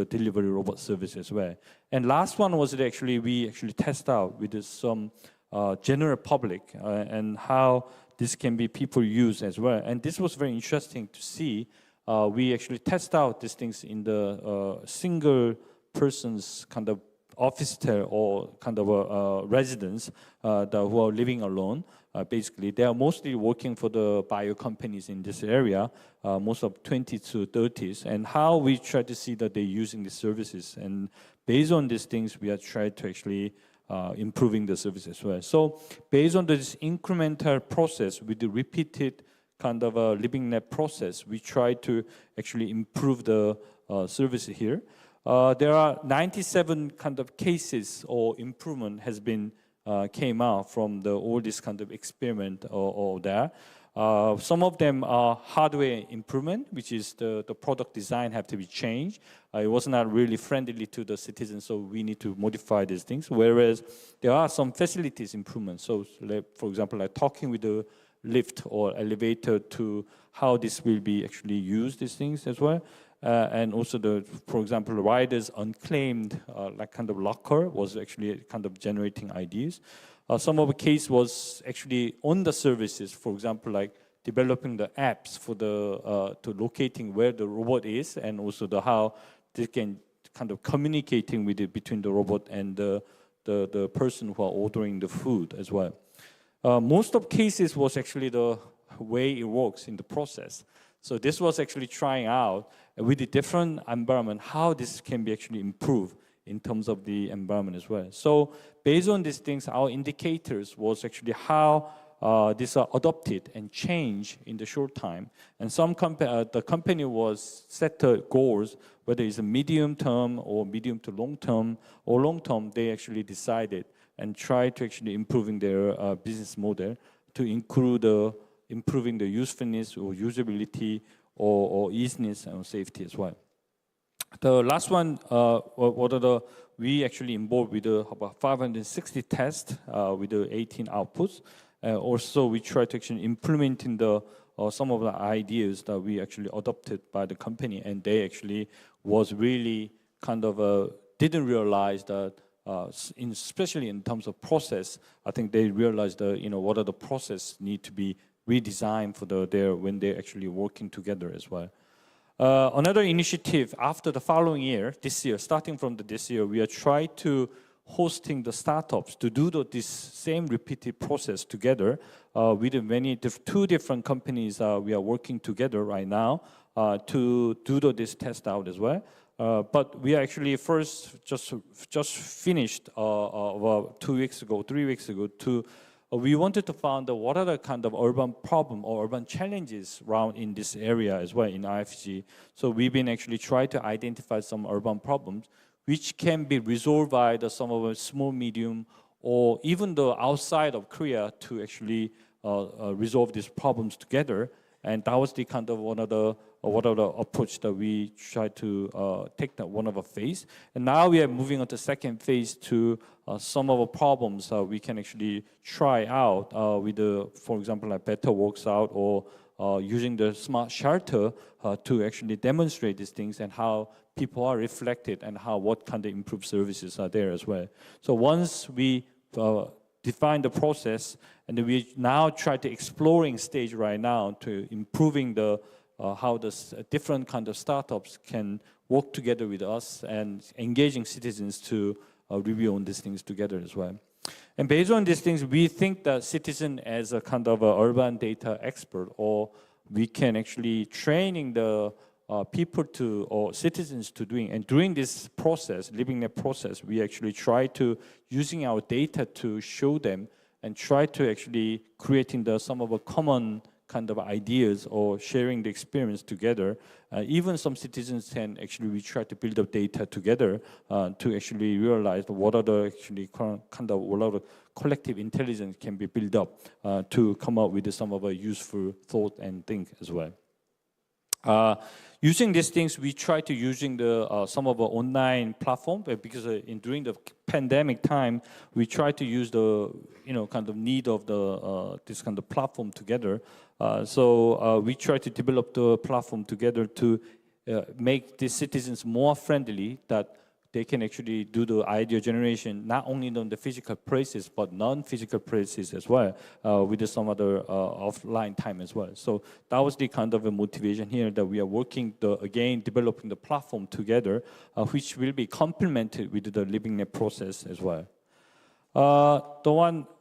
delivery robot service as well. And last one was that we actually test out with some general public and how this can be people use as well. And this was very interesting to see. We actually test out these things in the single person's kind of office or kind of a residents who are living alone. Basically, they are mostly working for the bio companies in this area, most of 20s to 30s, and how we try to see that they're using the services. And based on these things, we are trying to actually improving the service as well. So based on this incremental process with the repeated kind of a living lab process, we try to actually improve the service here. There are 97 kind of cases or improvement has been came out from all this kind of experiment or there. Some of them are hardware improvement, which is the product design have to be changed. It was not really friendly to the citizens, so we need to modify these things. Whereas there are some facilities improvements. So, for example, like talking with the lift or elevator to how this will be actually used, these things as well. And also for example, riders unclaimed like kind of locker was actually kind of generating ideas. Some of the case was actually on the services, for example, like developing the apps for to locating where the robot is, and also how they can kind of communicating with it between the robot and the person who are ordering the food as well. Most of cases was actually the way it works in the process. So this was actually trying out with the different environment, how this can be actually improved in terms of the environment as well. So based on these things, our indicators was actually how these are adopted and changed in the short time. And the company was set goals, whether it's a medium term or medium to long term or long term, they actually decided and tried to actually improving their business model to include improving the usefulness or usability or easiness and safety as well. The last one, we actually involved with about 560 tests with the 18 outputs. Also, we tried to actually implementing some of the ideas that we actually adopted by the company, and they actually was really kind of didn't realize that, especially in terms of process, I think they realized what are the process need to be redesigned for when they're actually working together as well. Another initiative after the following year, this year, starting from this year, we are trying to hosting the startups to do this same repeated process together with two different companies. We are working together right now to do this test out as well. But we actually first just finished about 3 weeks ago. We wanted to find what are the kind of urban problem or urban challenges around in this area as well in IFEZ. So we've been actually trying to identify some urban problems which can be resolved by some of the small, medium, or even the outside of Korea to actually resolve these problems together. And that was the kind of one of the approach that we tried to take one of a phase. And now we are moving on to second phase to some of the problems we can actually try out with for example, like better works out or using the smart shelter to actually demonstrate these things and how people are reflected and what kind of improved services are there as well. So once we define the process, and we now try to exploring stage right now to improving how the different kind of startups can work together with us and engaging citizens to review on these things together as well. And based on these things, we think that citizen as a kind of urban data expert, or we can actually training the people or citizens to doing. And during this process, living the process, we actually try to using our data to show them and try to actually creating some of a common kind of ideas or sharing the experience together. Even some citizens can actually, we try to build up data together to actually realize what are the actually kind of a lot of collective intelligence can be built up to come up with some of a useful thought and think as well. Using these things, we try to using some of our online platform because during the pandemic time, we try to use the kind of need of this kind of platform together. So we try to develop the platform together to make the citizens more friendly, that they can actually do the idea generation, not only on the physical places, but non-physical places as well, with some other offline time as well. So that was the kind of a motivation here, that we are working, again, developing the platform together, which will be complemented with the Living Lab process as well.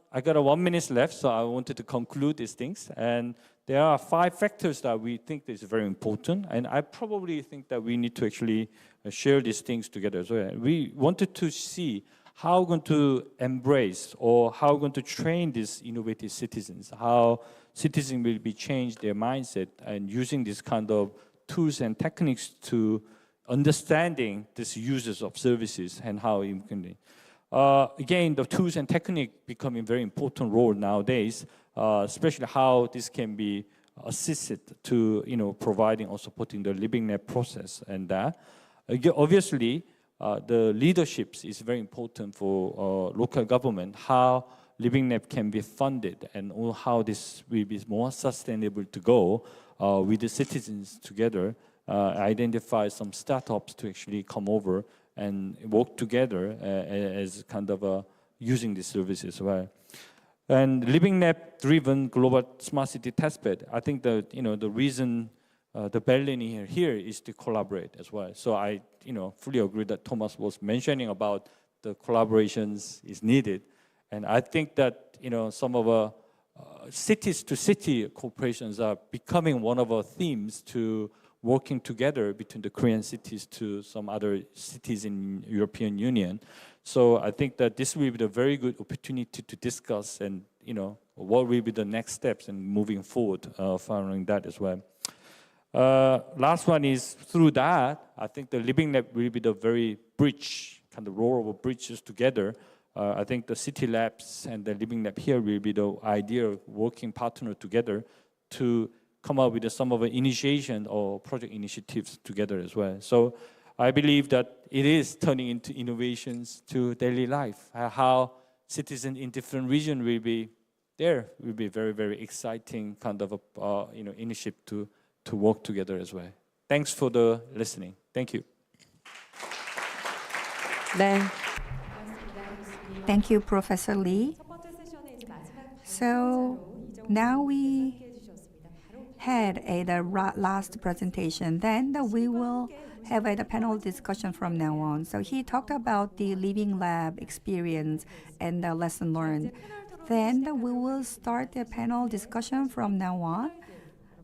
I got 1 minute left, so I wanted to conclude these things. And there are 5 factors that we think is very important, and I probably think that we need to actually share these things together as well. We wanted to see how we're going to embrace or how we're going to train these innovative citizens, how citizens will be changed their mindset and using this kind of tools and techniques to understanding these users of services and how it can be. Again, the tools and technique becoming very important role nowadays, especially how this can be assisted to, providing or supporting the Living Lab process. And that, obviously, the leaderships is very important for local government, how Living Lab can be funded and how this will be more sustainable to go with the citizens together, identify some startups to actually come over and work together as kind of using these services as well. And Living Lab-driven global smart city testbed. I think that the reason the Berlin here is to collaborate as well. So I fully agree that Thomas was mentioning about the collaborations is needed, and I think that some of our cities-to-city cooperations are becoming one of our themes to working together between the Korean cities to some other cities in European Union. So I think that this will be a very good opportunity to discuss and what will be the next steps and moving forward following that as well. Last one is through that, I think the Living Lab will be the very bridge, kind of role of bridges together. I think the CityLABs and the Living Lab here will be the ideal working partner together to come up with some of the initiation or project initiatives together as well. So I believe that it is turning into innovations to daily life. How citizens in different regions will be there will be very, very exciting kind of a initiative to work together as well. Thanks for the listening. Thank you. 네. Thank you, Professor Lee. So now we had the last presentation. Then we will have a panel discussion from now on. So he talked about the Living Lab experience and the lesson learned. Then we will start the panel discussion from now on.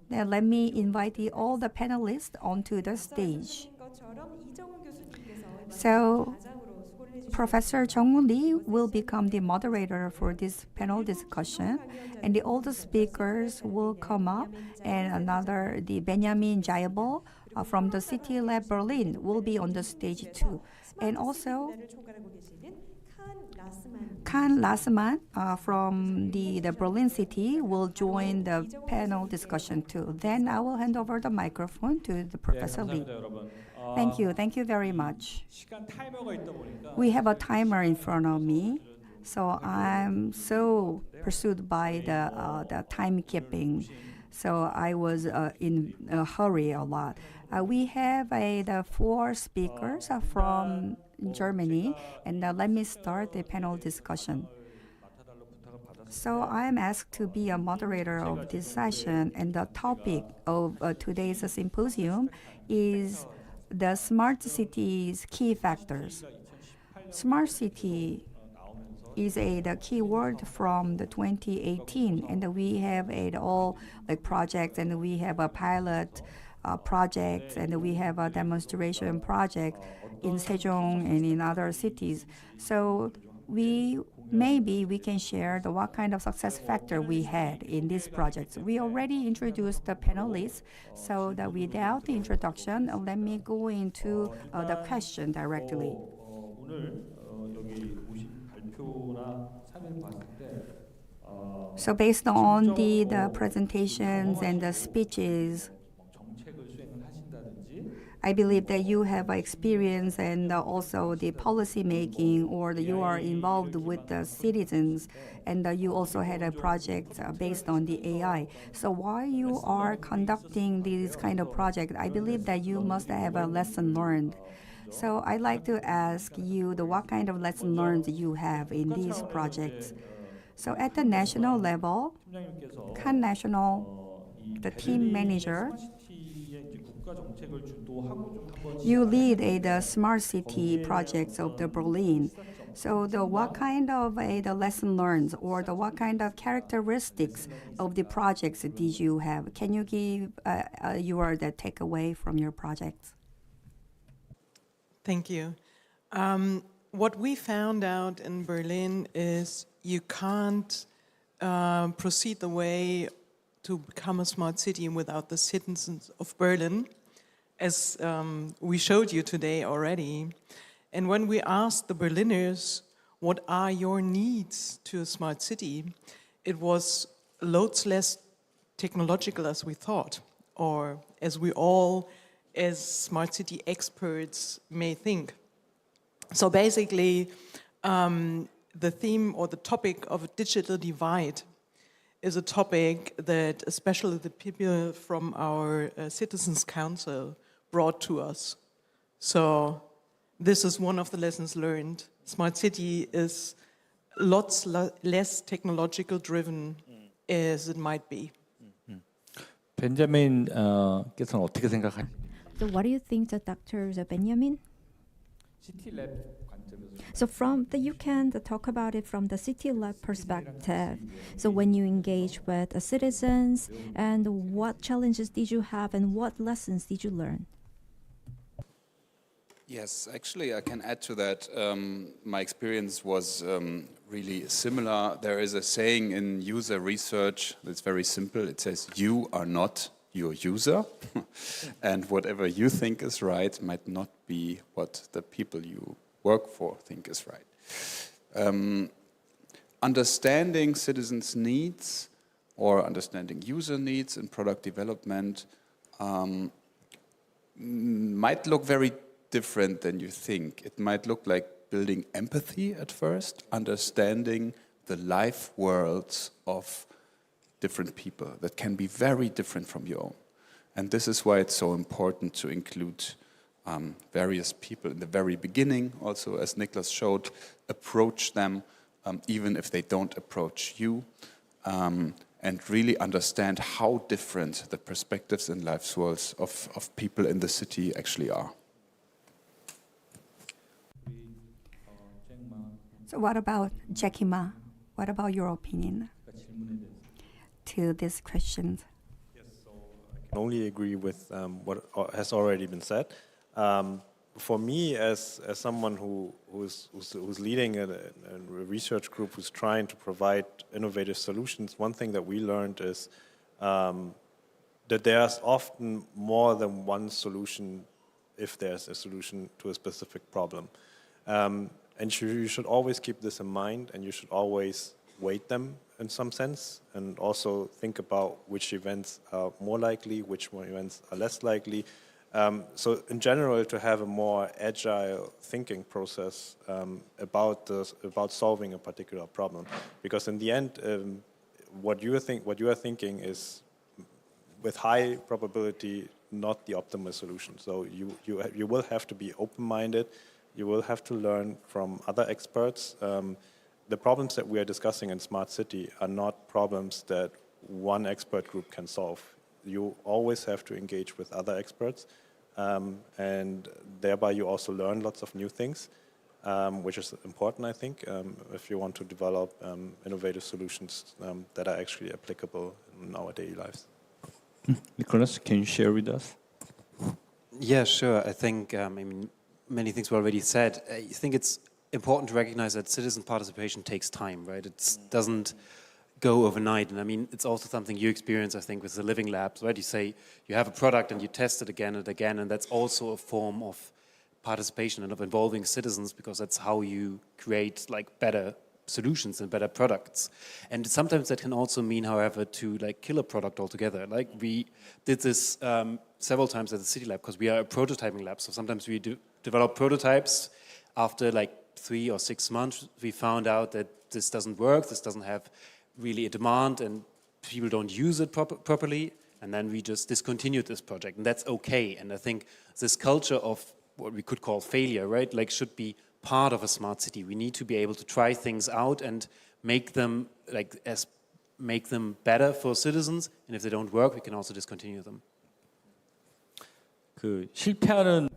Then let me invite all the panelists onto the stage. So Professor Jung-Woo Lee will become the moderator for this panel discussion, and all the speakers will come up, and the Benjamin Seibel from the CityLAB Berlin will be on the stage too. And also Kan Lassman from the Berlin City will join the panel discussion too. Then I will hand over the microphone to the Professor Lee. Thank you. Thank you very much. We have a timer in front of me, so I'm so pursued by the timekeeping. So I was in a hurry a lot. We have the 4 speakers from Germany, and let me start the panel discussion. So I am asked to be a moderator of this session, and the topic of today's symposium is the smart city's key factors. Smart city is the key word from the 2018, and we have all projects, and we have a pilot projects, and we have a demonstration project in Sejong and in other cities. So maybe we can share what kind of success factor we had in these projects. We already introduced the panelists, so that without the introduction, let me go into the question directly. So based on the presentations and the speeches, I believe that you have experience and also the policy making, or you are involved with the citizens, and you also had a project based on the AI. So while you are conducting this kind of project, I believe that you must have a lesson learned. So I'd like to ask you what kind of lesson learned you have in these projects. So at the national level, Kan National, the team manager, you lead the smart city projects of the Berlin. So what kind of the lesson learned or what kind of characteristics of the projects did you have? Can you give your the takeaway from your projects? Thank you. What we found out in Berlin is you can't proceed the way to become a smart city without the citizens of Berlin, as we showed you today already. And when we asked the Berliners, what are your needs to a smart city, it was loads less technological as we thought, or as we all, as smart city experts, may think. So basically, the theme or the topic of a digital divide is a topic that especially the people from our Citizens Council brought to us. So this is one of the lessons learned. Smart city is lots less technological driven as it might be. 벤자민 께서는 어떻게 생각하세요? So what do you think, Dr. Benjamin? So you can talk about it from the CityLAB perspective. So when you engage with citizens, and what challenges did you have and what lessons did you learn? Yes, actually I can add to that. My experience was really similar. There is a saying in user research that's very simple. It says, you are not your user, and whatever you think is right might not be what the people you work for think is right. Understanding citizens' needs or understanding user needs in product development might look very different than you think. It might look like building empathy at first, understanding the life worlds of different people that can be very different from your own. And this is why it's so important to include various people in the very beginning, also as Niklas showed, approach them even if they don't approach you, and really understand how different the perspectives and life worlds of people in the city actually are. So what about Jackie Ma? What about your opinion to these questions? Yes, so I can only agree with what has already been said. For me, as someone who's leading a research group who's trying to provide innovative solutions, one thing that we learned is that there's often more than one solution if there's a solution to a specific problem. And you should always keep this in mind, and you should always weight them in some sense, and also think about which events are more likely, which events are less likely. So in general, to have a more agile thinking process about solving a particular problem, because in the end, what you are thinking is with high probability not the optimal solution. So you will have to be open-minded. You will have to learn from other experts. The problems that we are discussing in Smart City are not problems that one expert group can solve. You always have to engage with other experts, and thereby you also learn lots of new things, which is important, I think, if you want to develop innovative solutions that are actually applicable in our daily lives. Nicholas, can you share with us? Yeah, sure. I think, many things were already said. I think it's important to recognize that citizen participation takes time, right? It doesn't go overnight. And it's also something you experience, I think, with the living labs, right? You say you have a product and you test it again and again, and that's also a form of participation and of involving citizens, because that's how you create better solutions and better products. And sometimes that can also mean, however, to kill a product altogether. We did this several times at the CityLAB, because we are a prototyping lab. So sometimes we develop prototypes. After 3 or 6 months, we found out that this doesn't work, this doesn't have really a demand, and people don't use it properly, and then we just discontinued this project, and that's okay. And I think this culture of what we could call failure, right? Like should be part of a smart city. We need to be able to try things out and make them make them better for citizens. And if they don't work, we can also discontinue them. 그 실패하는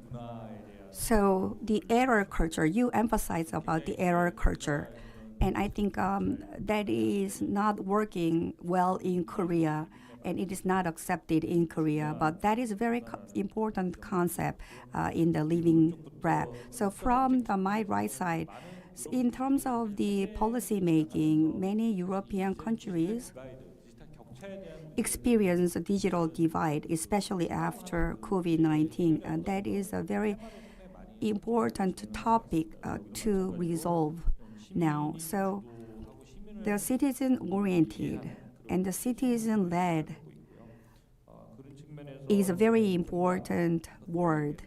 So the error culture, you emphasize about the error culture. And I think that is not working well in Korea, and it is not accepted in Korea. But that is a very important concept in the living lab. So from my right side, in terms of the policy making, many European countries experience a digital divide, especially after COVID-19. And that is a very important topic to resolve now. So the citizen-oriented and the citizen-led is a very important word.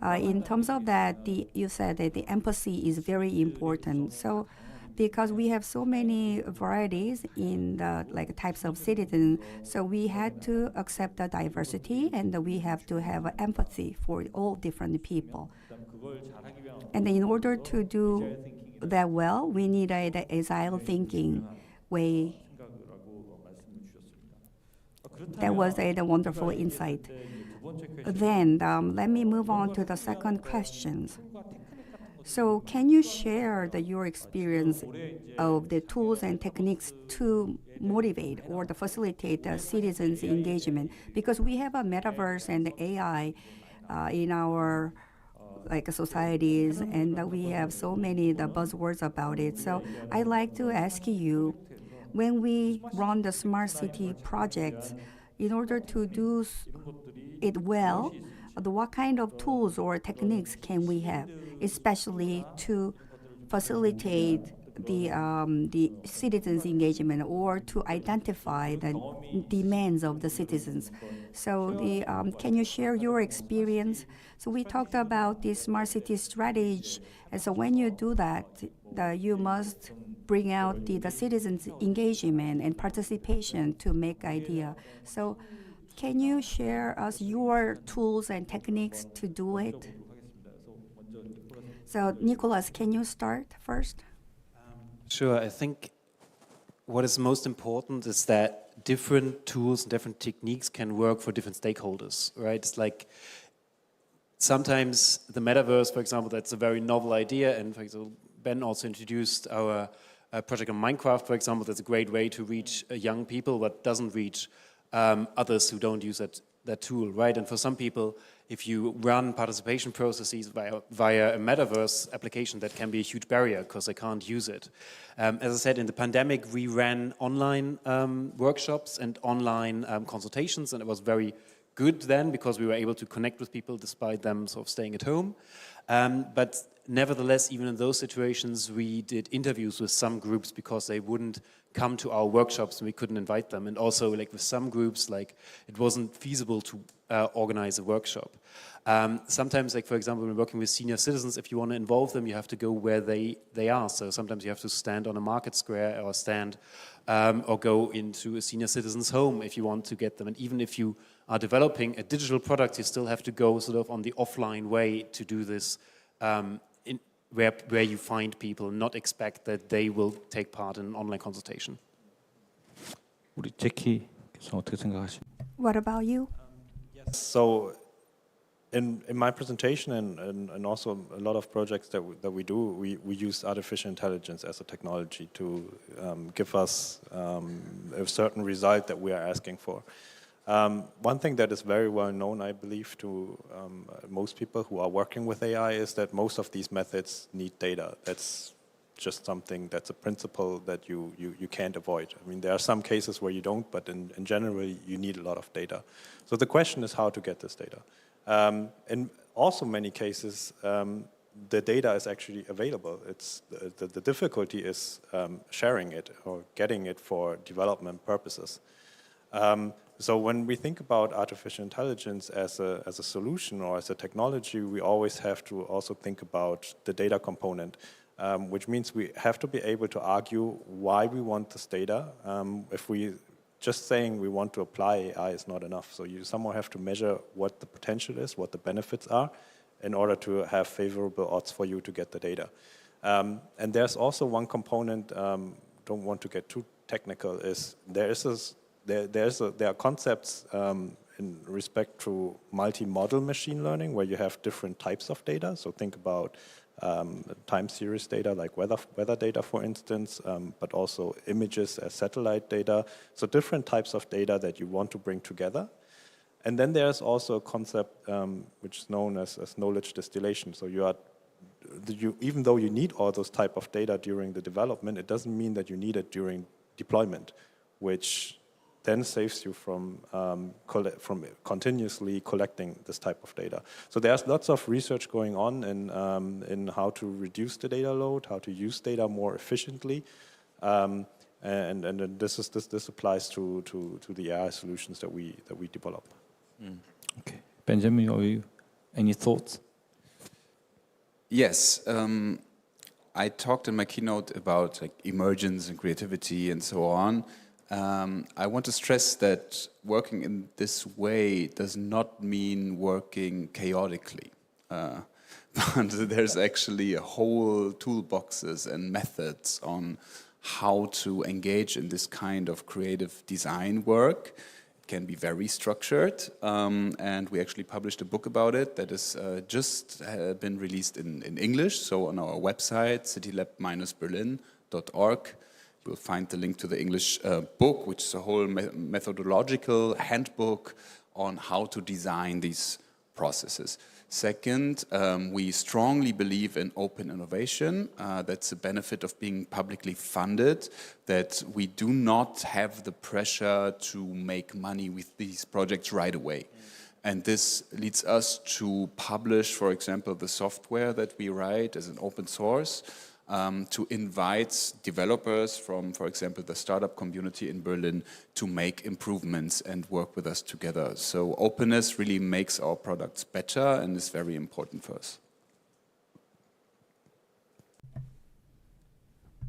In terms of that, you said that the empathy is very important. So because we have so many varieties in the types of citizens, so we had to accept the diversity, and we have to have empathy for all different people. And in order to do that well, we need the agile thinking way. That was a wonderful insight. Then let me move on to the second question. So can you share your experience of the tools and techniques to motivate or to facilitate the citizens' engagement? Because we have a metaverse and AI in our societies, and we have so many buzzwords about it. So I'd like to ask you, when we run the smart city projects, in order to do it well, what kind of tools or techniques can we have, especially to facilitate the citizens' engagement or to identify the demands of the citizens? So can you share your experience? So we talked about the smart city strategy, and so when you do that, you must bring out the citizens' engagement and participation to make idea. So can you share us your tools and techniques to do it? So Nicholas, can you start first? Sure. I think what is most important is that different tools and different techniques can work for different stakeholders, right? It's like sometimes the metaverse, for example, that's a very novel idea. And for example, Ben also introduced our project on Minecraft, for example. That's a great way to reach young people, but doesn't reach others who don't use that tool, right? And for some people, if you run participation processes via a metaverse application, that can be a huge barrier because they can't use it. As I said, in the pandemic, we ran online workshops and online consultations, and it was very good then because we were able to connect with people despite them sort of staying at home. But nevertheless, even in those situations, we did interviews with some groups because they wouldn't come to our workshops and we couldn't invite them. And also, with some groups, it wasn't feasible to organize a workshop. Sometimes, for example, when working with senior citizens, if you want to involve them, you have to go where they are. So sometimes you have to stand on a market square or stand or go into a senior citizen's home if you want to get them. And even if you are developing a digital product, you still have to go sort of on the offline way to do this where you find people and not expect that they will take part in an online consultation. 우리 제키께서 어떻게 생각하십니까? What about you? Yes. So in my presentation and also a lot of projects that we do, we use artificial intelligence as a technology to give us a certain result that we are asking for. One thing that is very well known, I believe, to most people who are working with AI is that most of these methods need data. That's just something, that's a principle that you can't avoid. I mean, there are some cases where you don't, but in general, you need a lot of data. So the question is how to get this data. In also many cases, the data is actually available. It's the difficulty is sharing it or getting it for development purposes. So when we think about artificial intelligence as a solution or as a technology, we always have to also think about the data component, which means we have to be able to argue why we want this data. If we just saying we want to apply AI is not enough. So you somehow have to measure what the potential is, what the benefits are, in order to have favorable odds for you to get the data. And there's also one component, don't want to get too technical, is there are concepts in respect to multi-model machine learning where you have different types of data. So think about time series data like weather data, for instance, but also images as satellite data. So different types of data that you want to bring together. And then there's also a concept which is known as knowledge distillation. So even though you need all those type of data during the development, it doesn't mean that you need it during deployment, which then saves you from continuously collecting this type of data. So there's lots of research going on in how to reduce the data load, how to use data more efficiently, and this applies to the AI solutions that we develop. Okay, Benjamin, any thoughts? Yes, I talked in my keynote about like emergence and creativity and so on. I want to stress that working in this way does not mean working chaotically. But there's actually a whole toolboxes and methods on how to engage in this kind of creative design work. It can be very structured, and we actually published a book about it that has just been released in English. So on our website, CityLAB-Berlin.org, you'll find the link to the English book, which is a whole methodological handbook on how to design these processes. Second, we strongly believe in open innovation. That's a benefit of being publicly funded, that we do not have the pressure to make money with these projects right away. And this leads us to publish, for example, the software that we write as an open source, to invite developers from, for example, the startup community in Berlin to make improvements and work with us together. So openness really makes our products better and is very important for us.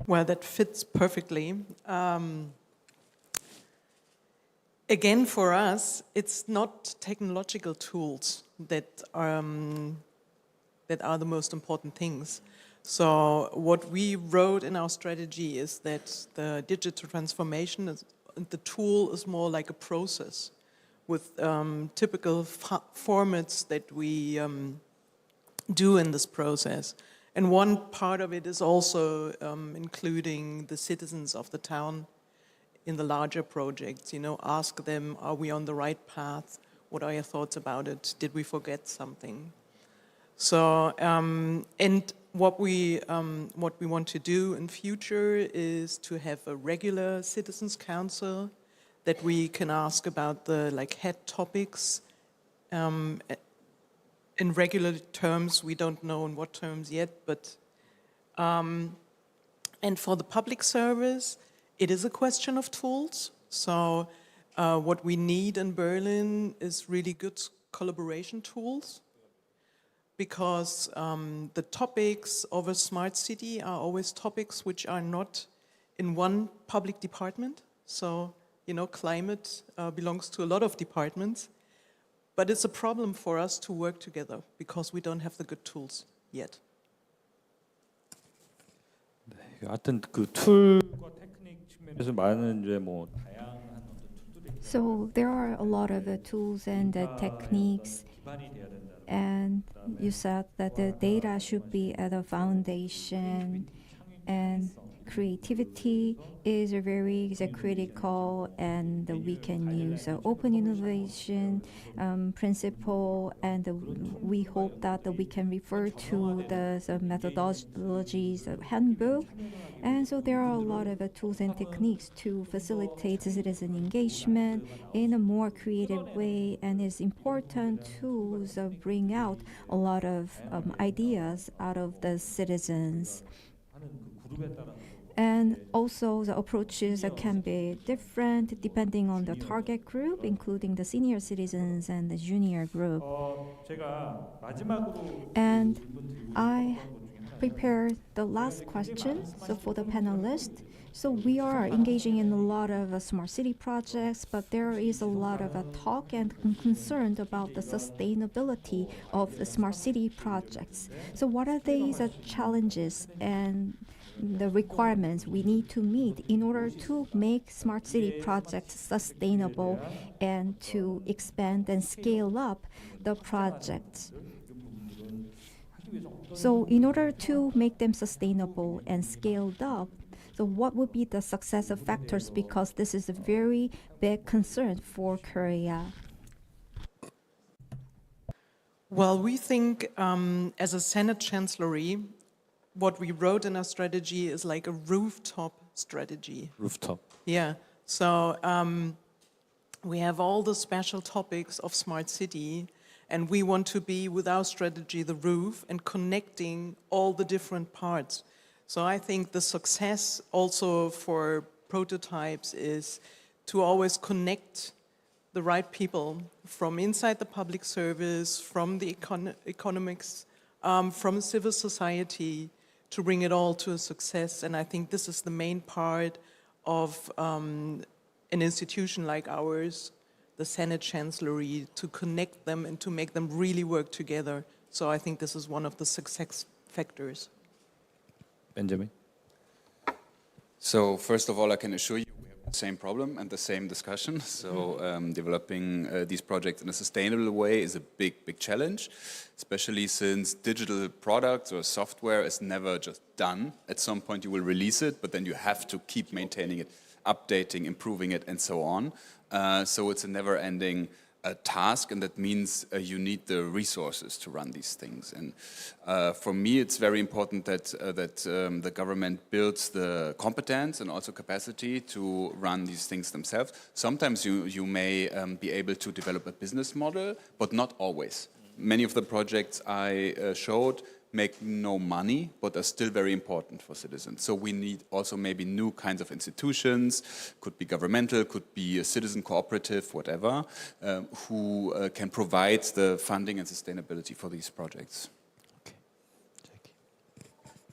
Well, that fits perfectly. Again, for us, it's not technological tools that are the most important things. So what we wrote in our strategy is that the digital transformation, the tool is more like a process with typical formats that we do in this process. And one part of it is also including the citizens of the town in the larger projects. You know, ask them, are we on the right path? What are your thoughts about it? Did we forget something? So, and what we want to do in future is to have a regular citizens council that we can ask about the head topics in regular terms. We don't know in what terms yet, but and for the public service, it is a question of tools. So what we need in Berlin is really good collaboration tools, because the topics of a smart city are always topics which are not in one public department. So, you know, climate belongs to a lot of departments, but it's a problem for us to work together because we don't have the good tools yet. 하여튼 그 툴과 테크닉 측면에서 많은 이제 뭐 다양한 툴들이. So there are a lot of tools and techniques, and you said that the data should be at a foundation, and creativity is a very critical, and we can use open innovation principle, and we hope that we can refer to the methodologies handbook. And so there are a lot of tools and techniques to facilitate citizen engagement in a more creative way, and it's important tools bring out a lot of ideas out of the citizens. And also the approaches can be different depending on the target group, including the senior citizens and the junior group. And I prepare the last question. So for the panelists, so we are engaging in a lot of smart city projects, but there is a lot of talk and concern about the sustainability of the smart city projects. So what are these challenges and the requirements we need to meet in order to make smart city projects sustainable and to expand and scale up the projects? So in order to make them sustainable and scaled up, so what would be the success factors, because this is a very big concern for Korea? Well, we think as a Senate Chancellery, what we wrote in our strategy is like a rooftop strategy. Rooftop. Yeah. So we have all the special topics of smart city, and we want to be, with our strategy, the roof and connecting all the different parts. So I think the success also for prototypes is to always connect the right people from inside the public service, from the economics, from civil society, to bring it all to a success. And I think this is the main part of an institution like ours, the Senate Chancellery, to connect them and to make them really work together. So I think this is one of the success factors. Benjamin? So first of all, I can assure you we have the same problem and the same discussion. So developing these projects in a sustainable way is a big challenge, especially since digital products or software is never just done. At some point you will release it, but then you have to keep maintaining it, updating, improving it, and so on. So it's a never-ending task, and that means you need the resources to run these things. And for me, it's very important that the government builds the competence and also capacity to run these things themselves. Sometimes you may be able to develop a business model, but not always. Many of the projects I showed make no money, but are still very important for citizens. So we need also maybe new kinds of institutions, could be governmental, could be a citizen cooperative, whatever, who can provide the funding and sustainability for these projects. Okay,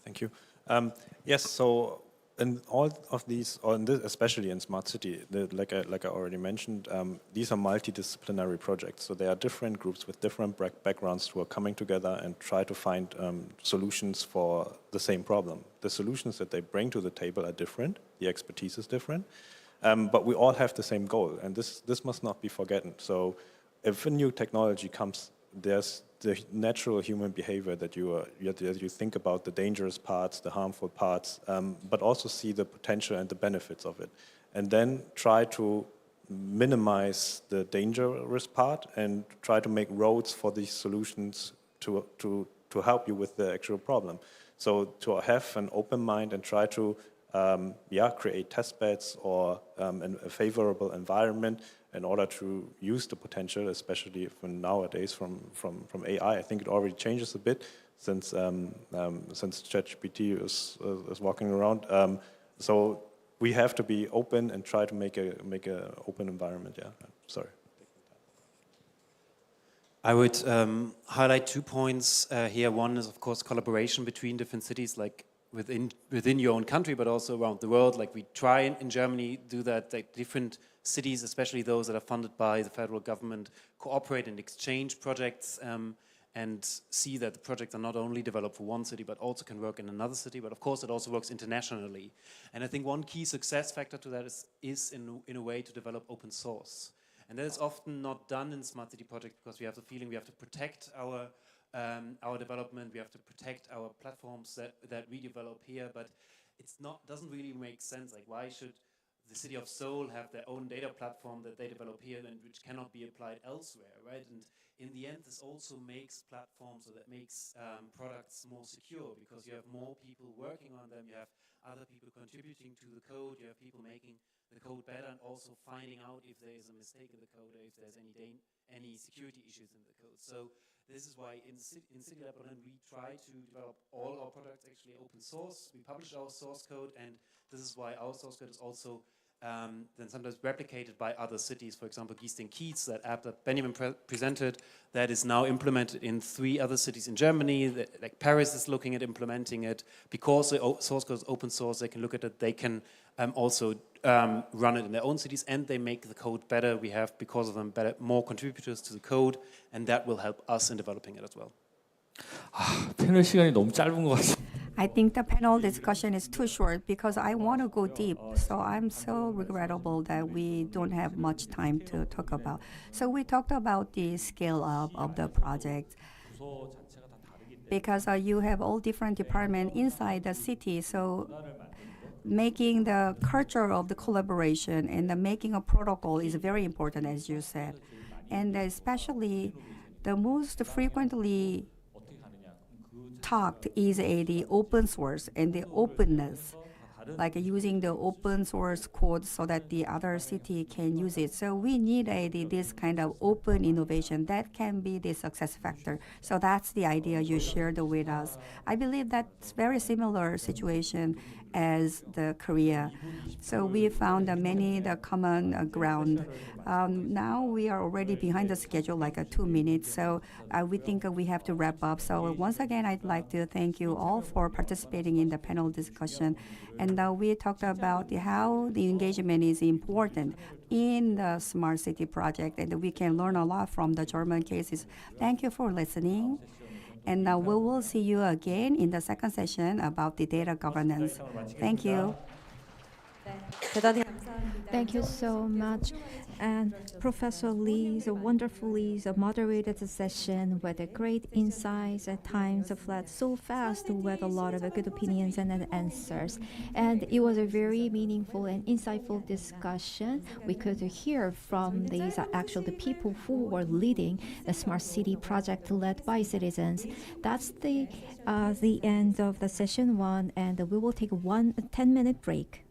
thank you. Yes, so in all of these, or in this, especially in Smart City, like I already mentioned, these are multidisciplinary projects. So there are different groups with different backgrounds who are coming together and try to find solutions for the same problem. The solutions that they bring to the table are different, the expertise is different, but we all have the same goal, and this must not be forgotten. So if a new technology comes, there's the natural human behavior that you think about the dangerous parts, the harmful parts, but also see the potential and the benefits of it. And then try to minimize the dangerous part and try to make roads for these solutions to help you with the actual problem. So to have an open mind and try to create test beds or a favorable environment in order to use the potential, especially from nowadays from AI. I think it already changes a bit since ChatGPT is walking around. So we have to be open and try to make a open environment. Yeah, sorry. I would highlight 2 points here. One is, of course, collaboration between different cities, like within your own country, but also around the world. Like we try in Germany do that, like different cities, especially those that are funded by the federal government, cooperate and exchange projects and see that the projects are not only developed for one city, but also can work in another city. But of course, it also works internationally. And I think one key success factor to that is in a way to develop open source. And that is often not done in smart city projects because we have the feeling we have to protect our development, we have to protect our platforms that we develop here, but doesn't really make sense. Like, why should the city of Seoul have their own data platform that they develop here and which cannot be applied elsewhere, right? And in the end, this also makes platforms, or that makes products more secure because you have more people working on them, you have other people contributing to the code, you have people making the code better and also finding out if there is a mistake in the code or if there's any security issues in the code. So this is why in CityLAB Berlin we try to develop all our products actually open source. We publish our source code, and this is why our source code is also then sometimes replicated by other cities. For example, Gießen-Kiez, that app that Benjamin presented, that is now implemented in 3 other cities in Germany. Like Paris is looking at implementing it. Because the source code is open source, they can look at it. They can also run it in their own cities, and they make the code better. We have, because of them, more contributors to the code, and that will help us in developing it as well. 패널 시간이 너무 짧은 것 같습니다. I think the panel discussion is too short because I want to go deep. So I'm so regrettable that we don't have much time to talk about. So we talked about the scale up of the project because you have all different departments inside the city. So making the culture of the collaboration and the making a protocol is very important, as you said. And especially the most frequently talked is the open source and the openness, like using the open source code so that the other city can use it. So we need this kind of open innovation that can be the success factor. So that's the idea you shared with us. I believe that's very similar situation as the Korea. So we found the common ground. Now we are already behind the schedule, like 2 minutes. So we think we have to wrap up. So once again, I'd like to thank you all for participating in the panel discussion. And we talked about how the engagement is important in the smart city project, and we can learn a lot from the German cases. Thank you for listening. And we will see you again in the second session about the data governance. Thank you. Thank you so much. And Professor Lee wonderfully moderated the session with a great insights. At times fled so fast with a lot of good opinions and answers. And it was a very meaningful and insightful discussion. We could hear from these the people who were leading the smart city project led by citizens. That's the end of the session 1, and we will take 10-minute break.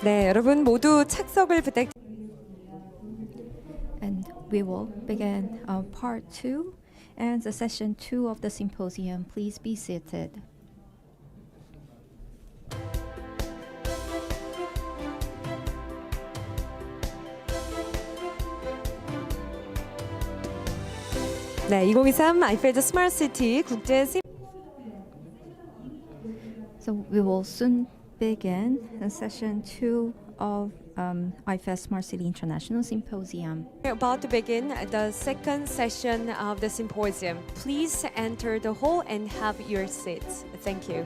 네, 여러분 모두 착석을 부탁드립니다. And we will begin part 2 and the session 2 of the symposium. Please be seated. 네, 2023 IFEZ 스마트 시티 국제 So we will soon begin session 2 of IFEZ Smart City International Symposium. We're about to begin the second session of the symposium. Please enter the hall and have your seats. Thank you.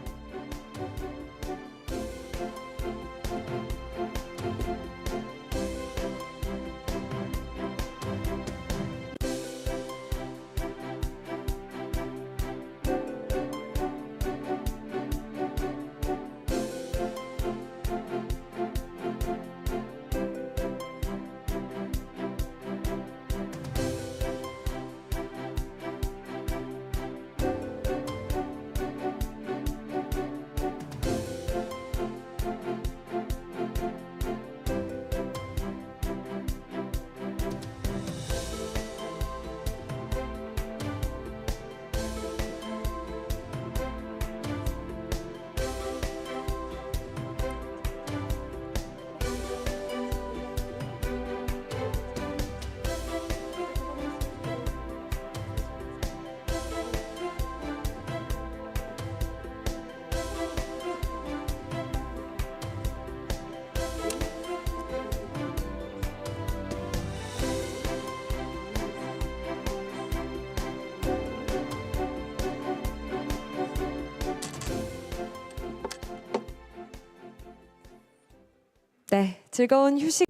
네, 즐거운 휴식.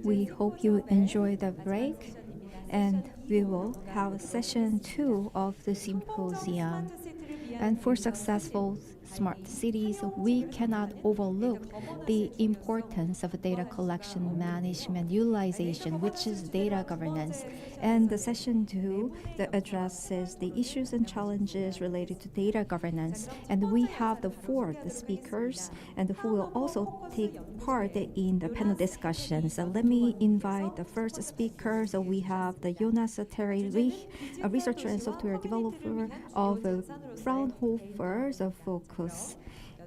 We hope you enjoy the break, and we will have session 2 of the symposium. And for successful smart cities, we cannot overlook the importance of data collection, management, utilization, which is data governance. And the session 2 that addresses the issues and challenges related to data governance. And we have the 4 speakers and who will also take part in the panel discussions. Let me invite the first speaker. So we have the Jonas Terry-Rich, a researcher and software developer of Fraunhofer's Focus.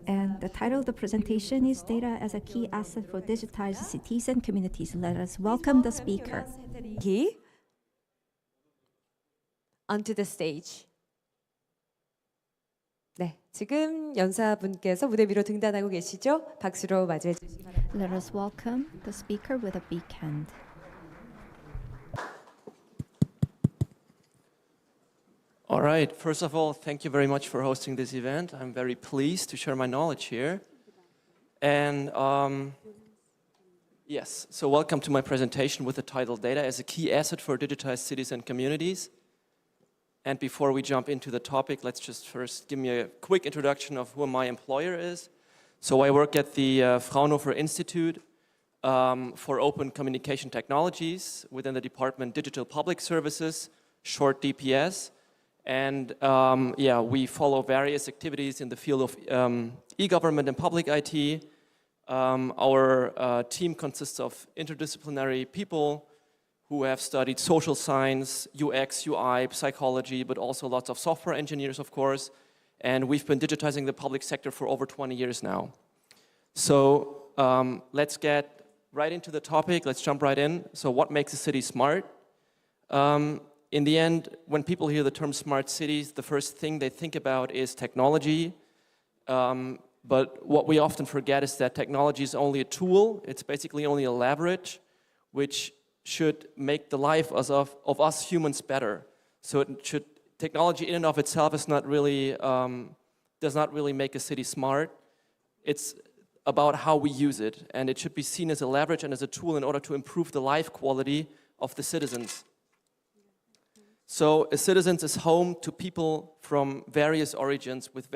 And the title of the presentation is Data as a Key Asset for Digitized Cities and Communities. Let us welcome the speaker. Onto the stage. 네, 지금 연사분께서 무대 위로 등단하고 계시죠? 박수로 맞이해 주시기 바랍니다. Let us welcome the speaker with a big hand. All right, first of all, thank you very much for hosting this event. I'm very pleased to share my knowledge here. And yes, so welcome to my presentation with the title Data as a Key Asset for Digitized Cities and Communities. And before we jump into the topic, let's just first give me a quick introduction of who my employer is. So I work at the Fraunhofer Institute for Open Communication Technologies within the Department Digital Public Services, short DPS. And yeah, we follow various activities in the field of e-government and public IT. Our team consists of interdisciplinary people who have studied social science, UX, UI, psychology, but also lots of software engineers, of course. And we've been digitizing the public sector for over 20 years now. So let's get right into the topic. Let's jump right in. So what makes a city smart? In the end, when people hear the term smart cities, the first thing they think about is technology. But what we often forget is that technology is only a tool. It's basically only a leverage, which should make the life of us humans better. So technology in and of itself is not really, does not really make a city smart. It's about how we use it. And it should be seen as a leverage and as a tool in order to improve the life quality of the citizens. So a citizen is home to people from various origins with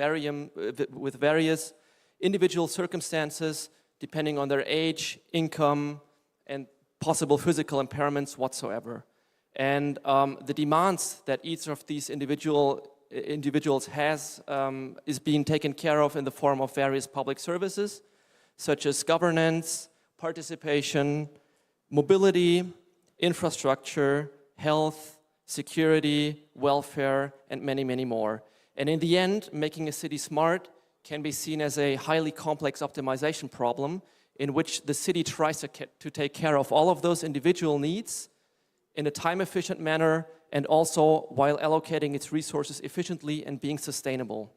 various individual circumstances depending on their age, income, and possible physical impairments whatsoever. And the demands that each of these individuals has is being taken care of in the form of various public services. such as governance, participation, mobility, infrastructure, health, security, welfare, and many, many more. And in the end, making a city smart can be seen as a highly complex optimization problem in which the city tries to take care of all of those individual needs in a time-efficient manner and also while allocating its resources efficiently and being sustainable.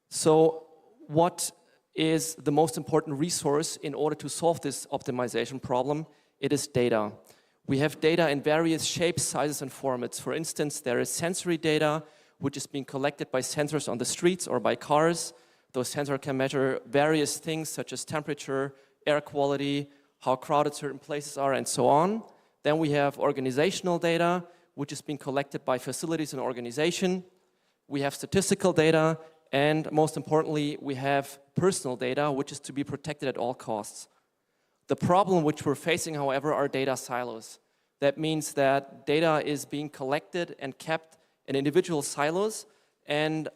So what is the most important resource in order to solve this optimization problem? It is data. We have data in various shapes, sizes, and formats. For instance, there is sensory data, which is being collected by sensors on the streets or by cars. Those sensors can measure various things such as temperature, air quality, how crowded certain places are, and so on. Then we have organizational data, which is being collected by facilities and organization. We have statistical data, and most importantly, we have personal data, which is to be protected at all costs. The problem which we're facing, however, are data silos. That means that data is being collected and kept in individual silos, and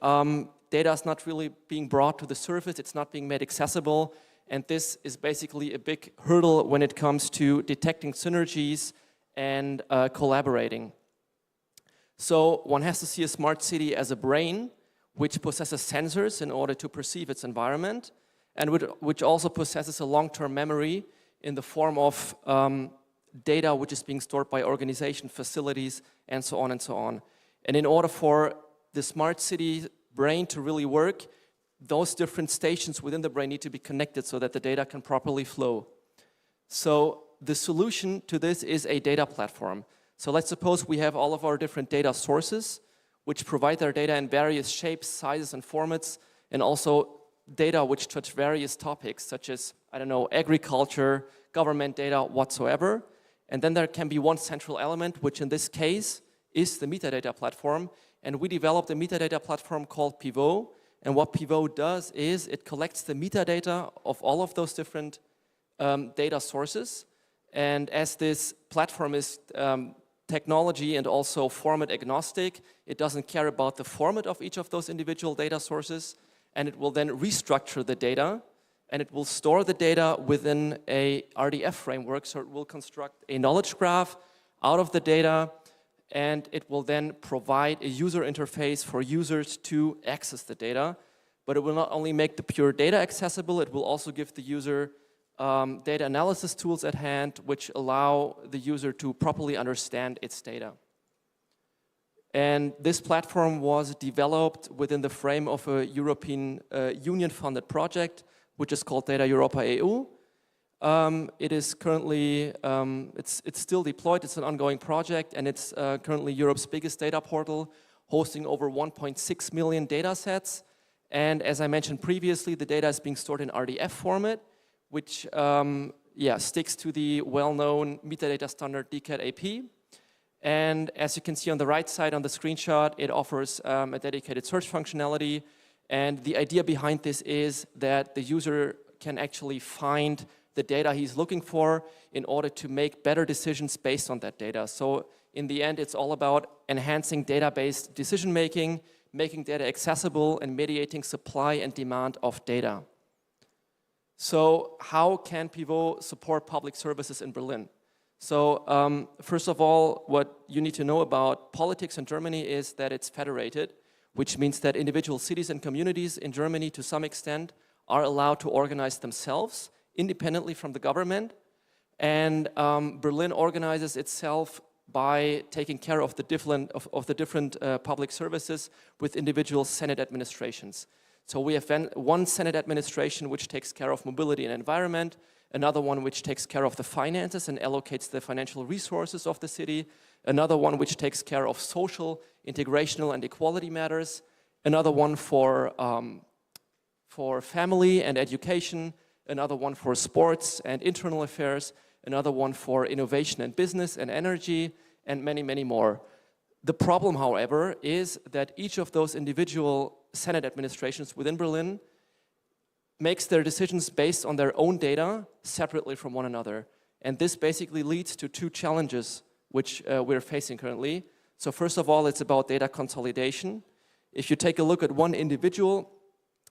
data is not really being brought to the surface, it's not being made accessible, and this is basically a big hurdle when it comes to detecting synergies and collaborating. So one has to see a smart city as a brain which possesses sensors in order to perceive its environment, and which also possesses a long-term memory in the form of data which is being stored by organization, facilities, and so on and so on. And in order for the smart city brain to really work, those different stations within the brain need to be connected so that the data can properly flow. So the solution to this is a data platform. So let's suppose we have all of our different data sources, which provide their data in various shapes, sizes, and formats, and also data which touch various topics, such as, I don't know, agriculture, government data, whatsoever. And then there can be one central element, which in this case is the metadata platform. And we developed a metadata platform called Pivot. And what Pivot does is it collects the metadata of all of those different data sources. And as this platform is technology and also format agnostic, it doesn't care about the format of each of those individual data sources, and it will then restructure the data, and it will store the data within a RDF framework, so it will construct a knowledge graph out of the data, and it will then provide a user interface for users to access the data. But it will not only make the pure data accessible, it will also give the user data analysis tools at hand, which allow the user to properly understand its data. And this platform was developed within the frame of a European Union-funded project, which is called Data Europa EU. It is currently, it's still deployed, it's an ongoing project, and it's currently Europe's biggest data portal, hosting over 1.6 million data sets. And as I mentioned previously, the data is being stored in RDF format, which sticks to the well-known metadata standard DCAT AP. And as you can see on the right side on the screenshot, it offers a dedicated search functionality. And the idea behind this is that the user can actually find the data he's looking for in order to make better decisions based on that data. So in the end, it's all about enhancing data-based decision-making, making data accessible, and mediating supply and demand of data. So how can Pivot support public services in Berlin? So first of all, what you need to know about politics in Germany is that it's federated, which means that individual cities and communities in Germany, to some extent, are allowed to organize themselves independently from the government. And Berlin organizes itself by taking care of the different public services with individual Senate administrations. So we have one Senate administration which takes care of mobility and environment, another one which takes care of the finances and allocates the financial resources of the city, another one which takes care of social, integrational, and equality matters, another one for family and education, another one for sports and internal affairs, another one for innovation and business and energy, and many, many more. The problem, however, is that each of those individual Senate administrations within Berlin makes their decisions based on their own data separately from one another. And this basically leads to two challenges which we're facing currently. So first of all, it's about data consolidation. If you take a look at one individual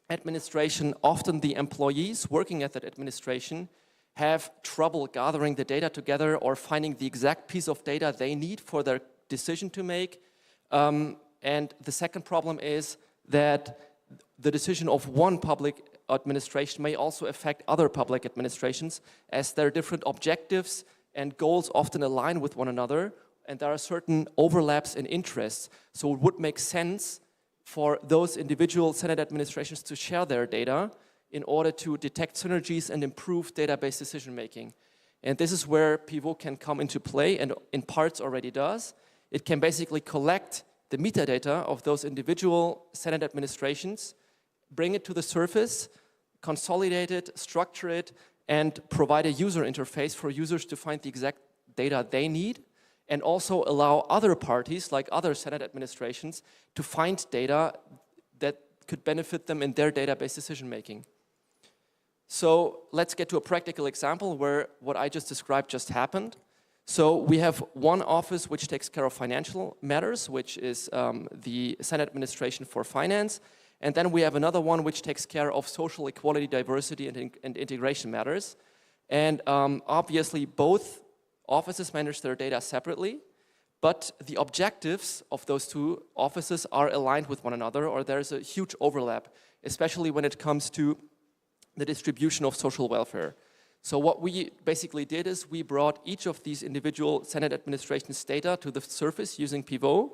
administration, often the employees working at that administration, have trouble gathering the data together or finding the exact piece of data they need for their decision to make. And the second problem is that the decision of one public administration may also affect other public administrations, as their different objectives and goals often align with one another, and there are certain overlaps in interests. So it would make sense for those individual Senate administrations to share their data in order to detect synergies and improve database decision making. And this is where Pivot can come into play, and in parts already does. It can basically collect the metadata of those individual Senate administrations, bring it to the surface, consolidate it, structure it, and provide a user interface for users to find the exact data they need, and also allow other parties, like other Senate administrations, to find data that could benefit them in their database decision making. So let's get to a practical example where what I just described just happened. So we have one office which takes care of financial matters, which is the Senate Administration for Finance. And then we have another one which takes care of social equality, diversity, and integration matters. And obviously both offices manage their data separately, but the objectives of those two offices are aligned with one another, or there's a huge overlap, especially when it comes to the distribution of social welfare. So what we basically did is we brought each of these individual Senate administrations' data to the surface using Pivot.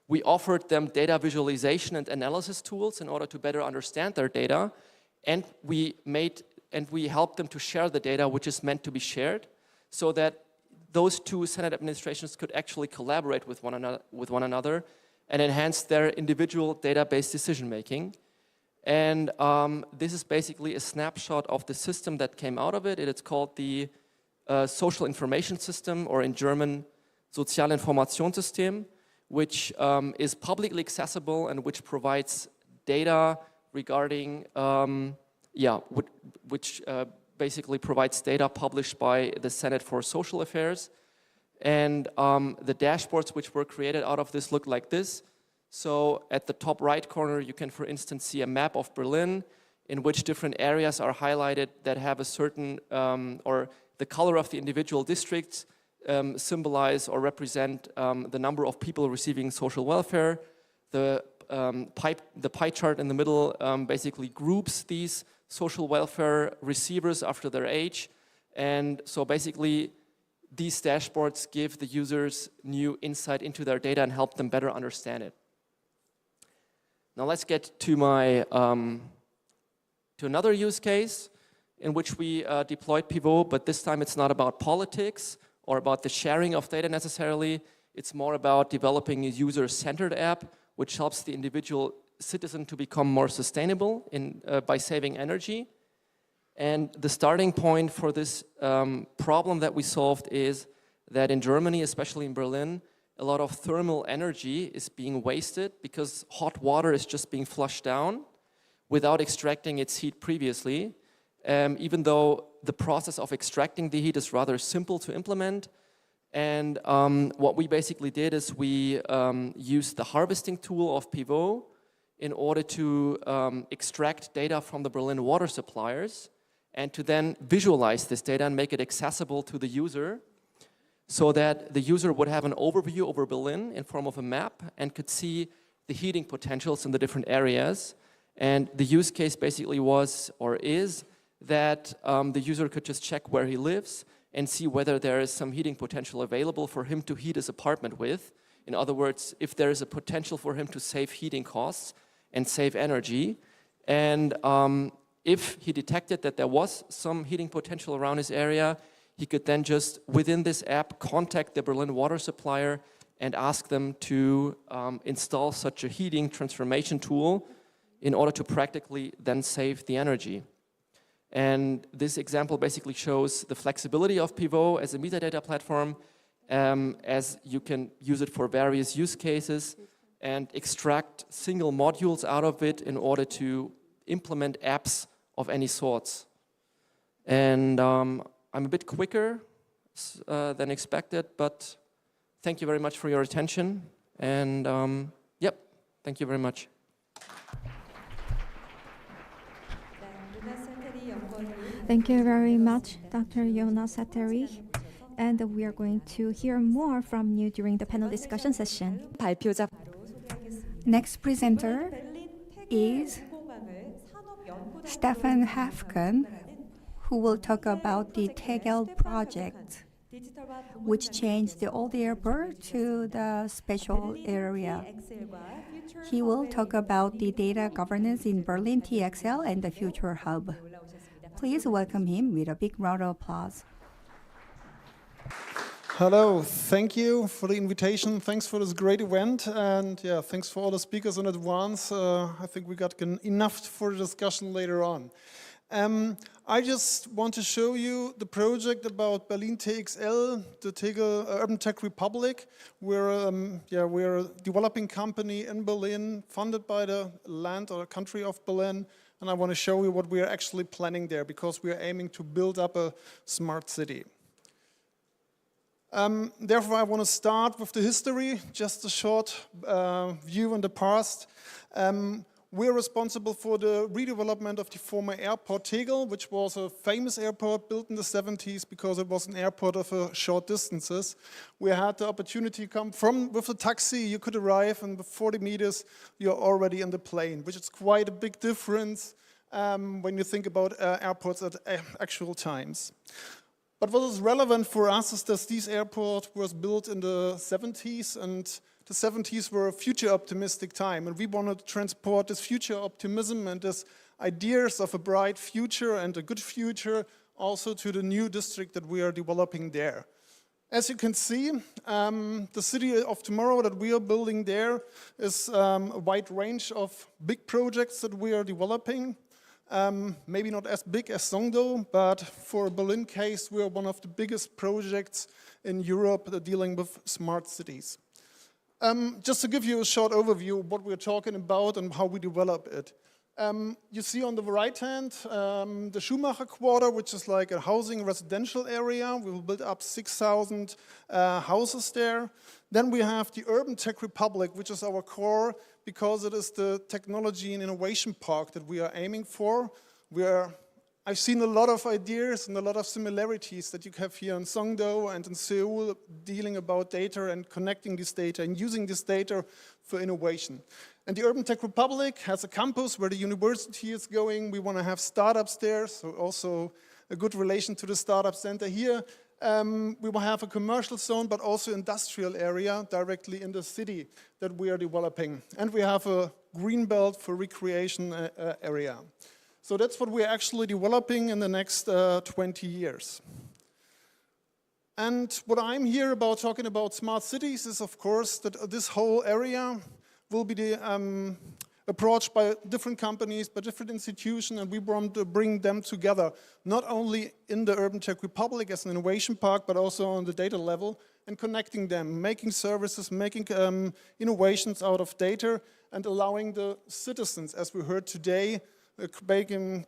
We offered them data visualization and analysis tools in order to better understand their data, and we helped them to share the data which is meant to be shared, so that those two Senate administrations could actually collaborate with one another and enhance their individual database decision making. And this is basically a snapshot of the system that came out of it. It's called the Social Information System, or in German, Sozialinformationssystem, which is publicly accessible and which provides data regarding, which basically provides data published by the Senate for Social Affairs. And the dashboards which were created out of this look like this. So at the top right corner, you can, for instance, see a map of Berlin in which different areas are highlighted that have a certain, or the color of the individual districts symbolize or represent the number of people receiving social welfare. The pie chart in the middle basically groups these social welfare receivers after their age. And so basically, these dashboards give the users new insight into their data and help them better understand it. Now let's get to my to another use case in which we deployed Pivot, but this time it's not about politics or about the sharing of data necessarily. It's more about developing a user-centered app which helps the individual citizen to become more sustainable by saving energy. And the starting point for this problem that we solved is that in Germany, especially in Berlin, a lot of thermal energy is being wasted because hot water is just being flushed down without extracting its heat previously. Even though the process of extracting the heat is rather simple to implement. And what we basically did is we used the harvesting tool of Pivot in order to extract data from the Berlin water suppliers and to then visualize this data and make it accessible to the user, so that the user would have an overview over Berlin in form of a map and could see the heating potentials in the different areas. And the use case basically was, or is, that the user could just check where he lives and see whether there is some heating potential available for him to heat his apartment with. In other words, if there is a potential for him to save heating costs and save energy. And if he detected that there was some heating potential around his area, he could then just, within this app, contact the Berlin water supplier and ask them to install such a heating transformation tool in order to practically then save the energy. And this example basically shows the flexibility of Pivot as a metadata platform, as you can use it for various use cases and extract single modules out of it in order to implement apps of any sorts. And I'm a bit quicker than expected, but thank you very much for your attention. And yep, thank you very much. Thank you very much, Dr. Jonas Satterich. And we are going to hear more from you during the panel discussion session. 발표자. Next presenter is Stefan Hafken, who will talk about the Tegel project, which changed the old airport to the special area. He will talk about the data governance in Berlin TXL and the future hub. Please welcome him with a big round of applause. Hello, thank you for the invitation. Thanks for this great event, and yeah, thanks for all the speakers in advance. I think we got enough for the discussion later on. I just want to show you the project about Berlin TXL, the Tegel Urban Tech Republic. We're a developing company in Berlin, funded by the land or country of Berlin, and I want to show you what we are actually planning there, because we are aiming to build up a smart city. Therefore, I want to start with the history, just a short view in the past. We're responsible for the redevelopment of the former airport Tegel, which was a famous airport built in the 70s because it was an airport of short distances. We had the opportunity to come from with a taxi, you could arrive, and with 40 meters, you're already in the plane, which is quite a big difference when you think about airports at actual times. But what is relevant for us is that this airport was built in the 70s, and the 70s were a future optimistic time, and we wanted to transport this future optimism and this ideas of a bright future and a good future also to the new district that we are developing there. As you can see, the city of tomorrow that we are building there is a wide range of big projects that we are developing. Maybe not as big as Songdo, but for Berlin case, we are one of the biggest projects in Europe dealing with smart cities. Just to give you a short overview of what we're talking about and how we develop it. You see on the right hand, the Schumacher Quarter, which is like a housing residential area. We will build up 6,000 houses there. Then we have the Urban Tech Republic, which is our core, because it is the technology and innovation park that we are aiming for. I've seen a lot of ideas and a lot of similarities that you have here in Songdo and in Seoul, dealing about data and connecting this data and using this data for innovation. And the Urban Tech Republic has a campus where the university is going. We want to have startups there, so also a good relation to the startup center here. We will have a commercial zone, but also industrial area directly in the city that we are developing. And we have a green belt for recreation area. So that's what we're actually developing in the next 20 years. And what I'm here about talking about smart cities is, of course, that this whole area will be approached by different companies, by different institutions, and we want to bring them together, not only in the Urban Tech Republic as an innovation park, but also on the data level, and connecting them, making services, making innovations out of data, and allowing the citizens, as we heard today,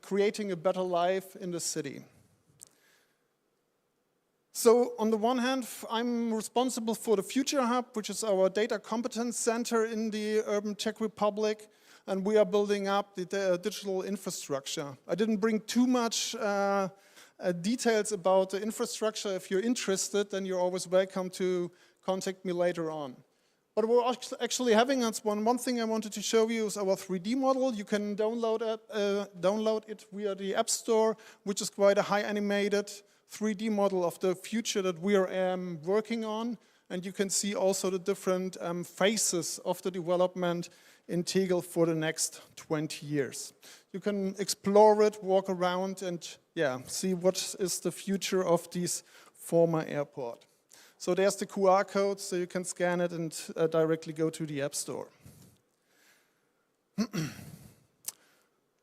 creating a better life in the city. So on the one hand, I'm responsible for the Future Hub, which is our data competence center in the Urban Tech Republic, and we are building up the digital infrastructure. I didn't bring too much details about the infrastructure. If you're interested, then you're always welcome to contact me later on. But we're actually having one thing I wanted to show you is our 3D model. You can download it via the App Store, which is quite a high animated 3D model of the future that we are working on. And you can see also the different phases of the development in Tegel for the next 20 years. You can explore it, walk around, and see what is the future of this former airport. So there's the QR code, so you can scan it and directly go to the App Store.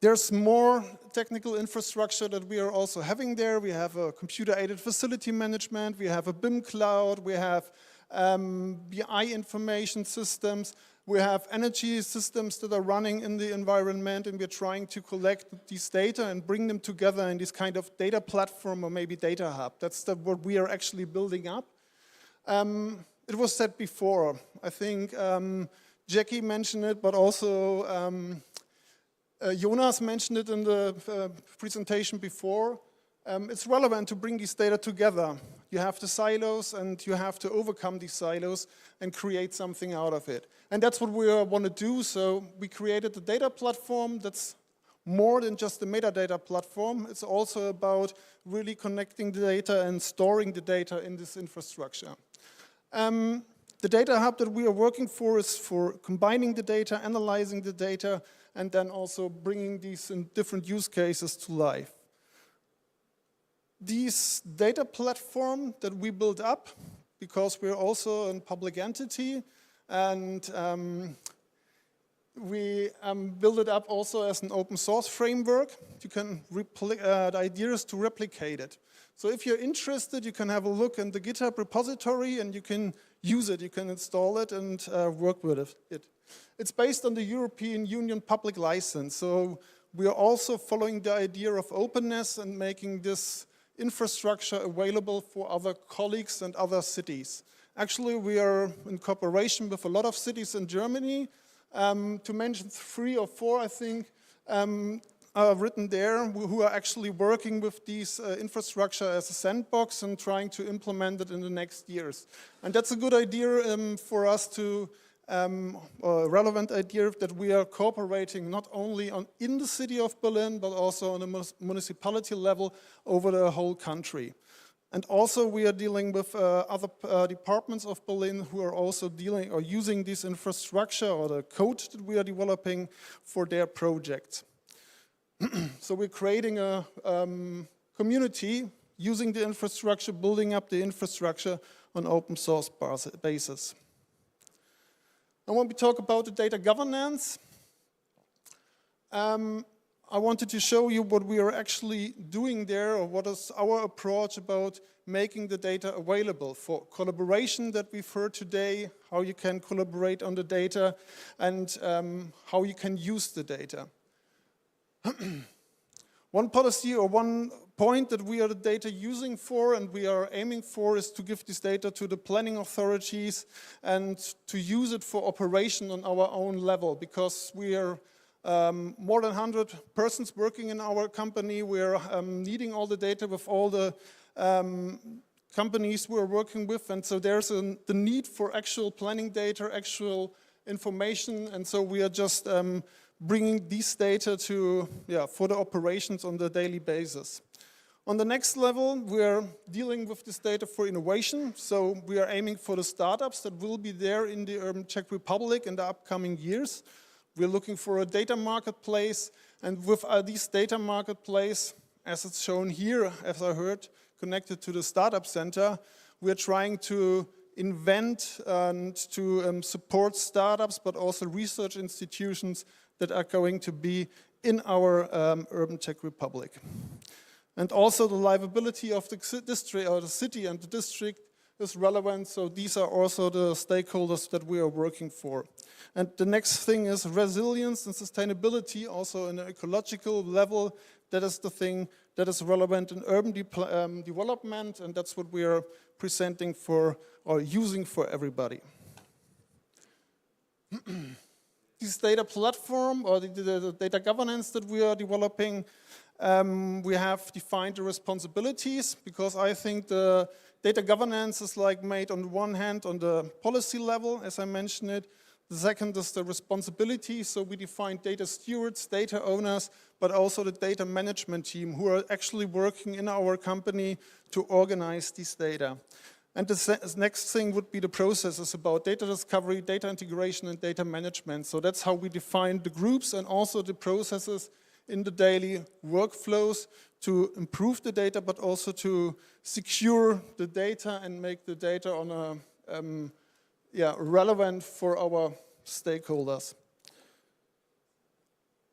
There's more technical infrastructure that we are also having there. We have a computer-aided facility management, we have a BIM cloud, we have BI information systems, we have energy systems that are running in the environment, and we're trying to collect these data and bring them together in this kind of data platform or maybe data hub. That's what we are actually building up. It was said before, I think Jackie mentioned it, but also Jonas mentioned it in the presentation before. it's relevant to bring these data together. You have the silos, and you have to overcome these silos and create something out of it. And that's what we want to do. So we created the data platform that's more than just the metadata platform. It's also about really connecting the data and storing the data in this infrastructure. The data hub that we are working for is for combining the data, analyzing the data, and then also bringing these in different use cases to life. This data platform that we built up, because we're also a public entity, and we build it up also as an open source framework. You can, the idea is to replicate it. So if you're interested, you can have a look in the GitHub repository and you can use it, you can install it and work with it. It's based on the European Union public license. So we are also following the idea of openness and making this infrastructure available for other colleagues and other cities. Actually, we are in cooperation with a lot of cities in Germany. To mention 3 or 4, I think, are written there, who are actually working with these infrastructure as a sandbox and trying to implement it in the next years. And that's a good idea for us to, or a relevant idea that we are cooperating not only in the city of Berlin, but also on a municipality level over the whole country. And also we are dealing with other departments of Berlin who are also dealing or using this infrastructure or the code that we are developing for their projects. So we're creating a community using the infrastructure, building up the infrastructure on open source basis. And when we talk about the data governance, I wanted to show you what we are actually doing there, or what is our approach about making the data available for collaboration that we've heard today, how you can collaborate on the data, and how you can use the data. One policy or one point that we are the data using for and we are aiming for is to give this data to the planning authorities and to use it for operation on our own level, because we are more than 100 persons working in our company. We're needing all the data with all the companies we're working with, and so there's the need for actual planning data, actual information, and so we are just bringing these data to, for the operations on the daily basis. On the next level, we're dealing with this data for innovation, so we are aiming for the startups that will be there in the Czech Republic in the upcoming years. We're looking for a data marketplace, and with this data marketplace, as it's shown here, as I heard, connected to the startup center, we're trying to invent and to support startups, but also research institutions that are going to be in our urban Czech Republic. And also the livability of the district, or the city and the district, is relevant, so these are also the stakeholders that we are working for. And the next thing is resilience and sustainability, also in an ecological level. That is the thing that is relevant in urban development, and that's what we are presenting for, or using for everybody. This data platform, or the data governance that we are developing, we have defined the responsibilities, because I think the data governance is like made on the one hand on the policy level, as I mentioned it. The second is the responsibility, so we define data stewards, data owners, but also the data management team who are actually working in our company to organize this data. And the next thing would be the processes about data discovery, data integration, and data management. So that's how we define the groups and also the processes in the daily workflows to improve the data, but also to secure the data and make the data on a relevant for our stakeholders.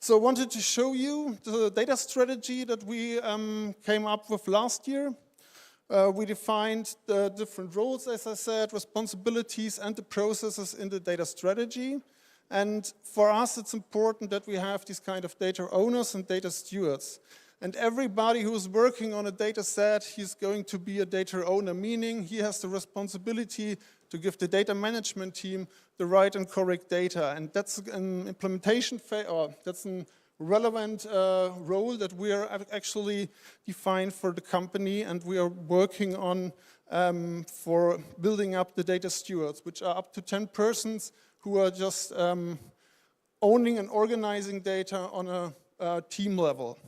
So I wanted to show you the data strategy that we came up with last year. We defined the different roles, as I said, responsibilities and the processes in the data strategy. And for us, it's important that we have these kind of data owners and data stewards. And everybody who's working on a data set, he's going to be a data owner, meaning he has the responsibility to give the data management team the right and correct data. And that's an implementation phase, or that's a relevant role that we are actually defined for the company, and we are working on for building up the data stewards, which are up to 10 persons who are just owning and organizing data on a team level.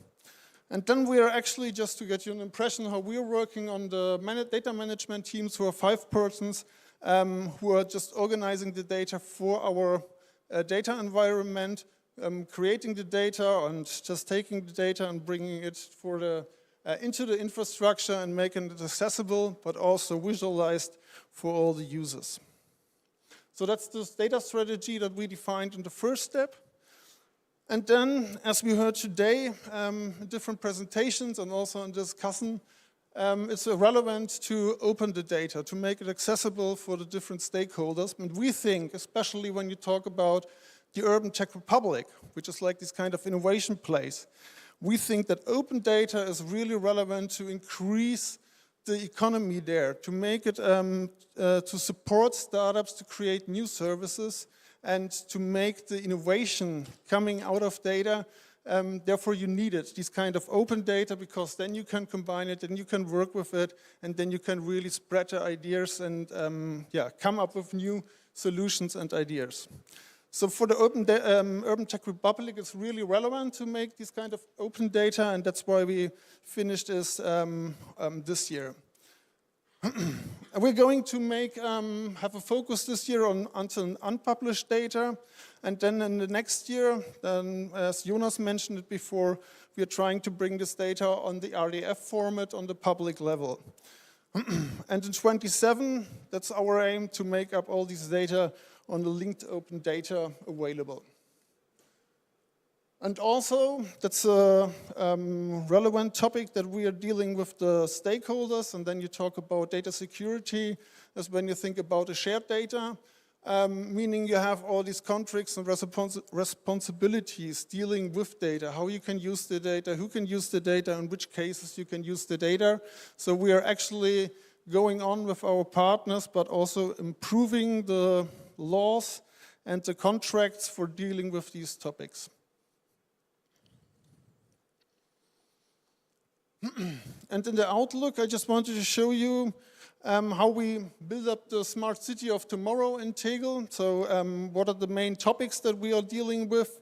And then we are actually, just to get you an impression how we are working on the data management teams, who are 5 persons who are just organizing the data for our data environment, creating the data and just taking the data and bringing it into the infrastructure and making it accessible, but also visualized for all the users. So that's the data strategy that we defined in the first step. And then, as we heard today, in different presentations and also in discussion, it's relevant to open the data, to make it accessible for the different stakeholders. And we think, especially when you talk about the urban Czech Republic, which is like this kind of innovation place, we think that open data is really relevant to increase the economy there, to make it, to support startups to create new services and to make the innovation coming out of data. Therefore, you need it, this kind of open data, because then you can combine it, and you can work with it, and then you can really spread the ideas and come up with new solutions and ideas. So for the urban Czech Republic, it's really relevant to make this kind of open data, and that's why we finished this year. We're going to have a focus this year on unpublished data, and then in the next year, as Jonas mentioned it before, we are trying to bring this data on the RDF format on the public level. And in 27, that's our aim, to make up all these data on the linked open data available. And also, that's a relevant topic that we are dealing with the stakeholders, and then you talk about data security, as when you think about the shared data, meaning you have all these contracts and responsibilities dealing with data, how you can use the data, who can use the data, in which cases you can use the data. So we are actually going on with our partners, but also improving the laws and the contracts for dealing with these topics. And in the outlook, I just wanted to show you how we build up the smart city of tomorrow in Tegel. So what are the main topics that we are dealing with?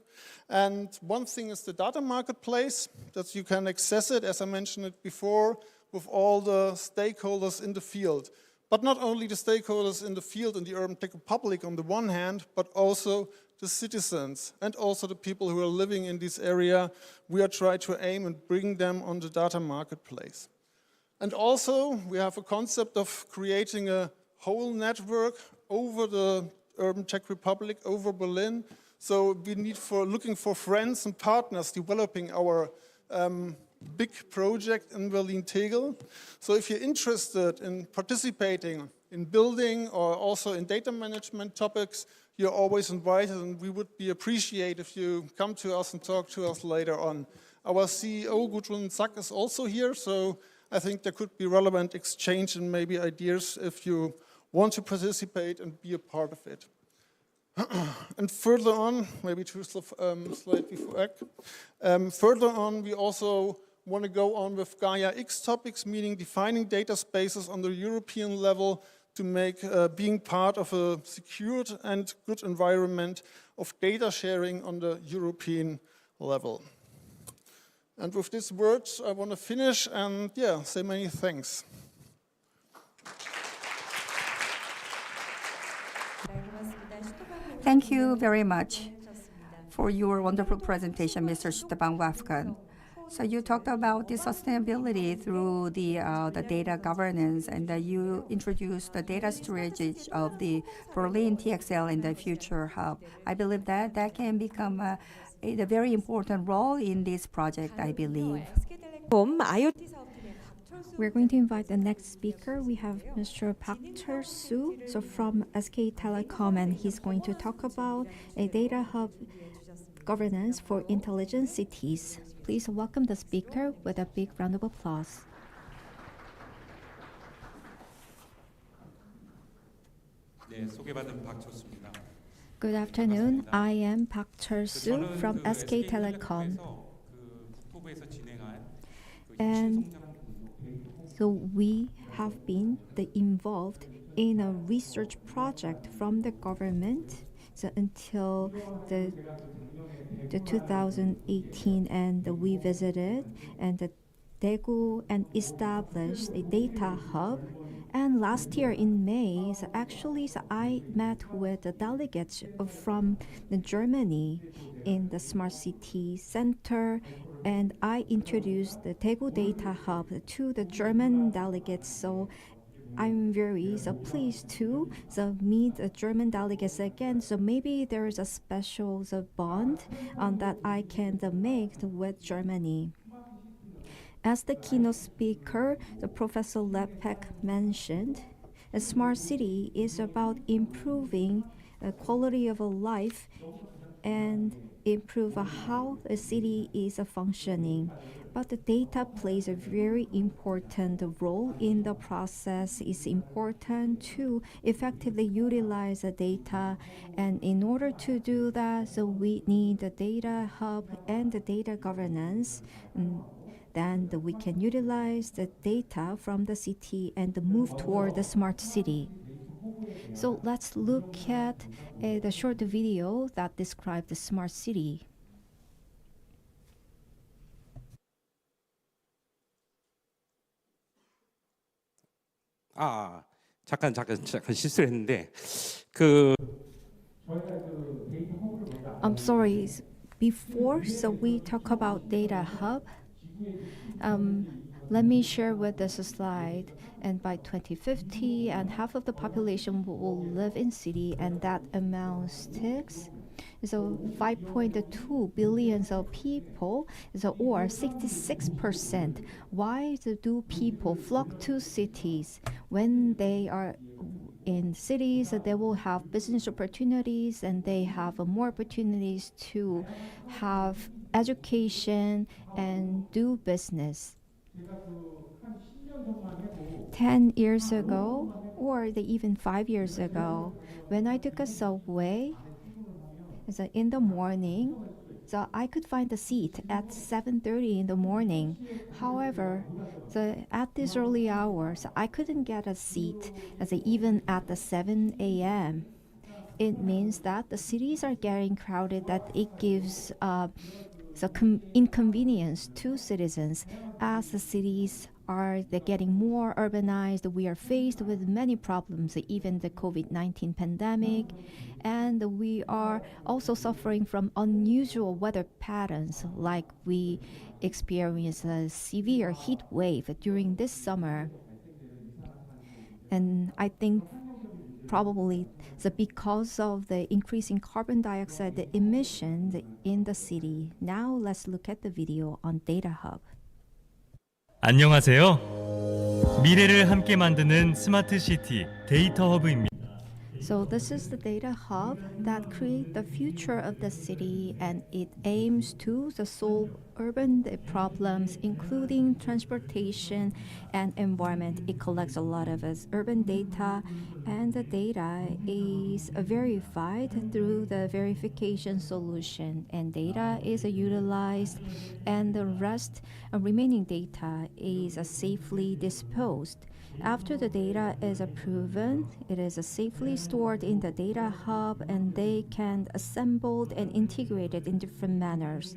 And one thing is the data marketplace, that you can access it, as I mentioned it before, with all the stakeholders in the field. But not only the stakeholders in the field in the urban Czech Republic on the one hand, but also the citizens and also the people who are living in this area. We are trying to aim and bring them on the data marketplace. And also we have a concept of creating a whole network over the urban Czech Republic, over Berlin. So we need looking for friends and partners developing our big project in Berlin-Tegel. So if you're interested in participating in building or also in data management topics, you're always invited, and we would be appreciated if you come to us and talk to us later on. Our CEO, Gudrun Zack, is also here, so I think there could be relevant exchange and maybe ideas if you want to participate and be a part of it. And further on, maybe two slides before further on, we also want to go on with Gaia X topics, meaning defining data spaces on the European level to make being part of a secured and good environment of data sharing on the European level. And with these words, I want to finish and say many thanks. Thank you very much for your wonderful presentation, Mr. Stepan Wolfgang. So you talked about the sustainability through the data governance, and you introduced the data strategy of the Berlin TXL in the future hub. I believe that can become a very important role in this project, I believe. We're going to invite the next speaker. We have Mr. Park Chul-soo, so from SK Telecom, and he's going to talk about a data hub governance for intelligent cities. Please welcome the speaker with a big round of applause. Good afternoon. I am Park Chul-soo from SK Telecom. And so we have been involved in a research project from the government until the 2018, and we visited and Daegu and established a data hub. And last year in May, I met with the delegates from Germany in the Smart City Center, and I introduced the Daegu Data Hub to the German delegates. So I'm very pleased to meet the German delegates again. So maybe there is a special bond that I can make with Germany. As the keynote speaker, the Professor Lepech mentioned, a smart city is about improving the quality of life and improve how the city is functioning. But the data plays a very important role in the process. It's important to effectively utilize the data, and in order to do that, so we need the data hub and the data governance. Then we can utilize the data from the city and move toward the smart city. So let's look at the short video that describes the smart city. 잠깐 실수를 했는데 I'm sorry. Before, so we talk about data hub. Let me share with this slide. And by 2050, and half of the population will live in city, and that amounts to 5.2 billion of people, or 66%. Why do people flock to cities? When they are in cities, they will have business opportunities, and they have more opportunities to have education and do business. 10 years ago, or even 5 years ago, when I took a subway in the morning, so I could find a seat at 7:30 in the morning. However, at these early hours, I couldn't get a seat even at the 7 a.m. It means that the cities are getting crowded, that it gives inconvenience to citizens. As the cities are getting more urbanized, we are faced with many problems, even the COVID-19 pandemic, and we are also suffering from unusual weather patterns, like we experienced a severe heat wave during this summer. And I think probably because of the increasing carbon dioxide emissions in the city. Now let's look at the video on Data Hub. 안녕하세요. 미래를 함께 만드는 스마트 시티 데이터 허브입니다. So this is the data hub that creates the future of the city, and it aims to solve urban problems, including transportation and environment. It collects a lot of urban data, and the data is verified through the verification solution, and data is utilized, and the remaining data is safely disposed. After the data is proven, it is safely stored in the data hub, and they can assembled and integrated in different manners.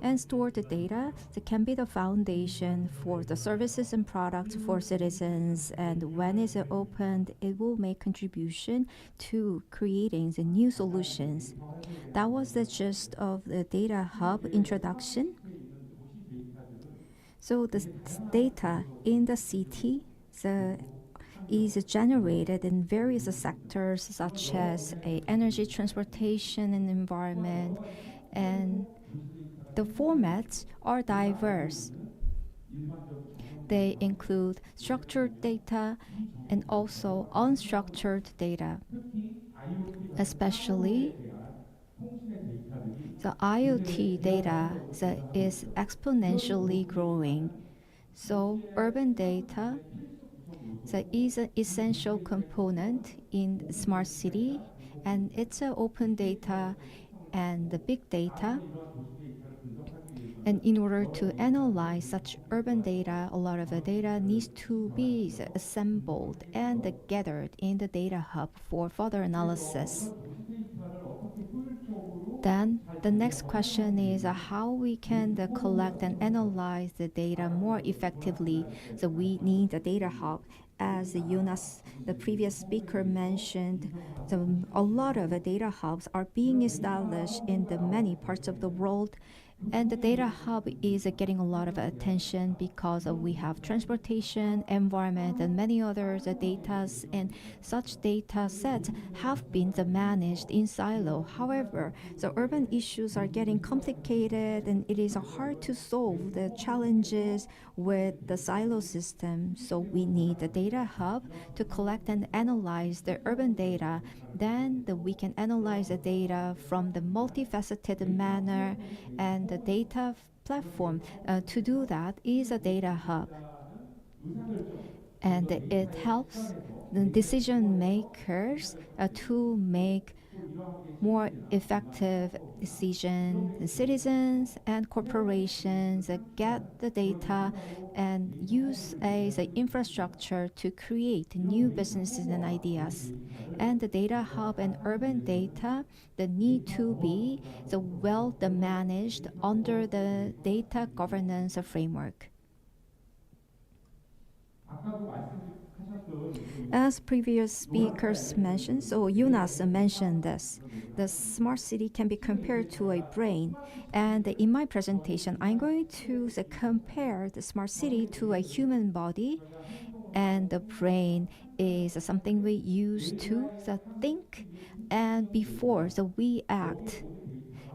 And stored data that can be the foundation for the services and products for citizens, and when it's opened, it will make contribution to creating the new solutions. That was the gist of the data hub introduction. So the data in the city is generated in various sectors, such as energy, transportation, and environment, and the formats are diverse. They include structured data and also unstructured data. Especially the IoT data is exponentially growing. So urban data is an essential component in smart city, and it's open data and the big data. And in order to analyze such urban data, a lot of the data needs to be assembled and gathered in the data hub for further analysis. Then the next question is how we can collect and analyze the data more effectively. So we need a data hub. As Jonas, the previous speaker, mentioned, so a lot of data hubs are being established in the many parts of the world. And the data hub is getting a lot of attention because we have transportation, environment, and many other data, and such data sets have been managed in silo. However, the urban issues are getting complicated, and it is hard to solve the challenges with the silo system. So we need a data hub to collect and analyze the urban data. Then we can analyze the data from the multifaceted manner, and the data platform to do that is a data hub. And it helps the decision makers to make more effective decisions. Citizens and corporations get the data and use as an infrastructure to create new businesses and ideas. And the data hub and urban data that need to be well managed under the data governance framework. As previous speakers mentioned, so Jonas mentioned this, the smart city can be compared to a brain. And in my presentation, I'm going to compare the smart city to a human body. And the brain is something we use to think and before we act.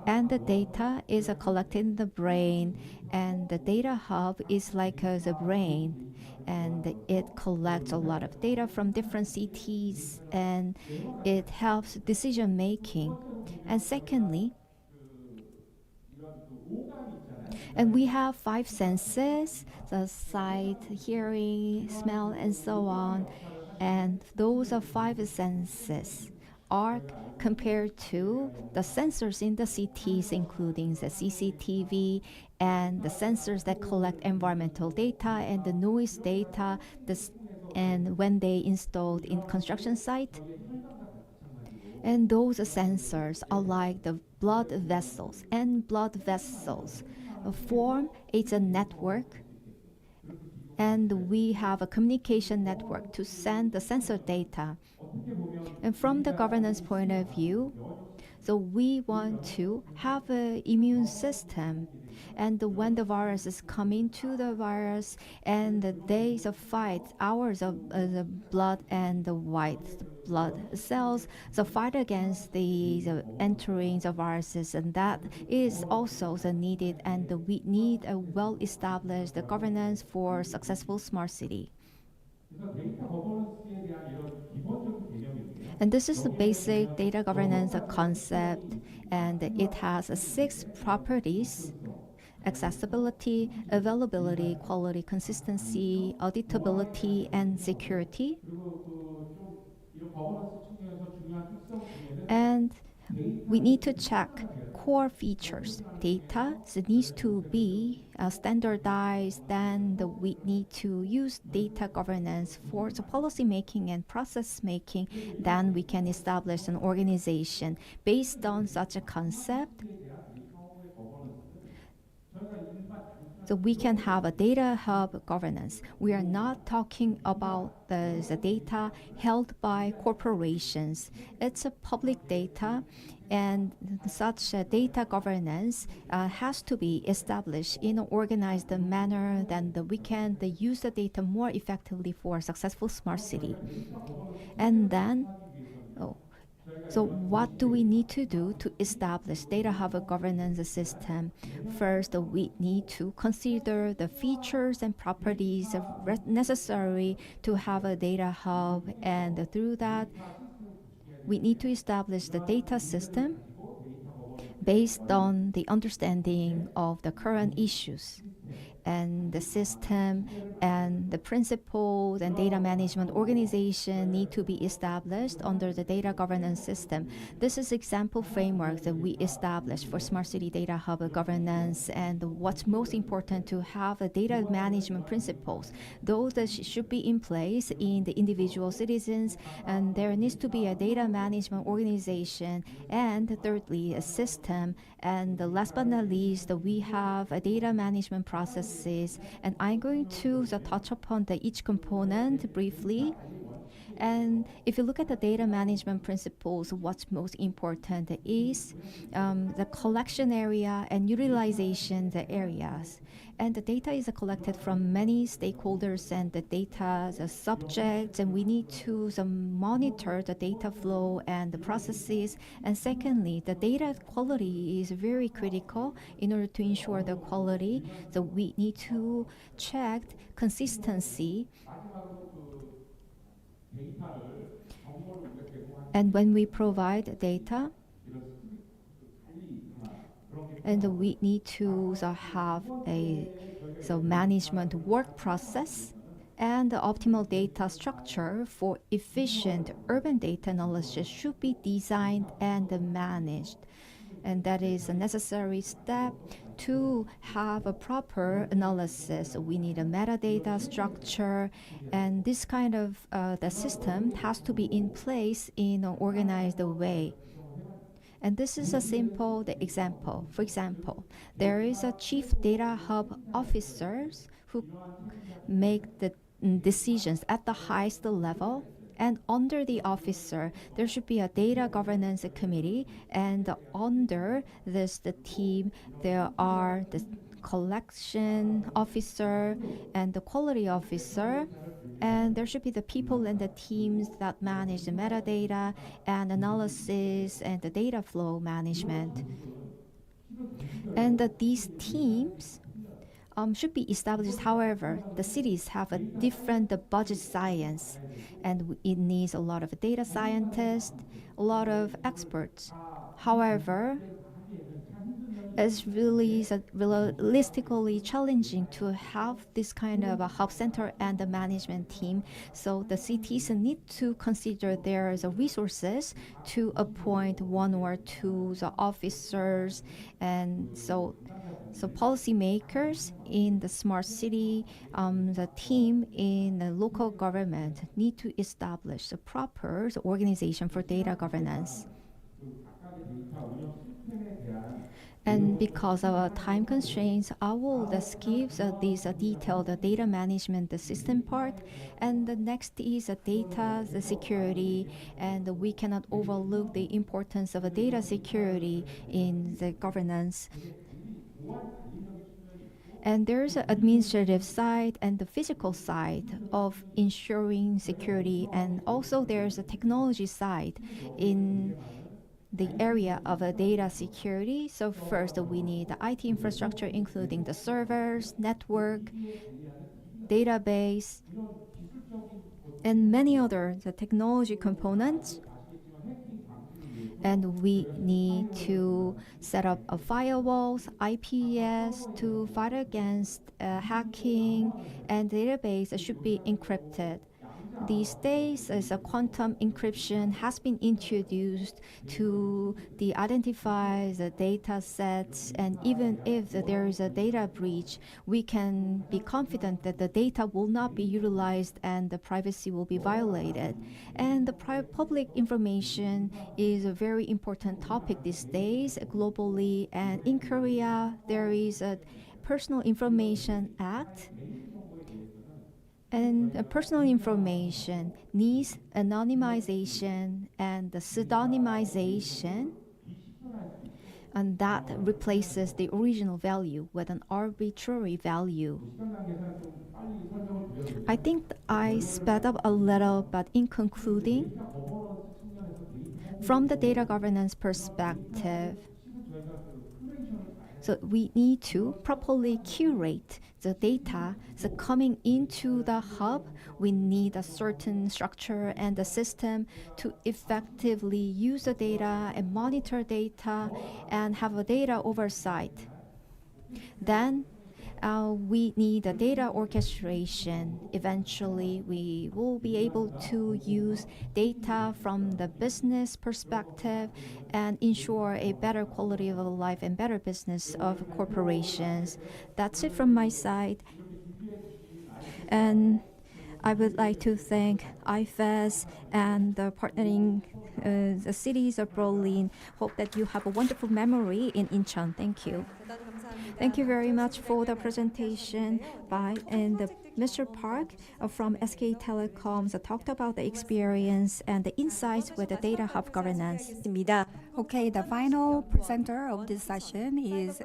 And the data is collected in the brain, and the data hub is like the brain, and it collects a lot of data from different cities, and it helps decision making. And secondly, and we have 5 senses: the sight, hearing, smell, and so on. And those are 5 senses are compared to the sensors in the cities, including the CCTV and the sensors that collect environmental data and the noise data, and when they installed in construction site. And those sensors are like the blood vessels, and blood vessels form a network, and we have a communication network to send the sensor data. And from the governance point of view, so we want to have an immune system. And when the viruses come into the virus, and they fight hours of the blood and the white blood cells, so fight against the entering the viruses, and that is also needed. And we need a well-established governance for successful smart city. And this is the basic data governance concept, and it has 6 properties: accessibility, availability, quality, consistency, auditability, and security. And we need to check core features. Data needs to be standardized, and we need to use data governance for the policy making and process making. Then we can establish an organization based on such a concept. So we can have a data hub governance. We are not talking about the data held by corporations. It's a public data, and such data governance has to be established in an organized manner. Then we can use the data more effectively for a successful smart city. And then, so what do we need to do to establish data hub governance system? First, we need to consider the features and properties necessary to have a data hub, and through that, we need to establish the data system based on the understanding of the current issues. and the system and the principles and data management organization need to be established under the data governance system. This is example framework that we established for Smart City Data Hub governance, and what's most important to have a data management principles. Those that should be in place in the individual citizens, and there needs to be a data management organization, and thirdly, a system, and last but not least, we have a data management processes, and I'm going to touch upon each component briefly. And if you look at the data management principles, what's most important is the collection area and utilization the areas. And the data is collected from many stakeholders and the data, the subjects, and we need to monitor the data flow and the processes. And secondly, the data quality is very critical in order to ensure the quality. So we need to check consistency. And when we provide data, and we need to have a management work process and the optimal data structure for efficient urban data analysis should be designed and managed. And that is a necessary step to have a proper analysis. We need a metadata structure, and this kind of the system has to be in place in an organized way. And this is a simple example. For example, there is a chief data hub officers who make the decisions at the highest level. And under the officer, there should be a data governance committee. And under the team, there are the collection officer and the quality officer. And there should be the people and the teams that manage the metadata and analysis and the data flow management. And these teams should be established. However, the cities have a different budget science, and it needs a lot of data scientists, a lot of experts. However, it's really realistically challenging to have this kind of a hub center and a management team. So the cities need to consider their resources to appoint one or two officers, and so policymakers in the smart city, the team in the local government need to establish a proper organization for data governance. And because of time constraints, I will skip this detailed data management system part. And the next is data security, and we cannot overlook the importance of data security in the governance. And there's an administrative side and the physical side of ensuring security, and also there's a technology side in the area of data security. So first, we need the IT infrastructure, including the servers, network, database, and many other technology components. And we need to set up firewalls, IPS to fight against hacking, and database should be encrypted. These days, as a quantum encryption has been introduced to identify the data sets, and even if there is a data breach, we can be confident that the data will not be utilized and the privacy will be violated. And the public information is a very important topic these days globally, and in Korea, there is a Personal Information Act. And personal information needs anonymization and the pseudonymization, and that replaces the original value with an arbitrary value. I think I sped up a little, but in concluding, from the data governance perspective, so we need to properly curate the data. So coming into the hub, we need a certain structure and a system to effectively use the data and monitor data and have a data oversight. Then we need a data orchestration. Eventually, we will be able to use data from the business perspective and ensure a better quality of life and better business of corporations. That's it from my side. And I would like to thank IFEZ and the partnering the cities of Berlin. Hope that you have a wonderful memory in Incheon. Thank you. Thank you very much for the presentation by Mr. Park from SK Telecoms talked about the experience and the insights with the data hub governance. Okay, the final presenter of this session is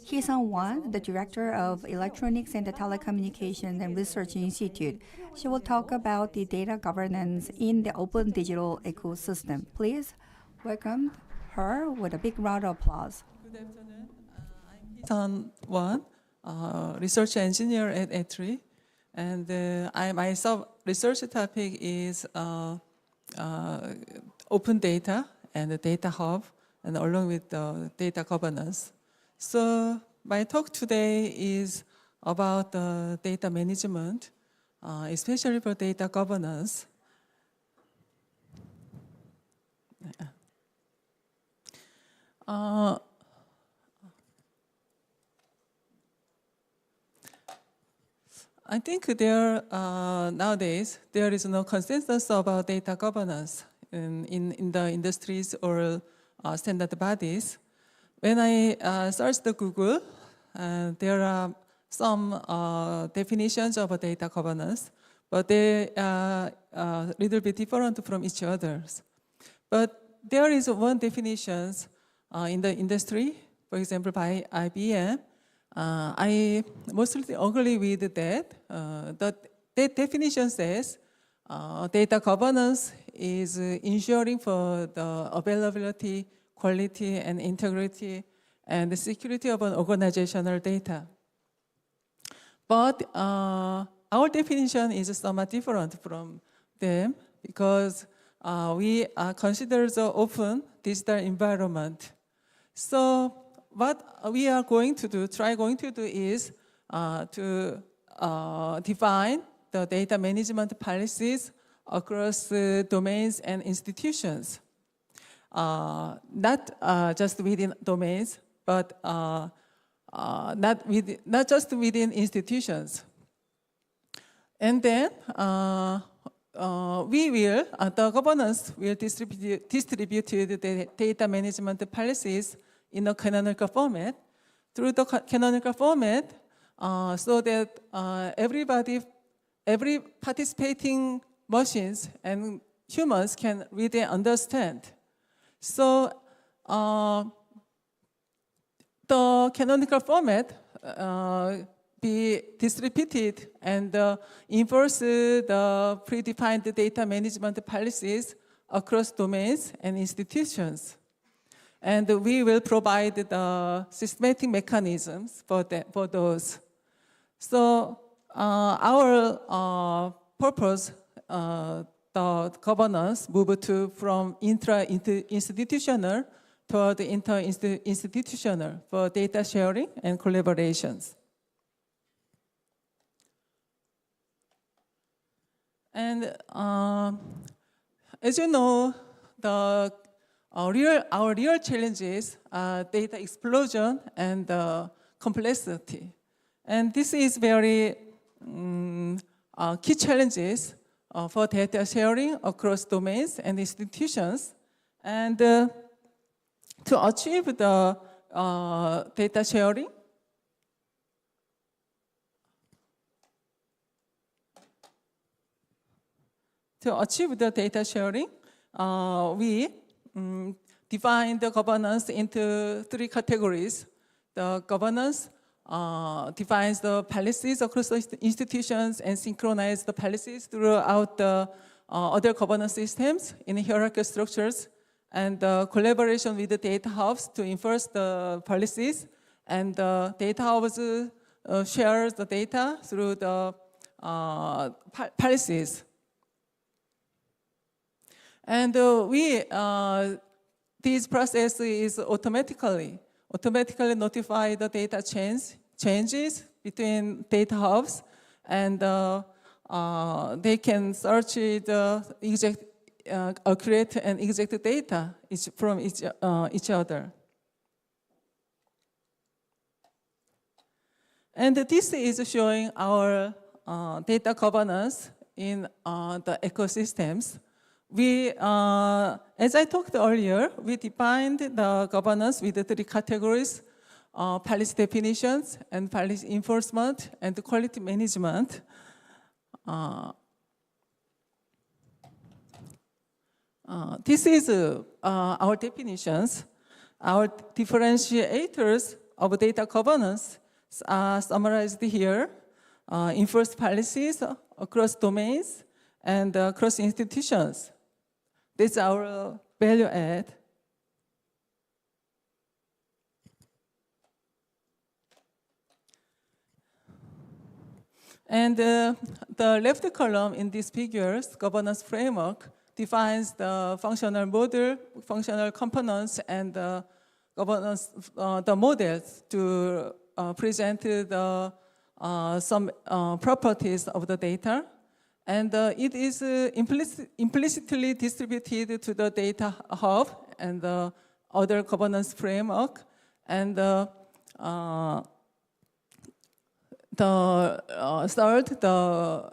Hee-Sung-won, the Director of Electronics and Telecommunication and Research Institute. She will talk about the data governance in the open digital ecosystem. Please welcome her with a big round of applause. Good afternoon. I'm Hee-Sung-won, research engineer at E3, and my research topic is open data and the data hub, and along with the data governance. So my talk today is about the data management, especially for data governance. I think nowadays there is no consensus about data governance in the industries or standard bodies. When I searched the Google, there are some definitions of data governance, but they are a little bit different from each other. But there is one definition in the industry, for example, by IBM. I mostly agree with that. That definition says data governance is ensuring for the availability, quality, and integrity, and the security of an organizational data. But our definition is somewhat different from them because we consider the open digital environment. So what we are going to do is to define the data management policies across domains and institutions. Not just within domains, but not just within institutions. And then the governance will distribute the data management policies in a canonical format, through the canonical format, so that every participating machines and humans can read and understand. So the canonical format be distributed and enforce the predefined data management policies across domains and institutions. And we will provide the systematic mechanisms for those. So our purpose, the governance, moved from intra-institutional toward inter-institutional for data sharing and collaborations. And as you know, our real challenges are data explosion and complexity. And this is very key challenges for data sharing across domains and institutions. And to achieve the data sharing, we define the governance into three categories. The governance defines the policies across the institutions and synchronizes the policies throughout the other governance systems in hierarchical structures, and collaboration with the data hubs to enforce the policies, and the data hubs shares the data through the policies. And this process is automatically notify the data changes between data hubs, and they can search the exact, accurate and exact data from each other. And this is showing our data governance in the ecosystems. We, as I talked earlier, we defined the governance with the 3 categories: policy definitions, and policy enforcement, and quality management. This is our definitions. Our differentiators of data governance are summarized here. Enforced policies across domains and across institutions. That's our value add. And the left column in these figures, governance framework, defines the functional model, functional components, and the governance, the models to present the some properties of the data. And it is implicitly distributed to the data hub and the other governance framework. And the third, the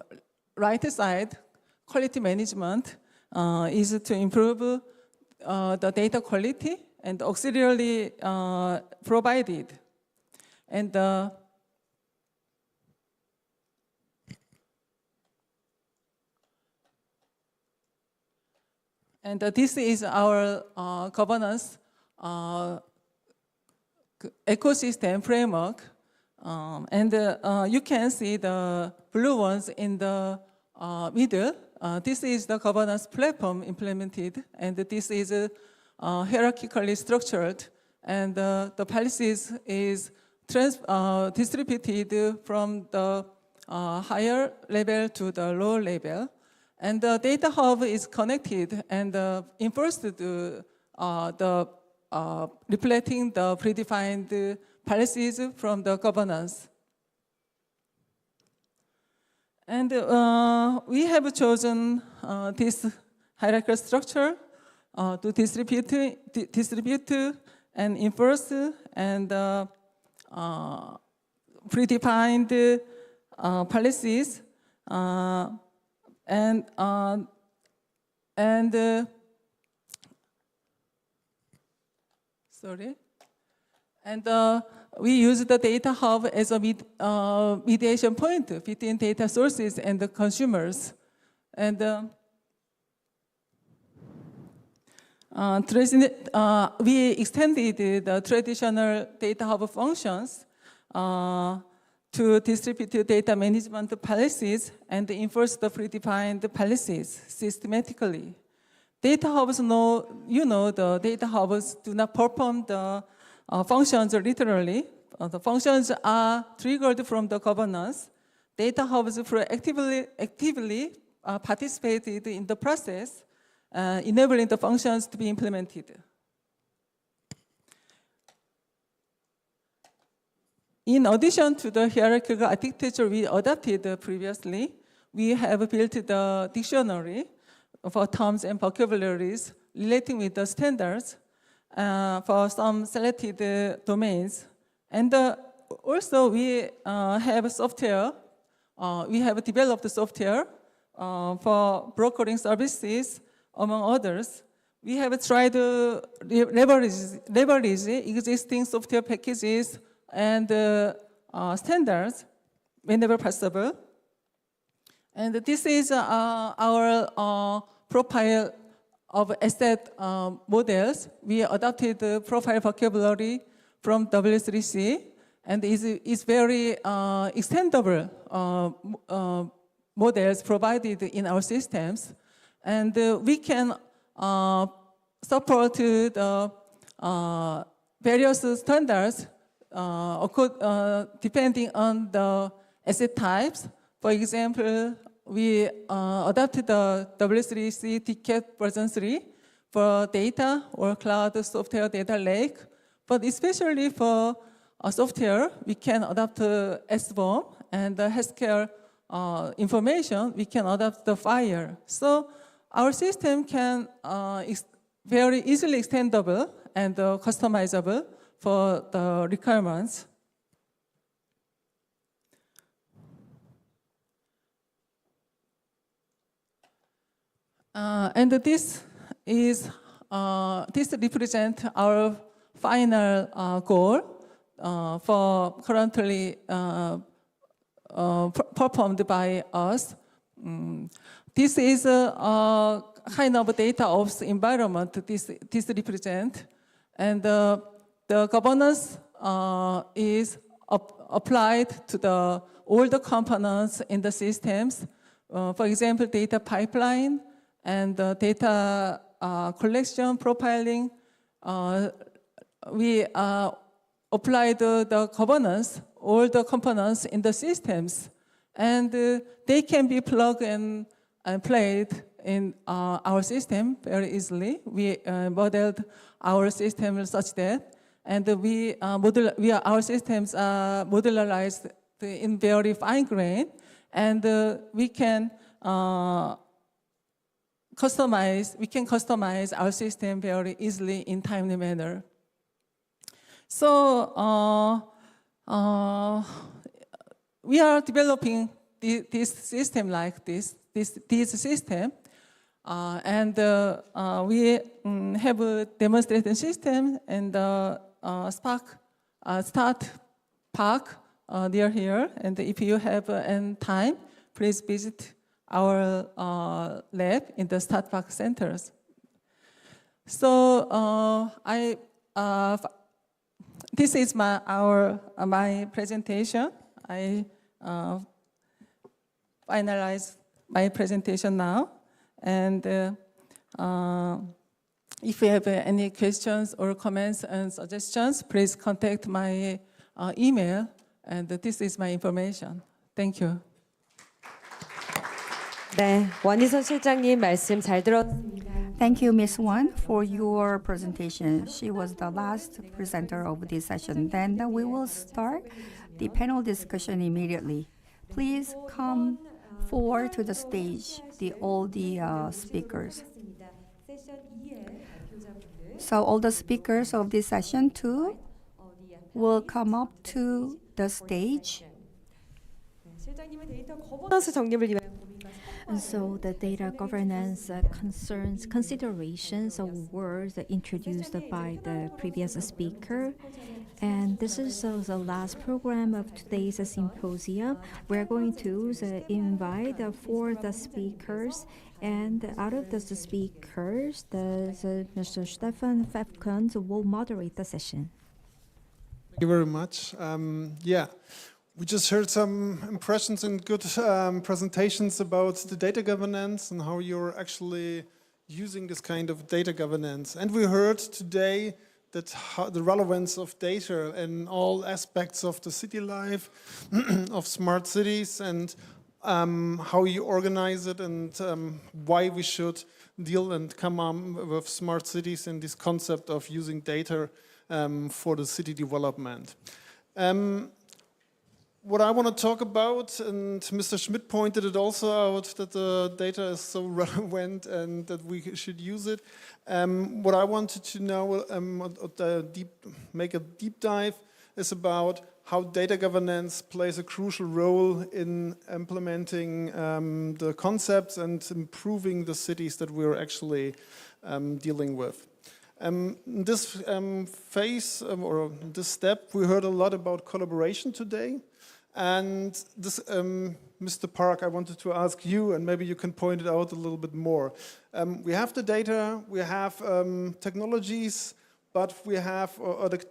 right side, quality management, is to improve the data quality and auxiliarily provided. And this is our governance ecosystem framework. And you can see the blue ones in the middle. This is the governance platform implemented, and this is hierarchically structured. And the policies is distributed from the higher level to the lower level. And the data hub is connected and enforced to reflecting the predefined policies from the governance. And we have chosen this hierarchical structure to distribute and enforce and predefined policies. We use the data hub as a mediation point between data sources and the consumers. And we extended the traditional data hub functions to distribute data management policies and enforce the predefined policies systematically. Data hubs the data hubs do not perform the functions literally. The functions are triggered from the governance. Data hubs actively participated in the process, enabling the functions to be implemented. In addition to the hierarchical architecture we adopted previously, we have built the dictionary for terms and vocabularies relating with the standards for some selected domains. And also we have software. We have developed software for brokering services, among others. We have tried to leverage existing software packages and standards whenever possible. And this is our profile of asset models. We adopted the profile vocabulary from W3C, and is very extendable models provided in our systems. And we can support the various standards depending on the asset types. For example, we adopted the W3C ticket version 3 for data or cloud software data lake, but especially for software, we can adapt SBOM, and the healthcare information, we can adapt the file. So our system can very easily extendable and customizable for the requirements. And this represents our final goal for currently performed by us. This is a kind of data of the environment this represents, and the governance is applied to all the components in the systems. For example, data pipeline and data collection, profiling. We applied the governance, all the components in the systems, and they can be plugged and played in our system very easily. We modeled our system such that, and our systems are modularized in very fine grain, and we can customize our system very easily in timely manner. So we are developing this system like this system, and we have a demonstration system and start park near here. And if you have time, please visit our lab in the Start Park centers. So this is my presentation. I finalize my presentation now, and if you have any questions or comments and suggestions, please contact my email, and this is my information. Thank you. 네, 원희선 실장님 말씀 잘 들었습니다. Thank you, Ms. Won, for your presentation. She was the last presenter of this session. Then we will start the panel discussion immediately. Please come forward to the stage, all the speakers. So all the speakers of this session too will come up to the stage. 실장님은 데이터 거버넌스 정립을 위한 And so the data governance considerations were introduced by the previous speaker. And this is the last program of today's symposium. We're going to invite four the speakers. And out of the speakers, Mr. Stefan Fefkens will moderate the session. Thank you very much. We just heard some impressions and good presentations about the data governance and how you're actually using this kind of data governance. And we heard today that the relevance of data in all aspects of the city life, of smart cities, and how you organize it, and why we should deal and come on with smart cities and this concept of using data for the city development. What I want to talk about, and Mr. Schmidt pointed it also out, that the data is so relevant and that we should use it. What I wanted to know, make a deep dive, is about how data governance plays a crucial role in implementing the concepts and improving the cities that we're actually dealing with. This phase, or this step, we heard a lot about collaboration today. And this, Mr. Park, I wanted to ask you, and maybe you can point it out a little bit more. We have the data, we have technologies, but we have,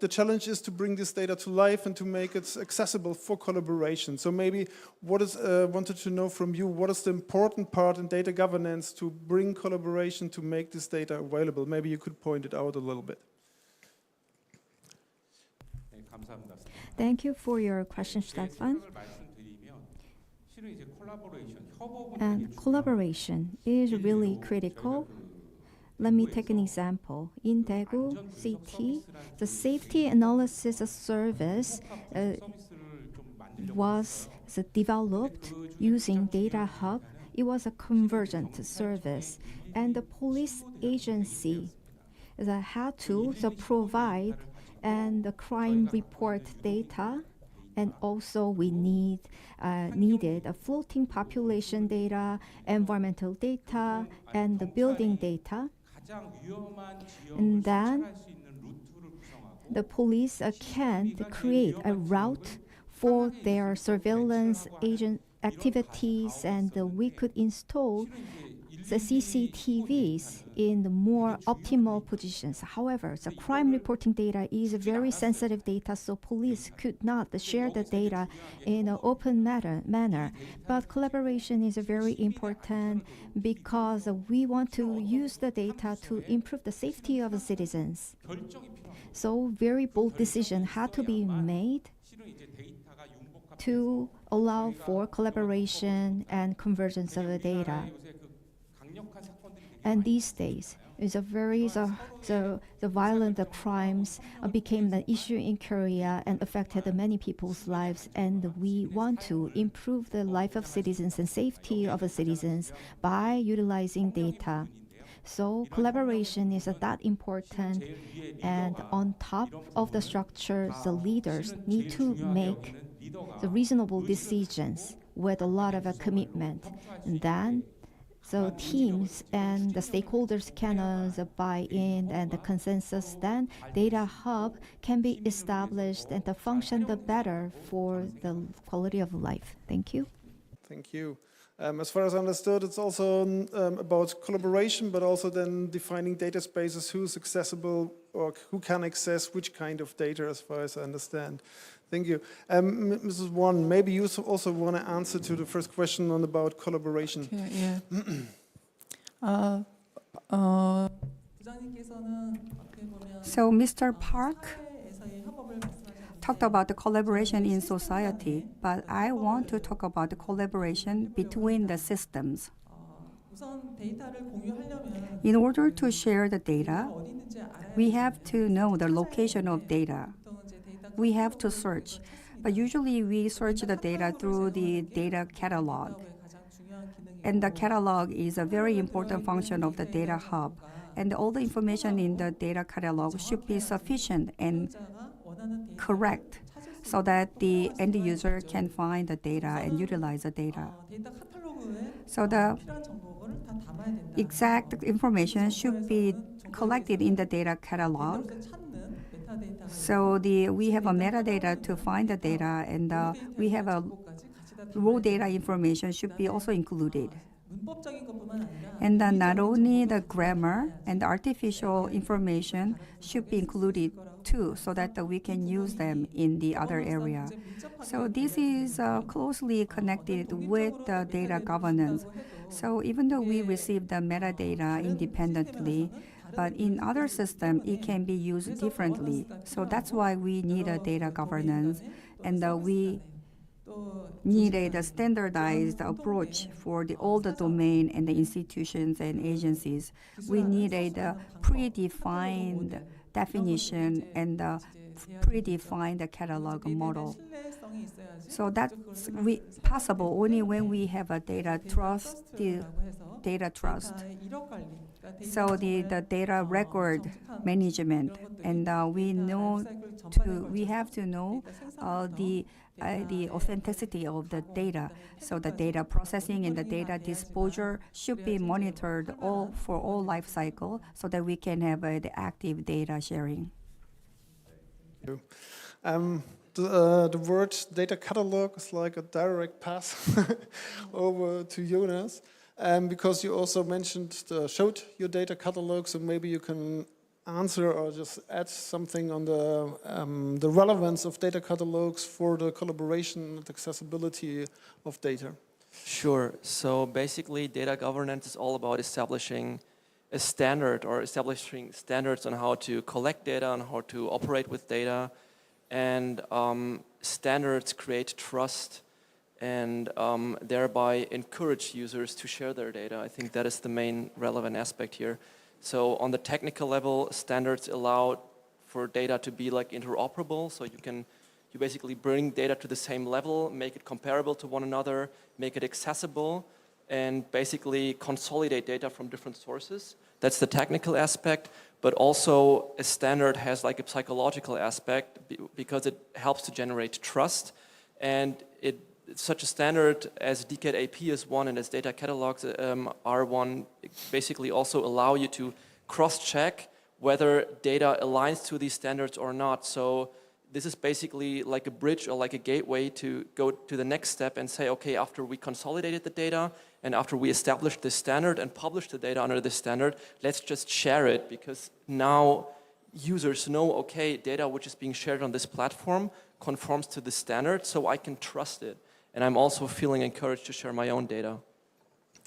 the challenge is to bring this data to life and to make it accessible for collaboration. So maybe wanted to know from you, what is the important part in data governance to bring collaboration to make this data available? Maybe you could point it out a little bit. Thank you for your question, Stefan. And collaboration is really critical Let me take an example. In Daegu City, the safety analysis service was developed using Data Hub. It was a convergent service, and the police agency had to provide and the crime report data, and also we needed a floating population data, environmental data, and the building data. And then the police can create a route for their surveillance agent activities, and we could install the CCTVs in the more optimal positions. However, the crime reporting data is very sensitive data, so police could not share the data in an open manner. But collaboration is very important because we want to use the data to improve the safety of the citizens. So very bold decision had to be made to allow for collaboration and convergence of the data. And these days, the violent crimes became an issue in Korea and affected many people's lives. And we want to improve the life of citizens and safety of the citizens by utilizing data. So collaboration is that important. And on top of the structure, the leaders need to make the reasonable decisions with a lot of commitment. And then so teams and the stakeholders can buy in and the consensus, then Data Hub can be established and function better for the quality of life. Thank you. Thank you. As far as I understood, it's also about collaboration, but also then defining data spaces, who's accessible or who can access which kind of data, as far as I understand. Thank you. Mrs. Won, maybe you also want to answer to the first question about collaboration. Yeah. So Mr. Park talked about the collaboration in society, but I want to talk about the collaboration between the systems. In order to share the data, we have to know the location of data. We have to search, but usually we search the data through the data catalog. And the catalog is a very important function of the Data Hub. And all the information in the data catalog should be sufficient and correct so that the end user can find the data and utilize the data. So the exact information should be collected in the data catalog. So we have a metadata to find the data, and we have a raw data information should be also included. And then not only the grammar and the artificial information should be included too, so that we can use them in the other area. So this is closely connected with the data governance. So even though we receive the metadata independently, but in other systems, it can be used differently. So that's why we need a data governance, and we need a standardized approach for all the domain and the institutions and agencies. We need a predefined definition and predefined catalog model. So that's possible only when we have a data trust. So the data record management, and we have to know the authenticity of the data. So the data processing and the data disclosure should be monitored for all life cycle, so that we can have the active data sharing. The word data catalog is like a direct pass over to Jonas, because you also showed your data catalog, so maybe you can answer or just add something on the relevance of data catalogs for the collaboration and accessibility of data. Sure. So basically, data governance is all about establishing a standard or establishing standards on how to collect data, on how to operate with data. And standards create trust and thereby encourage users to share their data. I think that is the main relevant aspect here. So on the technical level, standards allow for data to be like interoperable, so you basically bring data to the same level, make it comparable to one another, make it accessible, and basically consolidate data from different sources. That's the technical aspect, but also a standard has like a psychological aspect because it helps to generate trust. And such a standard as Decade AP is one, and as data catalogs are one, basically also allow you to cross-check whether data aligns to these standards or not. So this is basically like a bridge or like a gateway to go to the next step and say, okay, after we consolidated the data and after we established this standard and published the data under this standard, let's just share it, because now users know, okay, data which is being shared on this platform conforms to the standard, so I can trust it. And I'm also feeling encouraged to share my own data.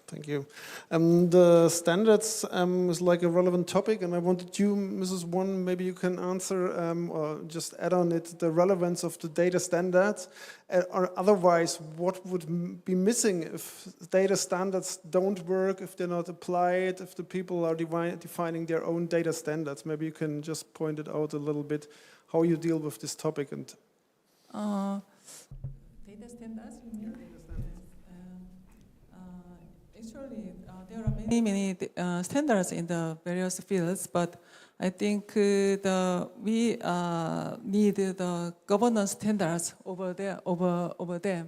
Thank you. The standards is like a relevant topic, and I wanted you, Mrs. Won, maybe you can answer or just add on it the relevance of the data standards, or otherwise what would be missing if data standards don't work, if they're not applied, if the people are defining their own data standards. Maybe you can just point it out a little bit, how you deal with this topic. And data standards? Actually, there are many standards in the various fields, but I think we need the governance standards over them.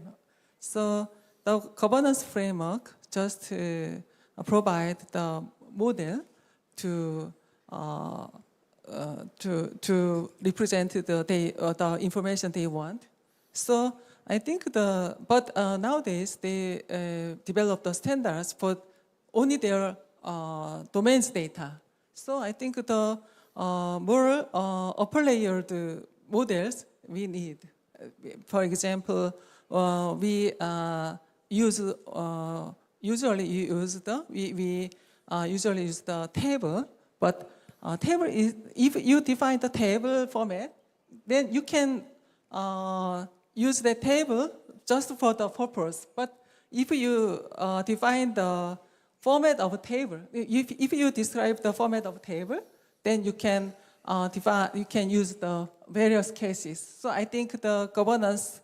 So the governance framework just provide the model to represent the information they want. So I think nowadays they develop the standards for only their domains data. So I think the more upper layered models we need. For example, we usually use the table, but table is, if you define the table format, then you can use the table just for the purpose. But if you define the format of a table, if you describe the format of a table, then you can use the various cases. So I think the governance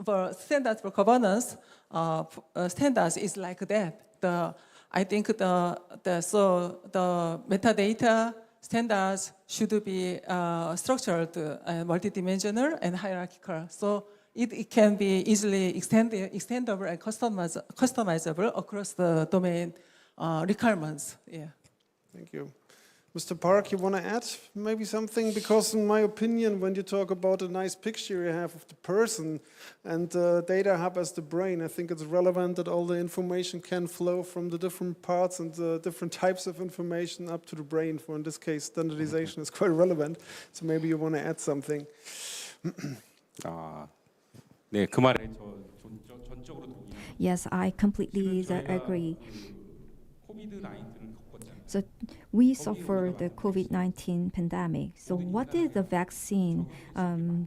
for standards for governance standards is like that. I think the metadata standards should be structured, multidimensional, and hierarchical. So it can be easily extendable and customizable across the domain requirements. Yeah. Thank you. Mr. Park, you want to add maybe something? Because in my opinion, when you talk about a nice picture you have of the person and data hub as the brain, I think it's relevant that all the information can flow from the different parts and the different types of information up to the brain. For in this case, standardization is quite relevant. So maybe you want to add something. 네, 그 말에 전적으로 동의합니다. Yes, I completely agree. So we suffer the COVID-19 pandemic. So what did the vaccine